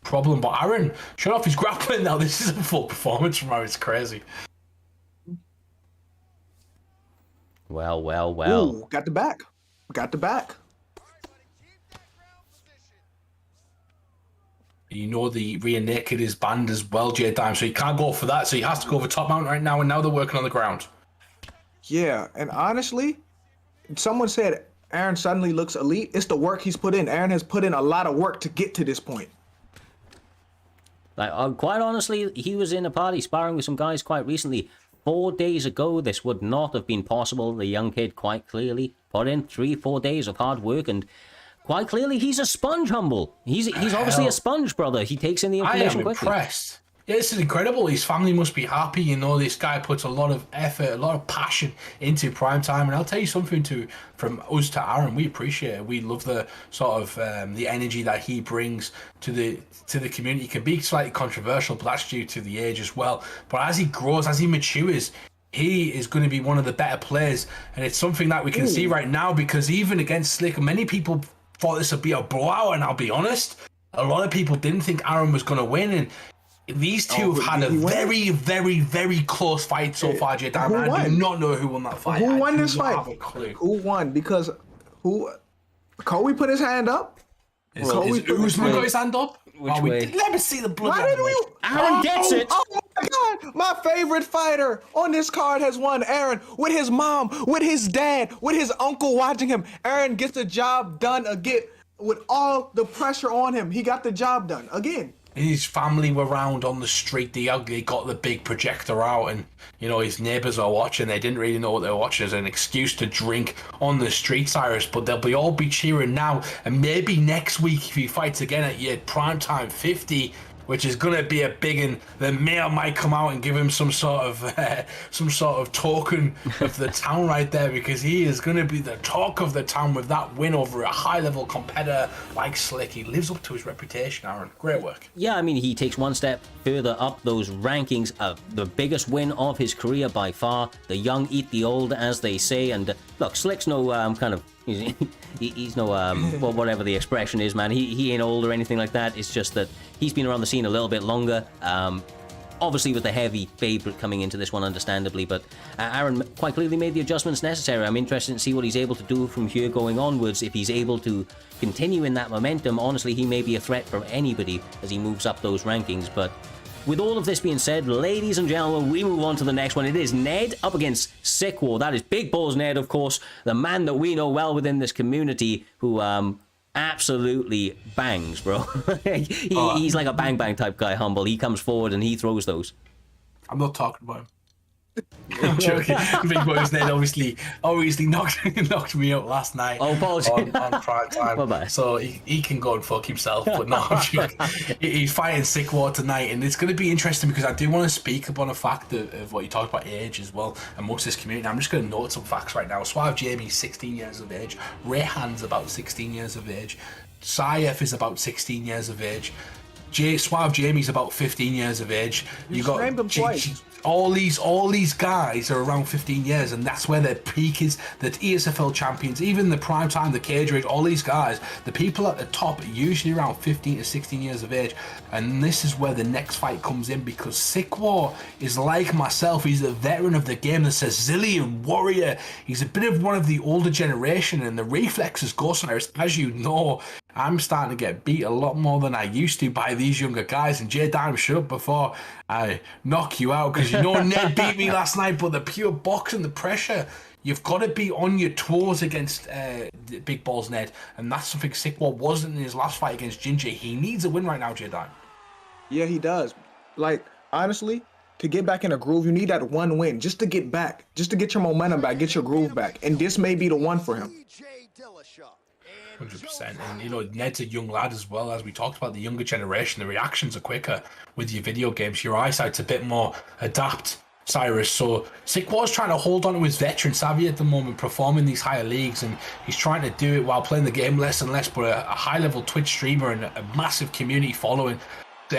problem, but Aaron shut off his grappling now. This is a full performance from Aaron. It's crazy. Well. Ooh, got the back. You know the rear naked is banned as well, J-Dime, so he can't go for that, so he has to go for top mount right now, and now they're working on the ground. Yeah, and honestly, someone said Aaron suddenly looks elite. It's the work he's put in. Aaron has put in a lot of work to get to this point. Like, quite honestly, he was in a party sparring with some guys quite recently. 4 days ago, this would not have been possible. The young kid quite clearly put in 3-4 days of hard work, and quite clearly he's a sponge, Humble. He's obviously a sponge, brother. He takes in the information quickly. I am impressed. Yeah, this is incredible. His family must be happy. You know, this guy puts a lot of effort, a lot of passion into Primetime. And I'll tell you something from us to Aaron, we appreciate it. We love the sort of the energy that he brings to the community. It can be slightly controversial, but that's due to the age as well. But as he grows, as he matures, he is going to be one of the better players. And it's something that we can see right now, because even against Slick, many people thought this would be a blowout. And I'll be honest, a lot of people didn't think Aaron was going to win. And these two have had a very, very, very close fight so far, J-Dime. I do not know who won that fight. Who won this fight? I have a clue. Who won? Because Kobe put his hand up. Usman got his hand up? Which way? Let me see the blood. Why did we? Aaron gets it. Oh my God! My favorite fighter on this card has won. Aaron, with his mom, with his dad, with his uncle watching him. Aaron gets the job done again with all the pressure on him. He got the job done again. His family were round on the street. They got the big projector out, and you know his neighbours are watching. They didn't really know what they were watching as an excuse to drink on the street, Cyrus. But they'll all be cheering now, and maybe next week if he fights again at your Primetime 50, which is gonna be a big one. The mayor might come out and give him some sort of token of the town right there, because he is gonna be the talk of the town with that win over a high-level competitor like Slick. He lives up to his reputation, Aaron. Great work. Yeah, I mean, he takes one step further up those rankings. The biggest win of his career by far. The young eat the old, as they say. And look, Slick's no he's no well, whatever the expression is, man. He ain't old or anything like that. It's just that he's been around the scene a little bit longer. Obviously with the heavy favorite coming into this one, understandably, but Aaron quite clearly made the adjustments necessary. I'm interested to see what he's able to do from here going onwards. If he's able to continue in that momentum, honestly, he may be a threat for anybody as he moves up those rankings. But with all of this being said, ladies and gentlemen, we move on to the next one. It is Ned up against Sick War. That is Big Balls Ned, of course, the man that we know well within this community, who absolutely bangs, bro. He's like a bang bang type guy, Humble. He comes forward and he throws those. I'm not talking about him. I'm joking. Big Boys Ned obviously knocked me out last night. Oh, apologies. on Prime Time. Bye-bye. So he can go and fuck himself. But no, I'm joking. He's fighting Sick War tonight, and it's going to be interesting because I do want to speak upon a fact of what you talked about, age as well amongst this community. I'm just going to note some facts right now. Suave Jamie's 16 years of age. Rayhan's about 16 years of age. Saif is about 16 years of age. Suave Jamie's about 15 years of age. You got named them twice. All these guys are around 15 years, and that's where their peak is. The ESFL champions, even the Primetime, the Cage Rage, all these guys, the people at the top are usually around 15 to 16 years of age, and this is where the next fight comes in, because Sick War is like myself. He's a veteran of the game, the Sicilian warrior. He's a bit of one of the older generation, and the reflexes, Ghost Virus, as you know, I'm starting to get beat a lot more than I used to by these younger guys. And J Dime, shut up before I knock you out, because you know Ned beat me last night, but the pure boxing, the pressure, you've got to be on your toes against Big Balls Ned, and that's something Sick War wasn't in his last fight against Ginger. He needs a win right now, J Dime. Yeah, he does. Like, honestly, to get back in a groove, you need that one win just to get back, just to get your momentum back, get your groove back, and this may be the one for him. 100%. And you know, Ned's a young lad as well. As we talked about, the younger generation, the reactions are quicker with your video games. Your eyesight's a bit more adapt, Cyrus. So Sick War's trying to hold on to his veteran savvy at the moment, performing these higher leagues, and he's trying to do it while playing the game less and less. But a high level Twitch streamer and a massive community following.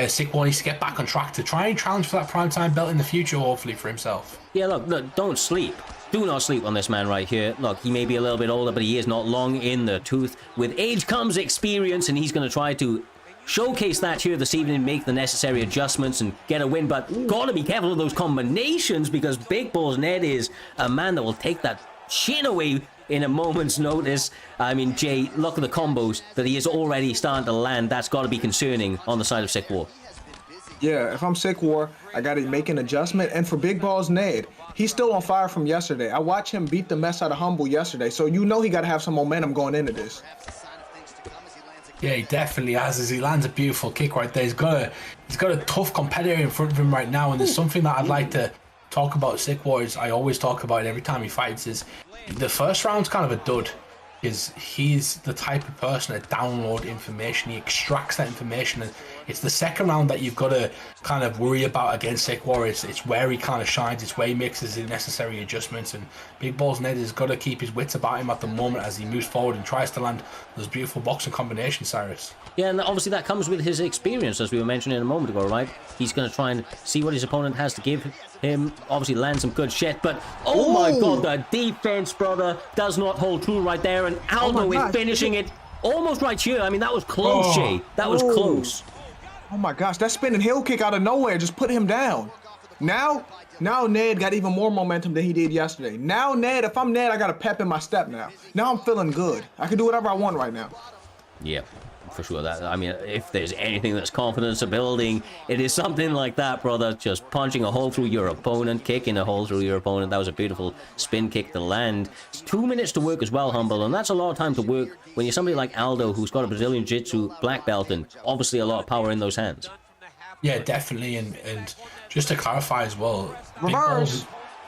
Sick War needs to get back on track to try and challenge for that Primetime belt in the future, hopefully for himself. Yeah, look, don't sleep. Do not sleep on this man right here. Look, he may be a little bit older, but he is not long in the tooth. With age comes experience, and he's going to try to showcase that here this evening, make the necessary adjustments and get a win. But gotta be careful of those combinations, because Big Balls Ned is a man that will take that chin away in a moment's notice. I mean, Jay, look at the combos that he is already starting to land. That's got to be concerning on the side of Sick War. Yeah, if I'm Sick War, I got to make an adjustment. And for Big Balls Ned, he's still on fire from yesterday. I watched him beat the mess out of Humble yesterday, so you know he got to have some momentum going into this. Yeah, he definitely has. As he lands a beautiful kick right there, he's got a tough competitor in front of him right now. And there's something that I'd like to talk about Sick War. I always talk about it every time he fights. Is the first round's kind of a dud. He's the type of person that download information, he extracts that information, and it's the second round that you've got to kind of worry about against Sick War. It's where he kind of shines, it's where he makes his necessary adjustments, and Big Balls Ned has got to keep his wits about him at the moment as he moves forward and tries to land those beautiful boxing combinations, Cyrus. Yeah, and obviously that comes with his experience, as we were mentioning a moment ago, right? He's going to try and see what his opponent has to give him, obviously land some good shit, but oh my god, the defense, brother, does not hold true right there, and Aldo is finishing it almost right here. I mean, that was close, Jay. That was close. Oh my gosh, that spinning heel kick out of nowhere just put him down. Now Ned got even more momentum than he did yesterday. Now Ned, if I'm Ned, I got a pep in my step now. Now I'm feeling good. I can do whatever I want right now. Yeah, for sure. That, I mean, if there's anything that's confidence building, it is something like that, brother. Just punching a hole through your opponent, kicking a hole through your opponent. That was a beautiful spin kick to land. It's 2 minutes to work as well, Humble, and that's a lot of time to work when you're somebody like Aldo, who's got a Brazilian Jiu-Jitsu black belt and obviously a lot of power in those hands. Yeah, definitely, and just to clarify as well,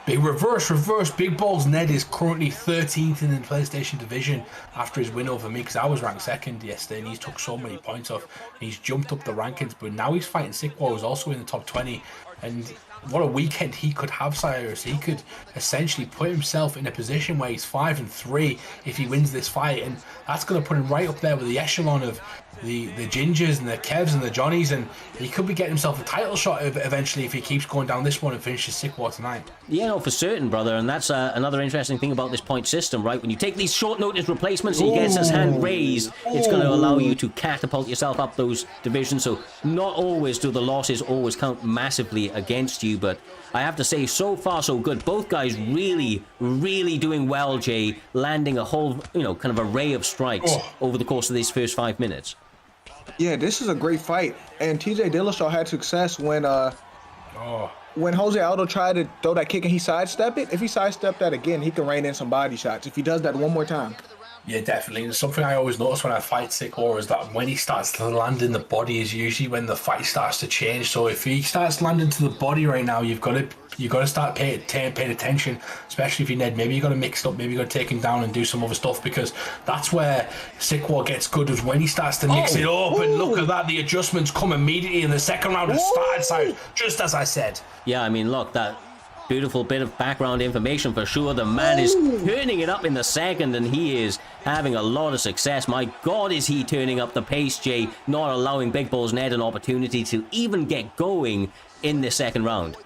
Big reverse. Big Balls Ned is currently 13th in the PlayStation division after his win over me, because I was ranked second yesterday and he's took so many points off. He's jumped up the rankings, but now he's fighting Sickwar, who's also in the top 20. And what a weekend he could have, Cyrus. He could essentially put himself in a position where he's 5-3 if he wins this fight, and that's going to put him right up there with the echelon of the Gingers and the Kevs and the Johnnies, and he could be getting himself a title shot eventually if he keeps going down this one and finishes Sickwar tonight. Yeah, no, for certain, brother. And that's another interesting thing about this point system, right? When you take these short notice replacements and he gets his hand raised, it's going to allow you to catapult yourself up those divisions. So not always do the losses always count massively against you, but I have to say, so far so good. Both guys really, really doing well, Jay, landing a whole, kind of array of strikes over the course of these first 5 minutes. Yeah, this is a great fight. And TJ Dillashaw had success when Jose Aldo tried to throw that kick and he sidestepped it. If he sidestepped that again, he can rain in some body shots if he does that one more time. Yeah, definitely. And something I always notice when I fight Sickwar is that when he starts to land in the body is usually when the fight starts to change. So if he starts landing to the body right now, you've got to start paying attention, especially if you're Ned. Maybe you got to mix it up. Maybe you got to take him down and do some other stuff, because that's where Sickwar gets good, is when he starts to mix it up. And look at that, the adjustments come immediately in the second round and started, so just as I said. Yeah, I mean, look, that beautiful bit of background information for sure. The man is turning it up in the second, and he is having a lot of success. My God, is he turning up the pace, Jay, not allowing Big Balls Ned an opportunity to even get going in the second round.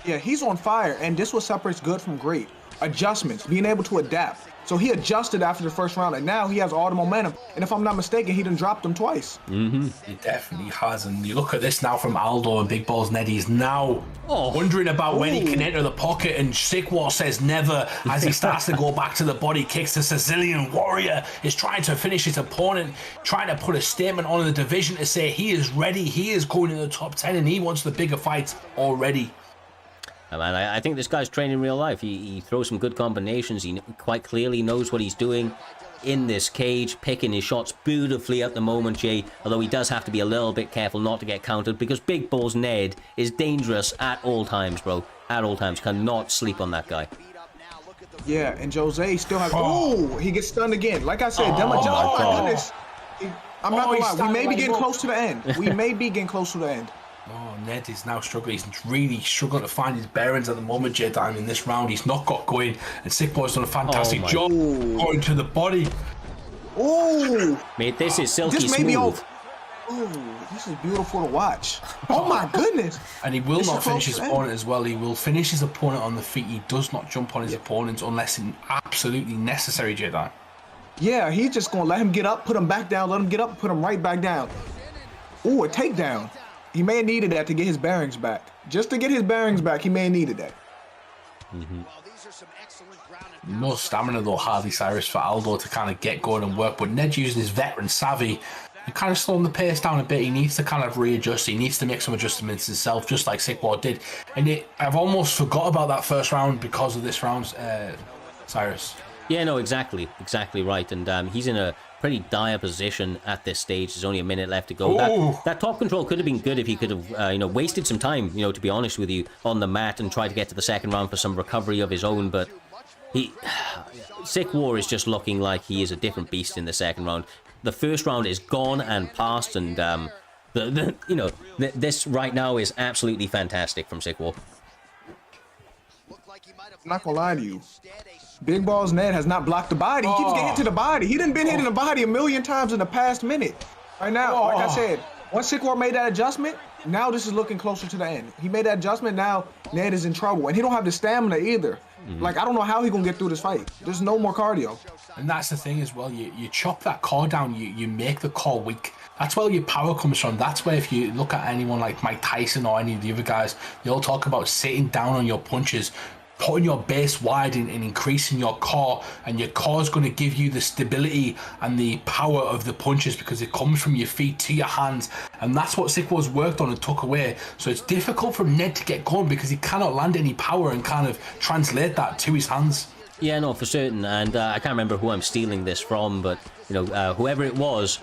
Yeah, he's on fire, and this what separates good from great. Adjustments, being able to adapt. So he adjusted after the first round, and now he has all the momentum. And if I'm not mistaken, he done dropped him twice. He definitely has. And you look at this now from Aldo and Big Balls Ned. He's now wondering about when he can enter the pocket, and Sickwar says never as he starts to go back to the body kicks. The Sicilian Warrior is trying to finish his opponent, trying to put a statement on the division to say he is ready. He is going in the top 10, and he wants the bigger fights already. Man, I think this guy's training in real life. He throws some good combinations. He quite clearly knows what he's doing in this cage, picking his shots beautifully at the moment, Jay. Although he does have to be a little bit careful not to get countered, because Big Balls Ned is dangerous at all times, bro. At all times. Cannot sleep on that guy. Yeah, and Jose still has... he gets stunned again. Like I said, them adjustments... Oh, my goodness. I'm not going to lie. We may be getting close to the end. We may be getting close to the end. Oh, Ned is now struggling. He's really struggling to find his bearings at the moment, J-Time, in this round. He's not got going, and Sickwar's done a fantastic job going to the body. Oh, mate, this is silky smooth. This is beautiful to watch. Oh my goodness. And he will not finish his opponent as well. He will finish his opponent on the feet. He does not jump on his opponents unless it's absolutely necessary, J-Time. Yeah, he's just going to let him get up, put him back down, let him get up, put him right back down. Ooh, a takedown. He may have needed that to get his bearings back. Just to get his bearings back, he may have needed that. No stamina though, hardly, Cyrus, for Aldo to kind of get going and work. But Ned's using his veteran savvy and kind of slowing the pace down a bit. He needs to kind of readjust. He needs to make some adjustments himself, just like Sickwar did. And I've almost forgot about that first round because of this round, Cyrus. Yeah, no, exactly right. And he's in a pretty dire position at this stage. There's only a minute left to go. That top control could have been good if he could have, wasted some time, to be honest with you, on the mat and try to get to the second round for some recovery of his own. But Sickwar is just looking like he is a different beast in the second round. The first round is gone and past, and this right now is absolutely fantastic from Sickwar. I'm not gonna lie to you. Big Balls Ned has not blocked the body. He keeps getting hit to the body. He done been hit in the body a million times in the past minute. Right now, like I said, once Sickwar made that adjustment, now this is looking closer to the end. He made that adjustment, now Ned is in trouble. And he don't have the stamina either. Like, I don't know how he gonna get through this fight. There's no more cardio. And that's the thing as well. You chop that core down, you make the core weak. That's where your power comes from. That's where if you look at anyone like Mike Tyson or any of the other guys, they all talk about sitting down on your punches, putting your base wide and increasing your core, and your core is going to give you the stability and the power of the punches because it comes from your feet to your hands, and that's what Sickwar's worked on and took away. So it's difficult for Ned to get going because he cannot land any power and kind of translate that to his hands. Yeah, no, for certain. And I can't remember who I'm stealing this from, but whoever it was,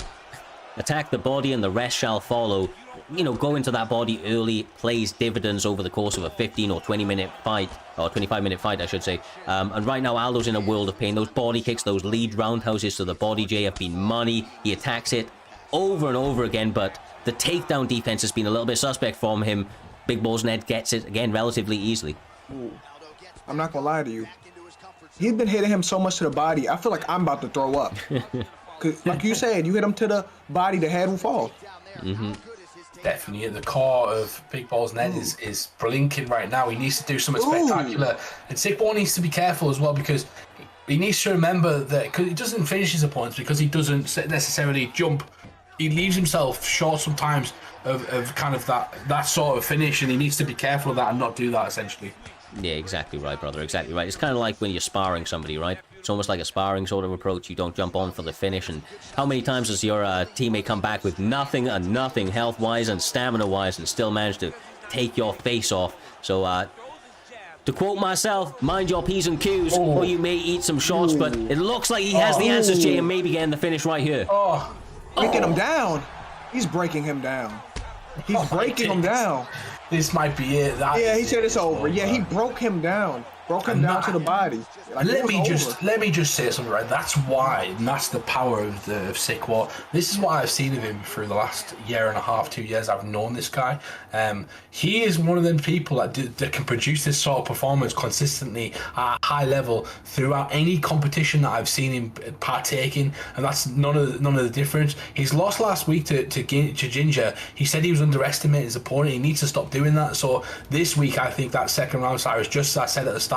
attack the body and the rest shall follow. go into that body early plays dividends over the course of a 15 or 20-minute fight, or 25-minute fight, I should say. And right now, Aldo's in a world of pain. Those body kicks, those lead roundhouses to the body, Jay, have been money. He attacks it over and over again, but the takedown defense has been a little bit suspect from him. Big Balls Ned gets it, again, relatively easily. Ooh. I'm not gonna lie to you. He's been hitting him so much to the body, I feel like I'm about to throw up. Cause like you said, you hit him to the body, the head will fall. Definitely at the core of Big Balls Ned is blinking right now. He needs to do something spectacular. And Sick Ball needs to be careful as well, because he needs to remember that because he doesn't finish his opponents because he doesn't necessarily jump. He leaves himself short sometimes of kind of that sort of finish, and he needs to be careful of that and not do that, essentially. Yeah, exactly right, brother. Exactly right. It's kind of like when you're sparring somebody, right? It's almost like a sparring sort of approach. You don't jump on for the finish. And how many times has your teammate come back with nothing and nothing health-wise and stamina-wise and still managed to take your face off? So, to quote myself, mind your P's and Q's, or you may eat some shots. But it looks like he has the answers, Jay, and maybe getting the finish right here. Breaking him down. He's breaking him down. He's breaking him down. This might be it. Yeah, he said it's over. Yeah, he broke him down. Broke him down to the body. Like, let me just say something, right? That's why, and that's the power of Sick War. This is what I've seen of him through the last year and a half, 2 years. I've known this guy. He is one of them people that can produce this sort of performance consistently at a high level throughout any competition that I've seen him partake in, and that's none of the difference. He's lost last week to Ginger. He said he was underestimating his opponent. He needs to stop doing that. So this week, I think that second round, Cyrus, just as I said at the start,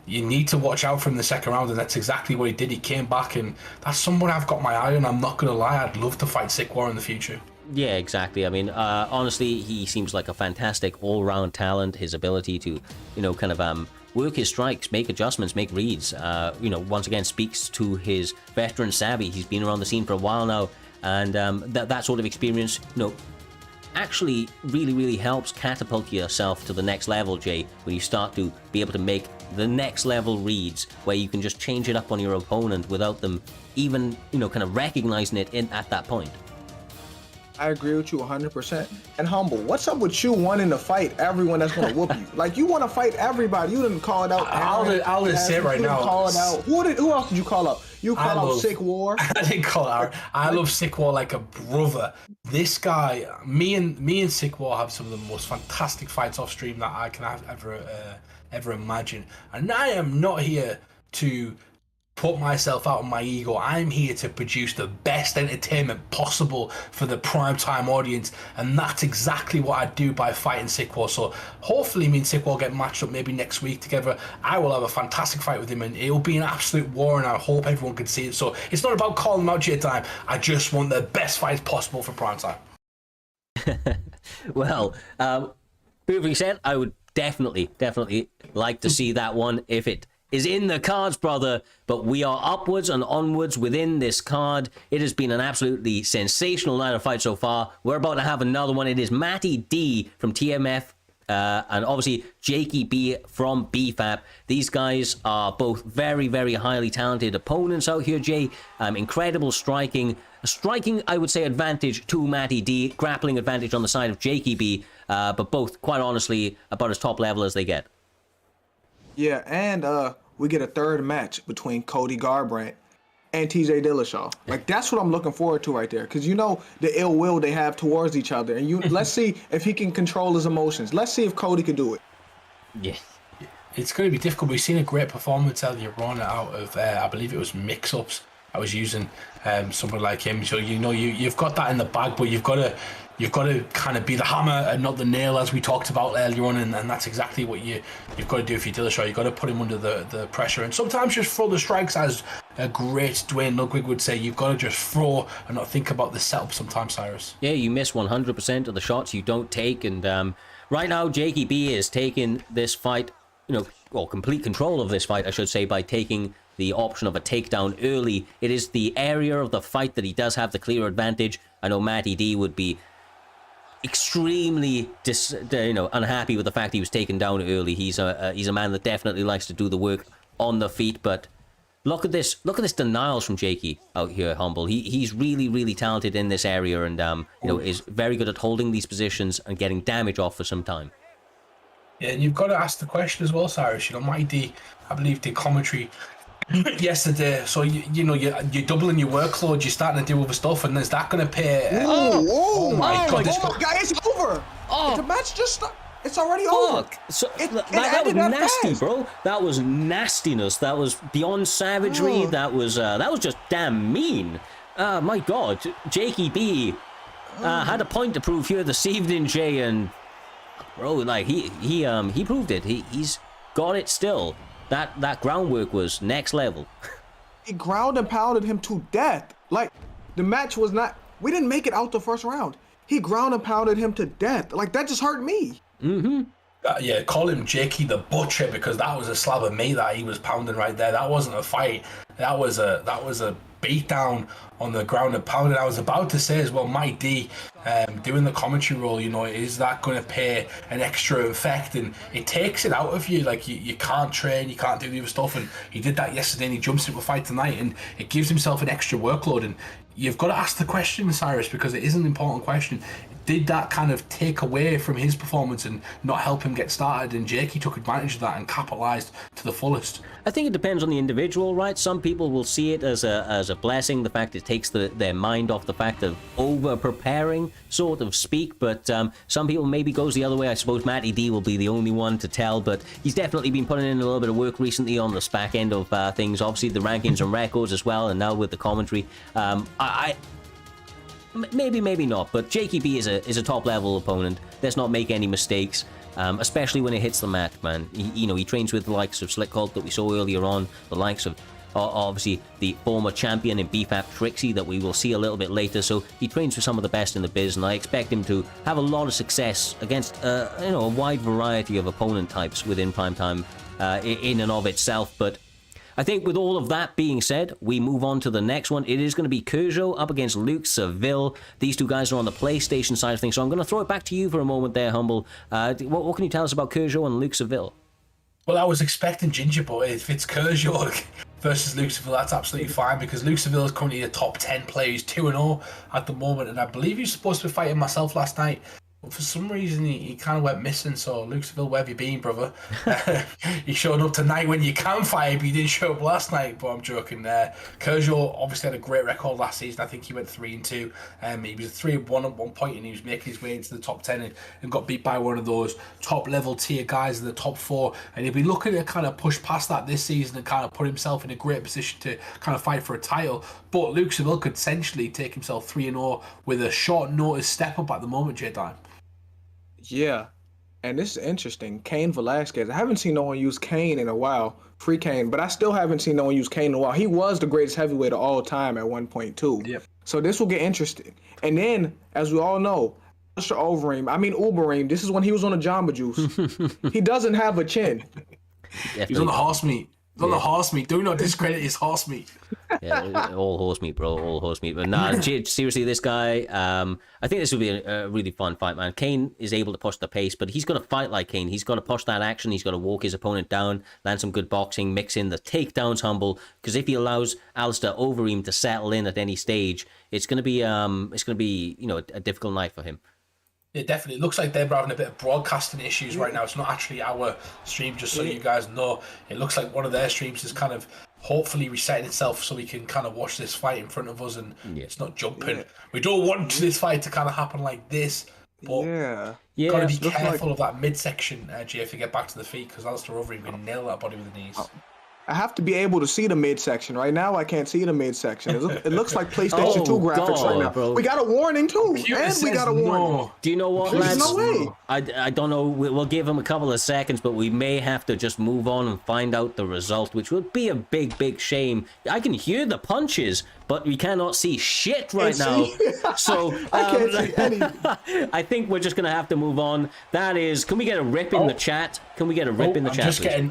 you need to watch out from the second round, and that's exactly what he did. He came back, and that's someone I've got my eye on. I'm not gonna lie, I'd love to fight Sick War in the future. Yeah, exactly. I mean, honestly, he seems like a fantastic all-round talent. His ability to, kind of work his strikes, make adjustments, make reads, once again speaks to his veteran savvy. He's been around the scene for a while now, and that sort of experience, actually really helps catapult yourself to the next level, Jay, when you start to be able to make the next level reads where you can just change it up on your opponent without them even, kind of recognizing it at that point. I agree with you 100%. And Humble, what's up with you wanting to fight everyone that's going to whoop you? Like, you want to fight everybody. You didn't call it out. I'll just say it right now. Call it out. Who else did you call out? You call out Sick War. I didn't call it out. I love Sick War like a brother. This guy, me and Sick War have some of the most fantastic fights off stream that I can ever imagine. And I am not here to put myself out on my ego. I'm here to produce the best entertainment possible for the primetime audience, and that's exactly what I do by fighting Sick War. So hopefully me and Sick War get matched up maybe next week together. I will have a fantastic fight with him, and it'll be an absolute war, and I hope everyone can see it. So it's not about calling him out J time. I just want the best fights possible for primetime. Well, briefly said, I would definitely like to see that one if it is in the cards, brother. But we are upwards and onwards within this card. It has been an absolutely sensational night of fight so far. We're about to have another one. It is Matty D from TMF and obviously Jakey B from BFAP. These guys are both very highly talented opponents out here, Jay. Incredible striking, I would say, advantage to Matty D. Grappling advantage on the side of Jakey B. But both, quite honestly, about as top level as they get. Yeah, and we get a third match between Cody Garbrandt and TJ Dillashaw. Like, that's what I'm looking forward to right there, because the ill will they have towards each other, and let's see if he can control his emotions. Let's see if Cody can do it. Yeah. It's going to be difficult. We've seen a great performance earlier on out of, I believe it was mix-ups. I was using someone like him. So, you've got that in the bag, but you've got to kind of be the hammer and not the nail, as we talked about earlier on, and that's exactly what you've got to do if you're Dillashaw. You've got to put him under the pressure, and sometimes just throw the strikes, as a great Dwayne Ludwig would say. You've got to just throw and not think about the setup sometimes, Cyrus. Yeah, you miss 100% of the shots you don't take, and right now Jakey B is taking this fight, complete control of this fight, I should say, by taking the option of a takedown early. It is the area of the fight that he does have the clear advantage. I know Matty D would be extremely unhappy with the fact he was taken down early. He's a man that definitely likes to do the work on the feet, but Look at this denials from Jakey out here, Humble. He's really, really talented in this area, and is very good at holding these positions and getting damage off for some time. Yeah, and you've got to ask the question as well, Cyrus. Mighty D, I believe, did commentary yesterday. So you're doubling your workload. You're starting to do other stuff, and is that going to pay? Oh my God! Guys, it's over. The match just started. It's already over. So that was nasty, bro. That was nastiness. That was beyond savagery. That was just damn mean. My God, Jakey B had a point to prove here this evening, Jay, and bro, like he proved it. He's got it still. That groundwork was next level. He ground and pounded him to death. Like, the match was not. We didn't make it out the first round. He ground and pounded him to death. Like, that just hurt me. Mm-hmm. Yeah, call him Jakey the Butcher, because that was a slab of meat that he was pounding right there. That wasn't a fight. That was a beat down on the ground and pounding. I was about to say as well, Mike D, doing the commentary role, is that going to pay an extra effect? And it takes it out of you. Like, you can't train, you can't do the other stuff. And he did that yesterday, and he jumps into a fight tonight, and it gives himself an extra workload. And you've got to ask the question, Cyrus, because it is an important question. Did that kind of take away from his performance and not help him get started? And Jakey took advantage of that and capitalized to the fullest. I think it depends on the individual, right? Some people will see it as a blessing, the fact it takes their mind off the fact of over-preparing, sort of speak, but some people maybe goes the other way. I suppose Matty D will be the only one to tell, but he's definitely been putting in a little bit of work recently on this back end of things. Obviously, the rankings and records as well, and now with the commentary. Maybe not, but Jakey B is a top-level opponent. Let's not make any mistakes. Especially when it hits the mat, man. He trains with the likes of Slick Cult that we saw earlier on, the likes of obviously the former champion in BFAP Trixie that we will see a little bit later. So he trains with some of the best in the biz, and I expect him to have a lot of success against a wide variety of opponent types within Primetime in and of itself. But I think with all of that being said, we move on to the next one. It is going to be Cujo up against Luke Seville. These two guys are on the PlayStation side of things, so I'm going to throw it back to you for a moment there, Humble. What can you tell us about Cujo and Luke Seville? Well, I was expecting Ginger, but if it's Cujo versus Luke Seville, that's absolutely fine, because Luke Seville is currently a top 10 player. He's 2-0 at the moment, and I believe he was supposed to be fighting myself last night. But for some reason, he kind of went missing. So, Luke Seville, where have you been, brother? He showed up tonight when you can fight, but he didn't show up last night. But I'm joking there. Cujo obviously had a great record last season. I think he went 3-2. He was 3-1 at one point, and he was making his way into the top 10 and got beat by one of those top-level tier guys in the top 4. And he'll be looking to kind of push past that this season and kind of put himself in a great position to kind of fight for a title. But Luke Seville could essentially take himself 3-0 with a short notice step up at the moment, J-Time. Yeah, and this is interesting. Cain Velasquez. I haven't seen no one use Cain in a while. Free Cain, but I still haven't seen no one use Cain in a while. He was the greatest heavyweight of all time at 1.2. Yep. So this will get interesting. And then, as we all know, Mr. Uberim, this is when he was on the Jamba Juice. He doesn't have a chin. He's on the horse meat. He's on the horse meat. Do not discredit his horse meat. Yeah, all horse meat, bro. All horse meat. But nah, seriously, this guy, I think this will be a really fun fight, man. Cain is able to push the pace, but he's got to fight like Cain. He's got to push that action. He's got to walk his opponent down, land some good boxing, mix in the takedowns, Humble. Because if he allows Alistair Overeem to settle in at any stage, it's going to be a difficult night for him. It definitely looks like they're having a bit of broadcasting issues right now. It's not actually our stream, just so you guys know. It looks like one of their streams is kind of hopefully resetting itself so we can kind of watch this fight in front of us and it's not jumping. We don't want this fight to kind of happen like this, but got to be careful of that midsection, Jay, if you get back to the feet, because Alistair Overeem can nail that body with the knees. I have to be able to see the midsection. Right now, I can't see the midsection. It looks like PlayStation 2 graphics right now. Bro. We got a warning, too. And we got a warning. No. Do you know what, lads? There's no way. I don't know. We'll give him a couple of seconds, but we may have to just move on and find out the result, which would be a big, big shame. I can hear the punches, but we cannot see shit right now. So I can't see anything. I think we're just going to have to move on. That is, can we get a rip in the chat? Can we get a rip in the chat?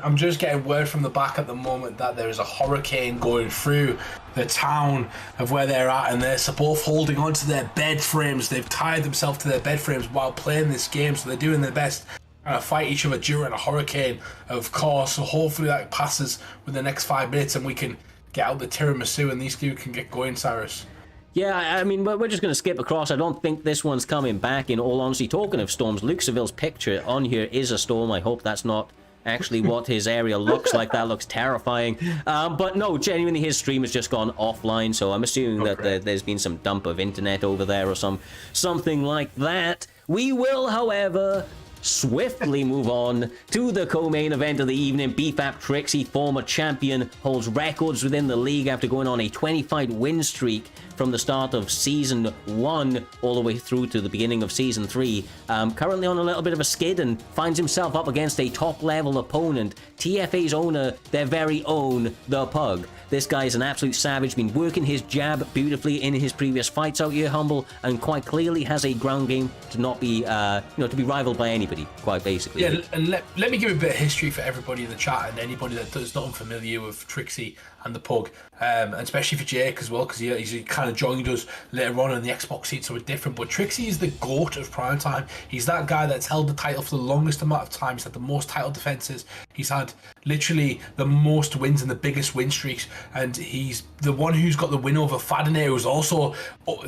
I'm just getting word from the back at the moment that there is a hurricane going through the town of where they're at, and they're both holding onto their bed frames. They've tied themselves to their bed frames while playing this game, so they're doing their best to fight each other during a hurricane, of course. So hopefully that passes within the next 5 minutes and we can get out the tiramisu and these two can get going, Cyrus. Yeah, I mean, we're just going to skip across. I don't think this one's coming back, in all honesty. Talking of storms, Luke Seville's picture on here is a storm. I hope that's not actually what his area looks like. That looks terrifying. But no, genuinely, his stream has just gone offline, so I'm assuming that there's been some dump of internet over there or something like that. We will, however, swiftly move on to the co-main event of the evening. BFAP Trixie, former champion, holds records within the league after going on a 20-fight win streak from the start of Season 1 all the way through to the beginning of Season 3. Currently on a little bit of a skid and finds himself up against a top-level opponent, TFA's owner, their very own, The Pug. This guy is an absolute savage, been working his jab beautifully in his previous fights out here, Humble, and quite clearly has a ground game to not be, to be rivaled by anybody, quite basically. Yeah, and let me give a bit of history for everybody in the chat and anybody that is not unfamiliar with Trixie and The Pug, and especially for Jake as well, because he kind of joined us later on in the Xbox seat, so it's different. But Trixie is the GOAT of Primetime. He's that guy that's held the title for the longest amount of time. He's had the most title defenses. He's had literally the most wins and the biggest win streaks, and he's the one who's got the win over Fadene, who's also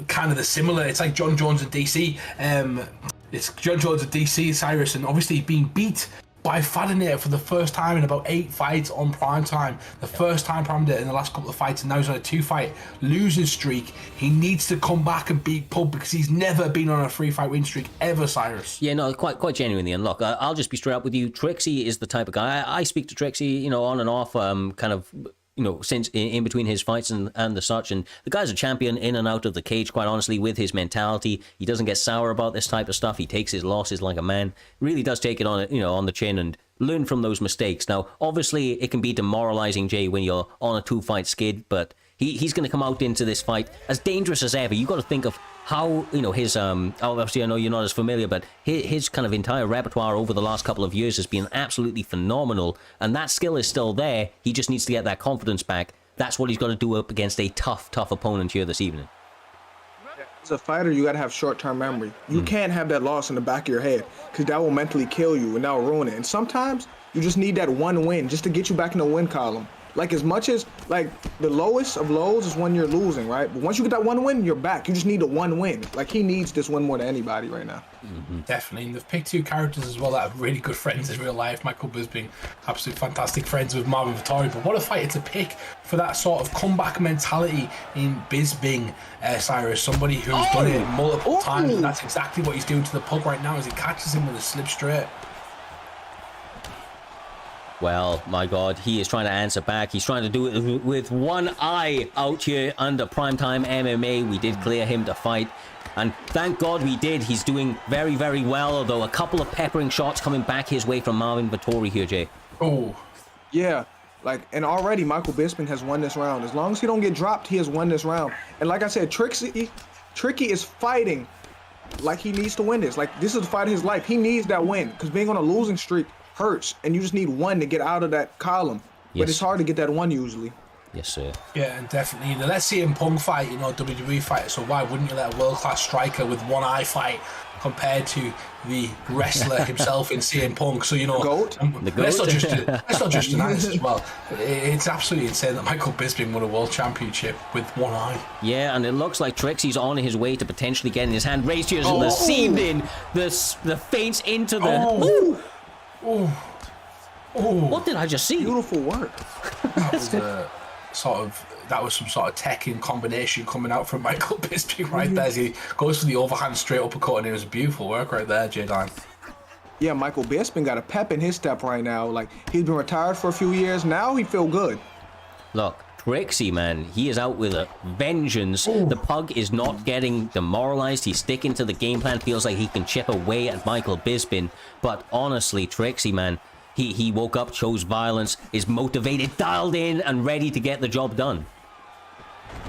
kind of the similar. It's like John Jones and DC. It's John Jones and DC, Cyrus, and obviously being beat by Fadene for the first time in about 8 fights on Primetime. The first time Primetime in the last couple of fights, and now he's on a 2-fight losing streak. He needs to come back and beat Pug because he's never been on a 3-fight win streak ever, Cyrus. Yeah, no, quite genuinely. And look, I'll just be straight up with you. Trixie is the type of guy. I speak to Trixie, on and off, kind of, since in between his fights and the such. And the guy's a champion in and out of the cage, quite honestly, with his mentality. He doesn't get sour about this type of stuff. He takes his losses like a man. Really does take it on the chin and learn from those mistakes. Now, obviously, it can be demoralizing, Jay, when you're on a 2-fight skid, but he's going to come out into this fight as dangerous as ever. You got to think of how, his, obviously I know you're not as familiar, but his kind of entire repertoire over the last couple of years has been absolutely phenomenal, and that skill is still there. He just needs to get that confidence back. That's what he's got to do up against a tough opponent here this evening. As a fighter, you got to have short-term memory. You can't have that loss in the back of your head, because that will mentally kill you and that will ruin it. And sometimes you just need that one win just to get you back in the win column. Like, as much as, like, the lowest of lows is when you're losing, right? But once you get that one win, you're back. You just need the one win. Like, he needs this win more than anybody right now. Definitely. And they've picked 2 characters as well that are really good friends in real life. Michael Bisping, absolutely fantastic friends with Marvin Vittori. But what a fighter to pick for that sort of comeback mentality in Bisping, Cyrus. Somebody who's done it multiple times. And that's exactly what he's doing to the Pug right now as he catches him with a slip straight. Well, my God, he is trying to answer back. He's trying to do it with one eye out here under Primetime MMA. We did clear him to fight, and thank God we did. He's doing very, very well, although a couple of peppering shots coming back his way from Marvin Vittori here, Jay. Oh, yeah. Like, and already Michael Bisping has won this round. As long as he don't get dropped, he has won this round. And like I said, Tricky is fighting like he needs to win this. Like, this is the fight of his life. He needs that win, because being on a losing streak hurts, and you just need one to get out of that column. Yes. But it's hard to get that one usually. Yes, sir. Yeah, and definitely. Let's see him Punk fight, WWE fight. So why wouldn't you let a world-class striker with one eye fight compared to the wrestler himself in CM Punk? So, GOAT? The GOAT? Let's not just deny this as well. It's absolutely insane that Michael Bisping won a world championship with one eye. Yeah, and it looks like Trixie's on his way to potentially getting his hand raised here this evening. The feints into the... What did I just see? Beautiful work. That was some sort of Tekken combination coming out from Michael Bisping right there as he goes for the overhand straight uppercut, and it was beautiful work right there, J-Dime. Yeah, Michael Bisping got a pep in his step right now. Like, he's been retired for a few years. Now he feel good. Look, Trixie, man, he is out with a vengeance. The Pug is not getting demoralized. He's sticking to the game plan. Feels like he can chip away at Michael Bisping. But honestly, Trixie, man, he woke up, chose violence, is motivated, dialed in, and ready to get the job done.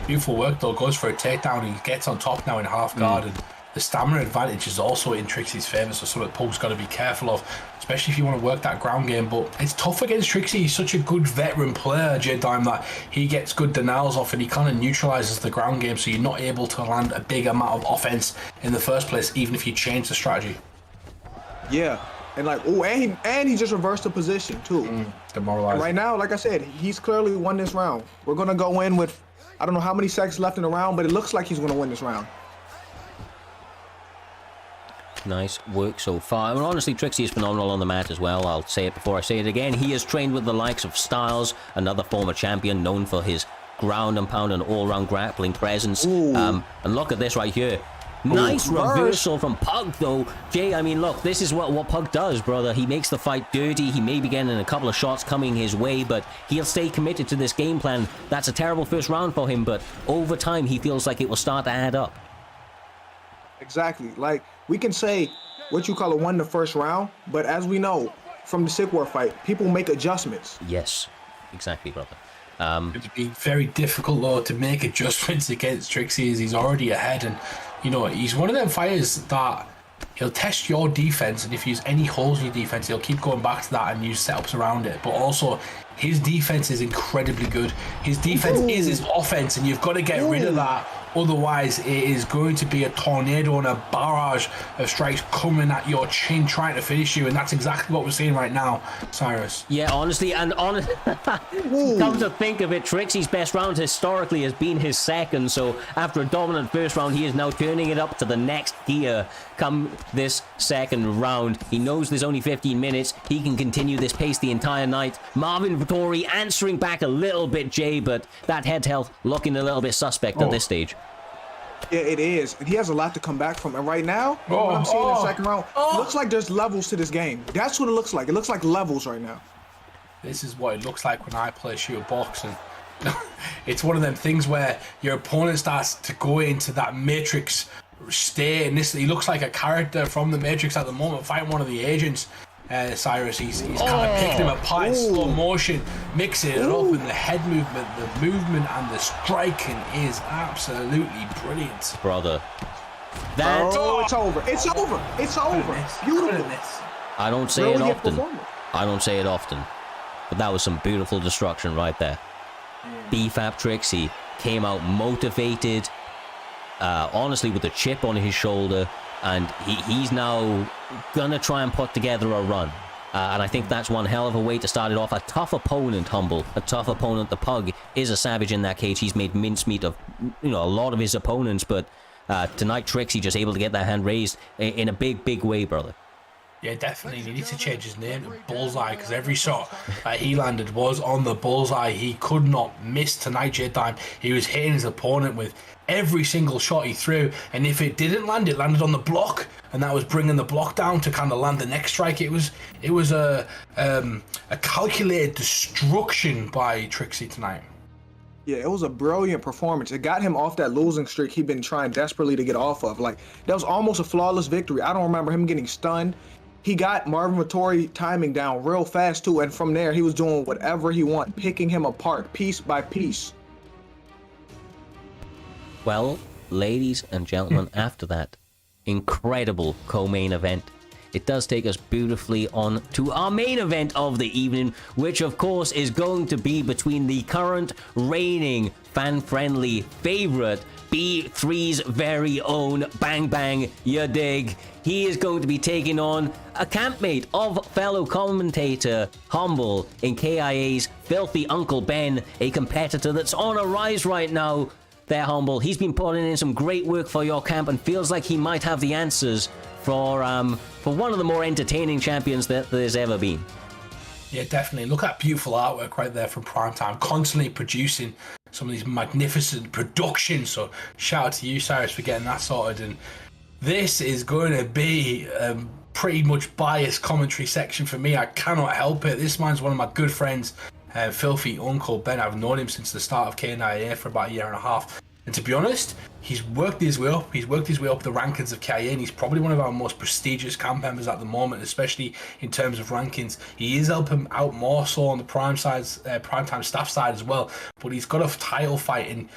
Beautiful work, though. Goes for a takedown. He gets on top now in half guard. And the stamina advantage is also in Trixie's favour, so something Pug's got to be careful of, especially if you want to work that ground game. But it's tough against Trixie. He's such a good veteran player, J-Dime, that he gets good denials off and he kind of neutralises the ground game, so you're not able to land a big amount of offence in the first place, even if you change the strategy. Yeah, And like, oh, and he just reversed the position too. Demoralized. Right now, like I said, he's clearly won this round. We're gonna go in with, I don't know how many seconds left in the round, but it looks like he's gonna win this round. Nice work so far. And honestly, Trixie is phenomenal on the mat as well. I'll say it before I say it again. He has trained with the likes of Styles, another former champion known for his ground and pound and all-round grappling presence. And look at this right here. Nice reversal from Pug, though. Jay, I mean, look, this is what Pug does, brother. He makes the fight dirty. He may be getting a couple of shots coming his way, but he'll stay committed to this game plan. That's a terrible first round for him, but over time, he feels like it will start to add up. Exactly. Like, we can say what you call won the first round, but as we know from the Sick War fight, people make adjustments. Yes, exactly, brother. It'd be very difficult, though, to make adjustments against Trixie as he's already ahead. And, you know, he's one of them fighters that he'll test your defense, and if you use any holes in your defense, he'll keep going back to that and use setups around it. But also, his defense is incredibly good. His defense is his offense, and you've got to get rid of that. Otherwise, it is going to be a tornado and a barrage of strikes coming at your chin trying to finish you, and that's exactly what we're seeing right now, Cyrus. Yeah, honestly, and come to think of it, Trixie's best round historically has been his second, so after a dominant first round, he is now turning it up to the next gear come this second round. He knows there's only 15 minutes. He can continue this pace the entire night. Marvin Vettori answering back a little bit, Jay, but that head health looking a little bit suspect at this stage. Yeah, it is. And he has a lot to come back from. And right now, what I'm seeing in the second round, looks like there's levels to this game. That's what it looks like. It looks like levels right now. This is what it looks like when I play shooter boxing. It's one of them things where your opponent starts to go into that Matrix state, and he looks like a character from the Matrix at the moment, fighting one of the agents. Cyrus, he's kind of picking him apart in slow motion, mixing it up, and the head movement, the movement, and the striking is absolutely brilliant. Brother. That... Oh, it's over. It's over. It's over. Beautiful. I don't say it often. I don't say it often. But that was some beautiful destruction right there. BFAP Trixie came out motivated, honestly, with a chip on his shoulder. And he's now gonna try and put together a run. And I think that's one hell of a way to start it off. A tough opponent, Humble. A tough opponent. The Pug is a savage in that cage. He's made mincemeat of, a lot of his opponents. But tonight, Trixie just able to get that hand raised in a big, big way, brother. Yeah, definitely. He needs to change his name to Bullseye, because every shot that he landed was on the bullseye. He could not miss tonight, J-Time. He was hitting his opponent with every single shot he threw, and if it didn't land, it landed on the block, and that was bringing the block down to kind of land the next strike. It was a calculated destruction by Trixie tonight. Yeah, it was a brilliant performance. It got him off that losing streak he'd been trying desperately to get off of. Like, that was almost a flawless victory. I don't remember him getting stunned. He got Marvin Vettori timing down real fast too, and from there he was doing whatever he wanted, picking him apart piece by piece. Well, ladies and gentlemen, after that incredible co-main event, it does take us beautifully on to our main event of the evening, which of course is going to be between the current reigning fan-friendly favorite, B3's very own Bang Bang, you dig? He is going to be taking on a campmate of fellow commentator Humble in KIA's Filthy Uncle Ben, a competitor that's on a rise right now. There, Humble. He's been putting in some great work for your camp and feels like he might have the answers for one of the more entertaining champions that there's ever been. Yeah, definitely. Look at beautiful artwork right there from Primetime, constantly producing some of these magnificent productions. So shout out to you, Cyrus, for getting that sorted. And this is going to be pretty much biased commentary section for me. I cannot help it. This man's one of my good friends, Filthy Uncle Ben. I've known him since the start of KNIA for about a year and a half. And to be honest, he's worked his way up. He's worked his way up the rankings of KIA, and he's probably one of our most prestigious camp members at the moment, especially in terms of rankings. He is helping out more so on the Primetime staff side as well. But he's got a title fight, and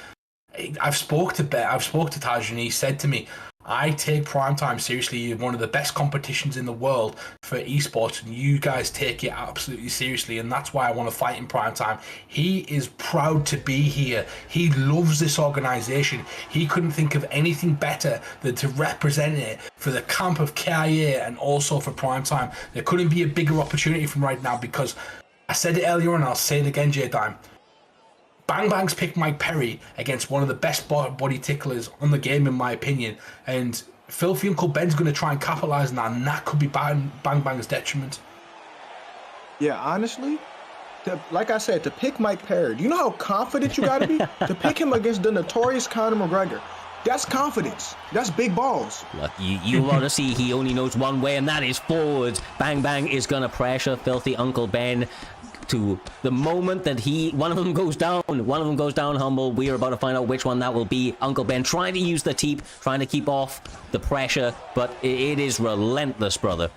I've spoke to Taj, and he said to me, I take Primetime seriously, one of the best competitions in the world for esports, and you guys take it absolutely seriously, and that's why I want to fight in Primetime. He is proud to be here. He loves this organization. He couldn't think of anything better than to represent it for the camp of KIA and also for Primetime. There couldn't be a bigger opportunity from right now, because I said it earlier and I'll say it again, J-Dime. Bang Bang's picked Mike Perry against one of the best body ticklers on the game, in my opinion. And Filthy Uncle Ben's going to try and capitalize on that, and that could be Bang Bang's detriment. Yeah, honestly, like I said, to pick Mike Perry, do you know how confident you got to be? To pick him against the notorious Conor McGregor. That's confidence. That's big balls. Look, you want to see he only knows one way, and that is forwards. Bang Bang is going to pressure Filthy Uncle Ben to the moment that one of them goes down, Humble. We are about to find out which one that will be. Uncle Ben trying to use the teep, trying to keep off the pressure, but it is relentless, brother.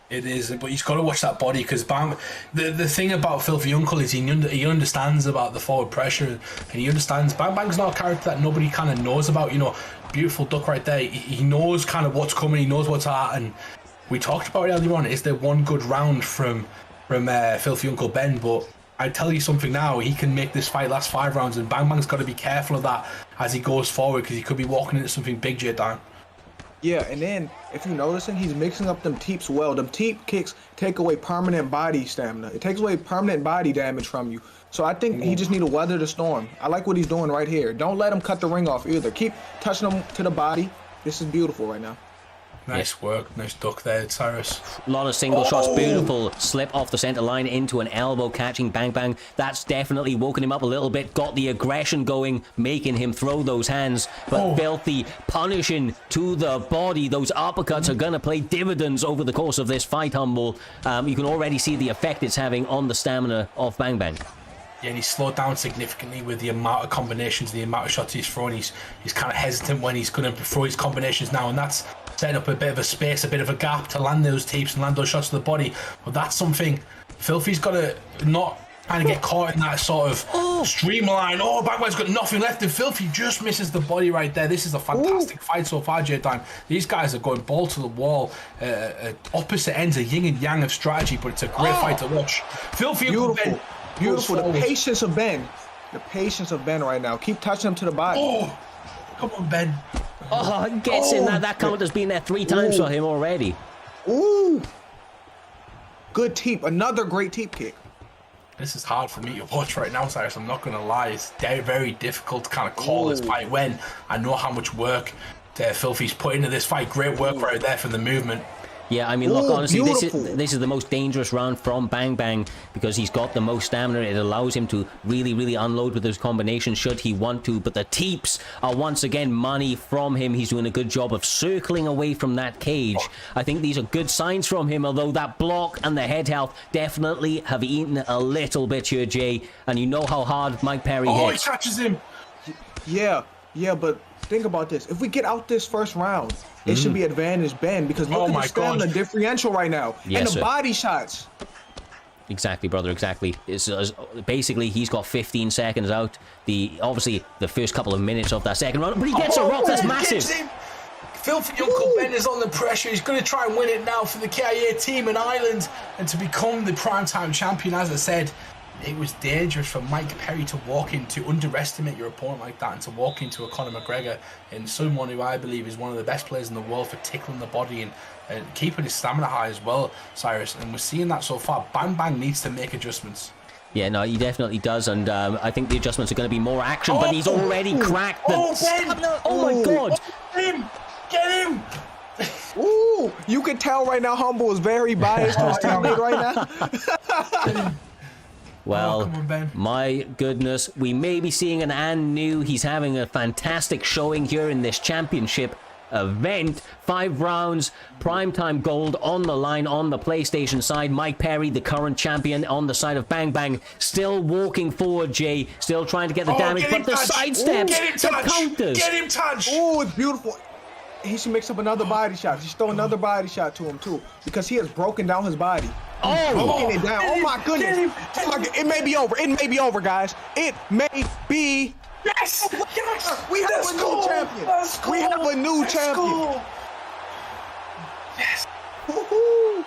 It is, but he's got to watch that body, because the thing about Filthy Uncle is he understands about the forward pressure, and he understands Bang Bang's not a character that nobody kind of knows about. You know, beautiful duck right there. He knows kind of what's coming, he knows what's at, and we talked about it earlier on. Is there one good round from Filthy Uncle Ben? But I tell you something now, he can make this fight last 5 rounds, and Bang Bang's got to be careful of that as he goes forward, because he could be walking into something big, J-Dime. Yeah, and then if you're noticing, he's mixing up them teeps well. Them teep kicks take away permanent body stamina. It takes away permanent body damage from you. So I think he just need to weather the storm. I like what he's doing right here. Don't let him cut the ring off either. Keep touching him to the body. This is beautiful right now. Nice work, nice duck there, Cyrus. A lot of single shots, beautiful slip off the center line into an elbow, catching Bang Bang. That's definitely woken him up a little bit, got the aggression going, making him throw those hands. But Filthy punishing to the body. Those uppercuts are gonna play dividends over the course of this fight, Humble. You can already see the effect it's having on the stamina of Bang Bang. Yeah, and he's slowed down significantly with the amount of combinations, the amount of shots he's throwing. He's kind of hesitant when he's going to throw his combinations now, and that's setting up a bit of a space, a bit of a gap to land those teeps and land those shots to the body. But that's something Filthy's got to not kind of get caught in that sort of streamline. Bang Bang's got nothing left, and Filthy just misses the body right there. This is a fantastic fight so far, J-Dime. These guys are going ball to the wall, opposite ends, a yin and yang of strategy, but it's a great fight to watch. Filthy, beautiful. Beautiful. The patience of Ben. The patience of Ben right now. Keep touching him to the body. Come on, Ben. Gets in that counter's been there 3 times for him already. Ooh. Good teep. Another great teep kick. This is hard for me to watch right now, Cyrus. I'm not going to lie. It's very, very difficult to kind of call this fight when I know how much work Filthy's put into this fight. Great work right there for the movement. Yeah, I mean, look, honestly, this is the most dangerous round from Bang Bang, because he's got the most stamina. It allows him to really, really unload with his combinations should he want to. But the teeps are once again money from him. He's doing a good job of circling away from that cage. I think these are good signs from him, although that block and the head health definitely have eaten a little bit here, Jay. And you know how hard Mike Perry hits. He catches him. Yeah, but think about this. If we get out this first round, it should be advantage Ben, because look at the stamina differential right now. Yes, and the body shots. Exactly, brother, exactly. Basically, he's got 15 seconds out. Obviously, the first couple of minutes of that second round, but he gets a rock. That's massive. Filthy Uncle Ben is on the pressure. He's going to try and win it now for the KIA team in Ireland and to become the Primetime champion. As I said, it was dangerous for Mike Perry to walk in, to underestimate your opponent like that, and to walk into a Conor McGregor and someone who I believe is one of the best players in the world for tickling the body and keeping his stamina high as well, Cyrus. And we're seeing that so far. Bang Bang needs to make adjustments. Yeah, no, he definitely does, and I think the adjustments are going to be more action, but he's already cracked the stamina. Oh my God! Get him! Ooh, you can tell right now Humble is very biased to his teammate right now. Well, come on, Ben. My goodness, we may be seeing an and new. He's having a fantastic showing here in this championship event. 5 rounds, Primetime Gold on the line on the PlayStation side. Mike Perry, the current champion, on the side of Bang Bang, still walking forward, Jay, still trying to get the damage, but the sidesteps, the counters. Get him touched! Oh, it's beautiful. He should mix up another body shot. He should throw another body shot to him too, because he has broken down his body. Broken it down. Oh my goodness. Oh my God. It may be over. It may be over, guys. It may be Yes! Yes! We have a new champion. We have a new champion. Yes.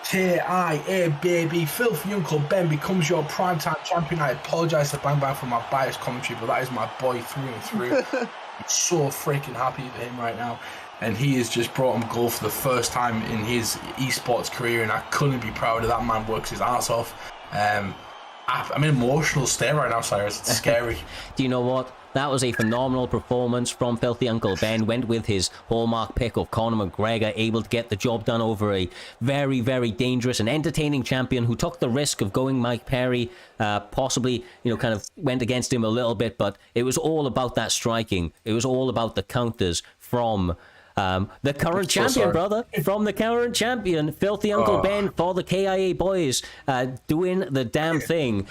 KIA, baby. Filthy Uncle Ben becomes your primetime champion. I apologize to Bang Bang for my biased commentary, but that is my boy through and through. I'm so freaking happy for him right now. And he has just brought him gold for the first time in his esports career, and I couldn't be prouder. That man works his ass off. I'm in emotional state right now, Cyrus. It's scary. Do you know what? That was a phenomenal performance from Filthy Uncle Ben. Went with his hallmark pick of Conor McGregor, able to get the job done over a very, very dangerous and entertaining champion who took the risk of going Mike Perry, possibly, kind of went against him a little bit, but it was all about that striking. It was all about the counters from the current champion, brother. From the current champion, Filthy Uncle Ben for the KIA boys, doing the damn thing.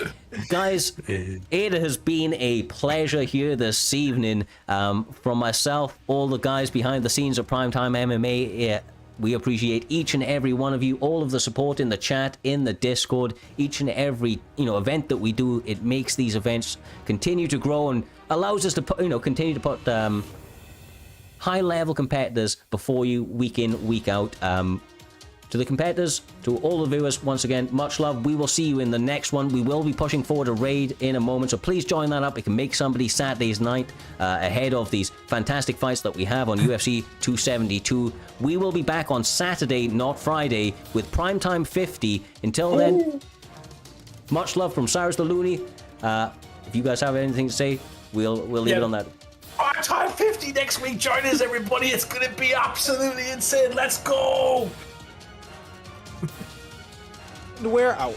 Guys, it has been a pleasure here this evening. From myself, all the guys behind the scenes of Primetime MMA, we appreciate each and every one of you, all of the support in the chat, in the Discord, each and every event that we do. It makes these events continue to grow and allows us to continue to put high-level competitors before you week in, week out. To the competitors, to all the viewers, once again, much love. We will see you in the next one. We will be pushing forward a raid in a moment, so please join that up. It can make somebody Saturday's night ahead of these fantastic fights that we have on UFC 272. We will be back on Saturday, not Friday, with Primetime 50. Until then, much love from Cyrus the Looney. If you guys have anything to say, we'll leave it on that. Primetime 50 next week. Join us, everybody. It's going to be absolutely insane. Let's go. We're out.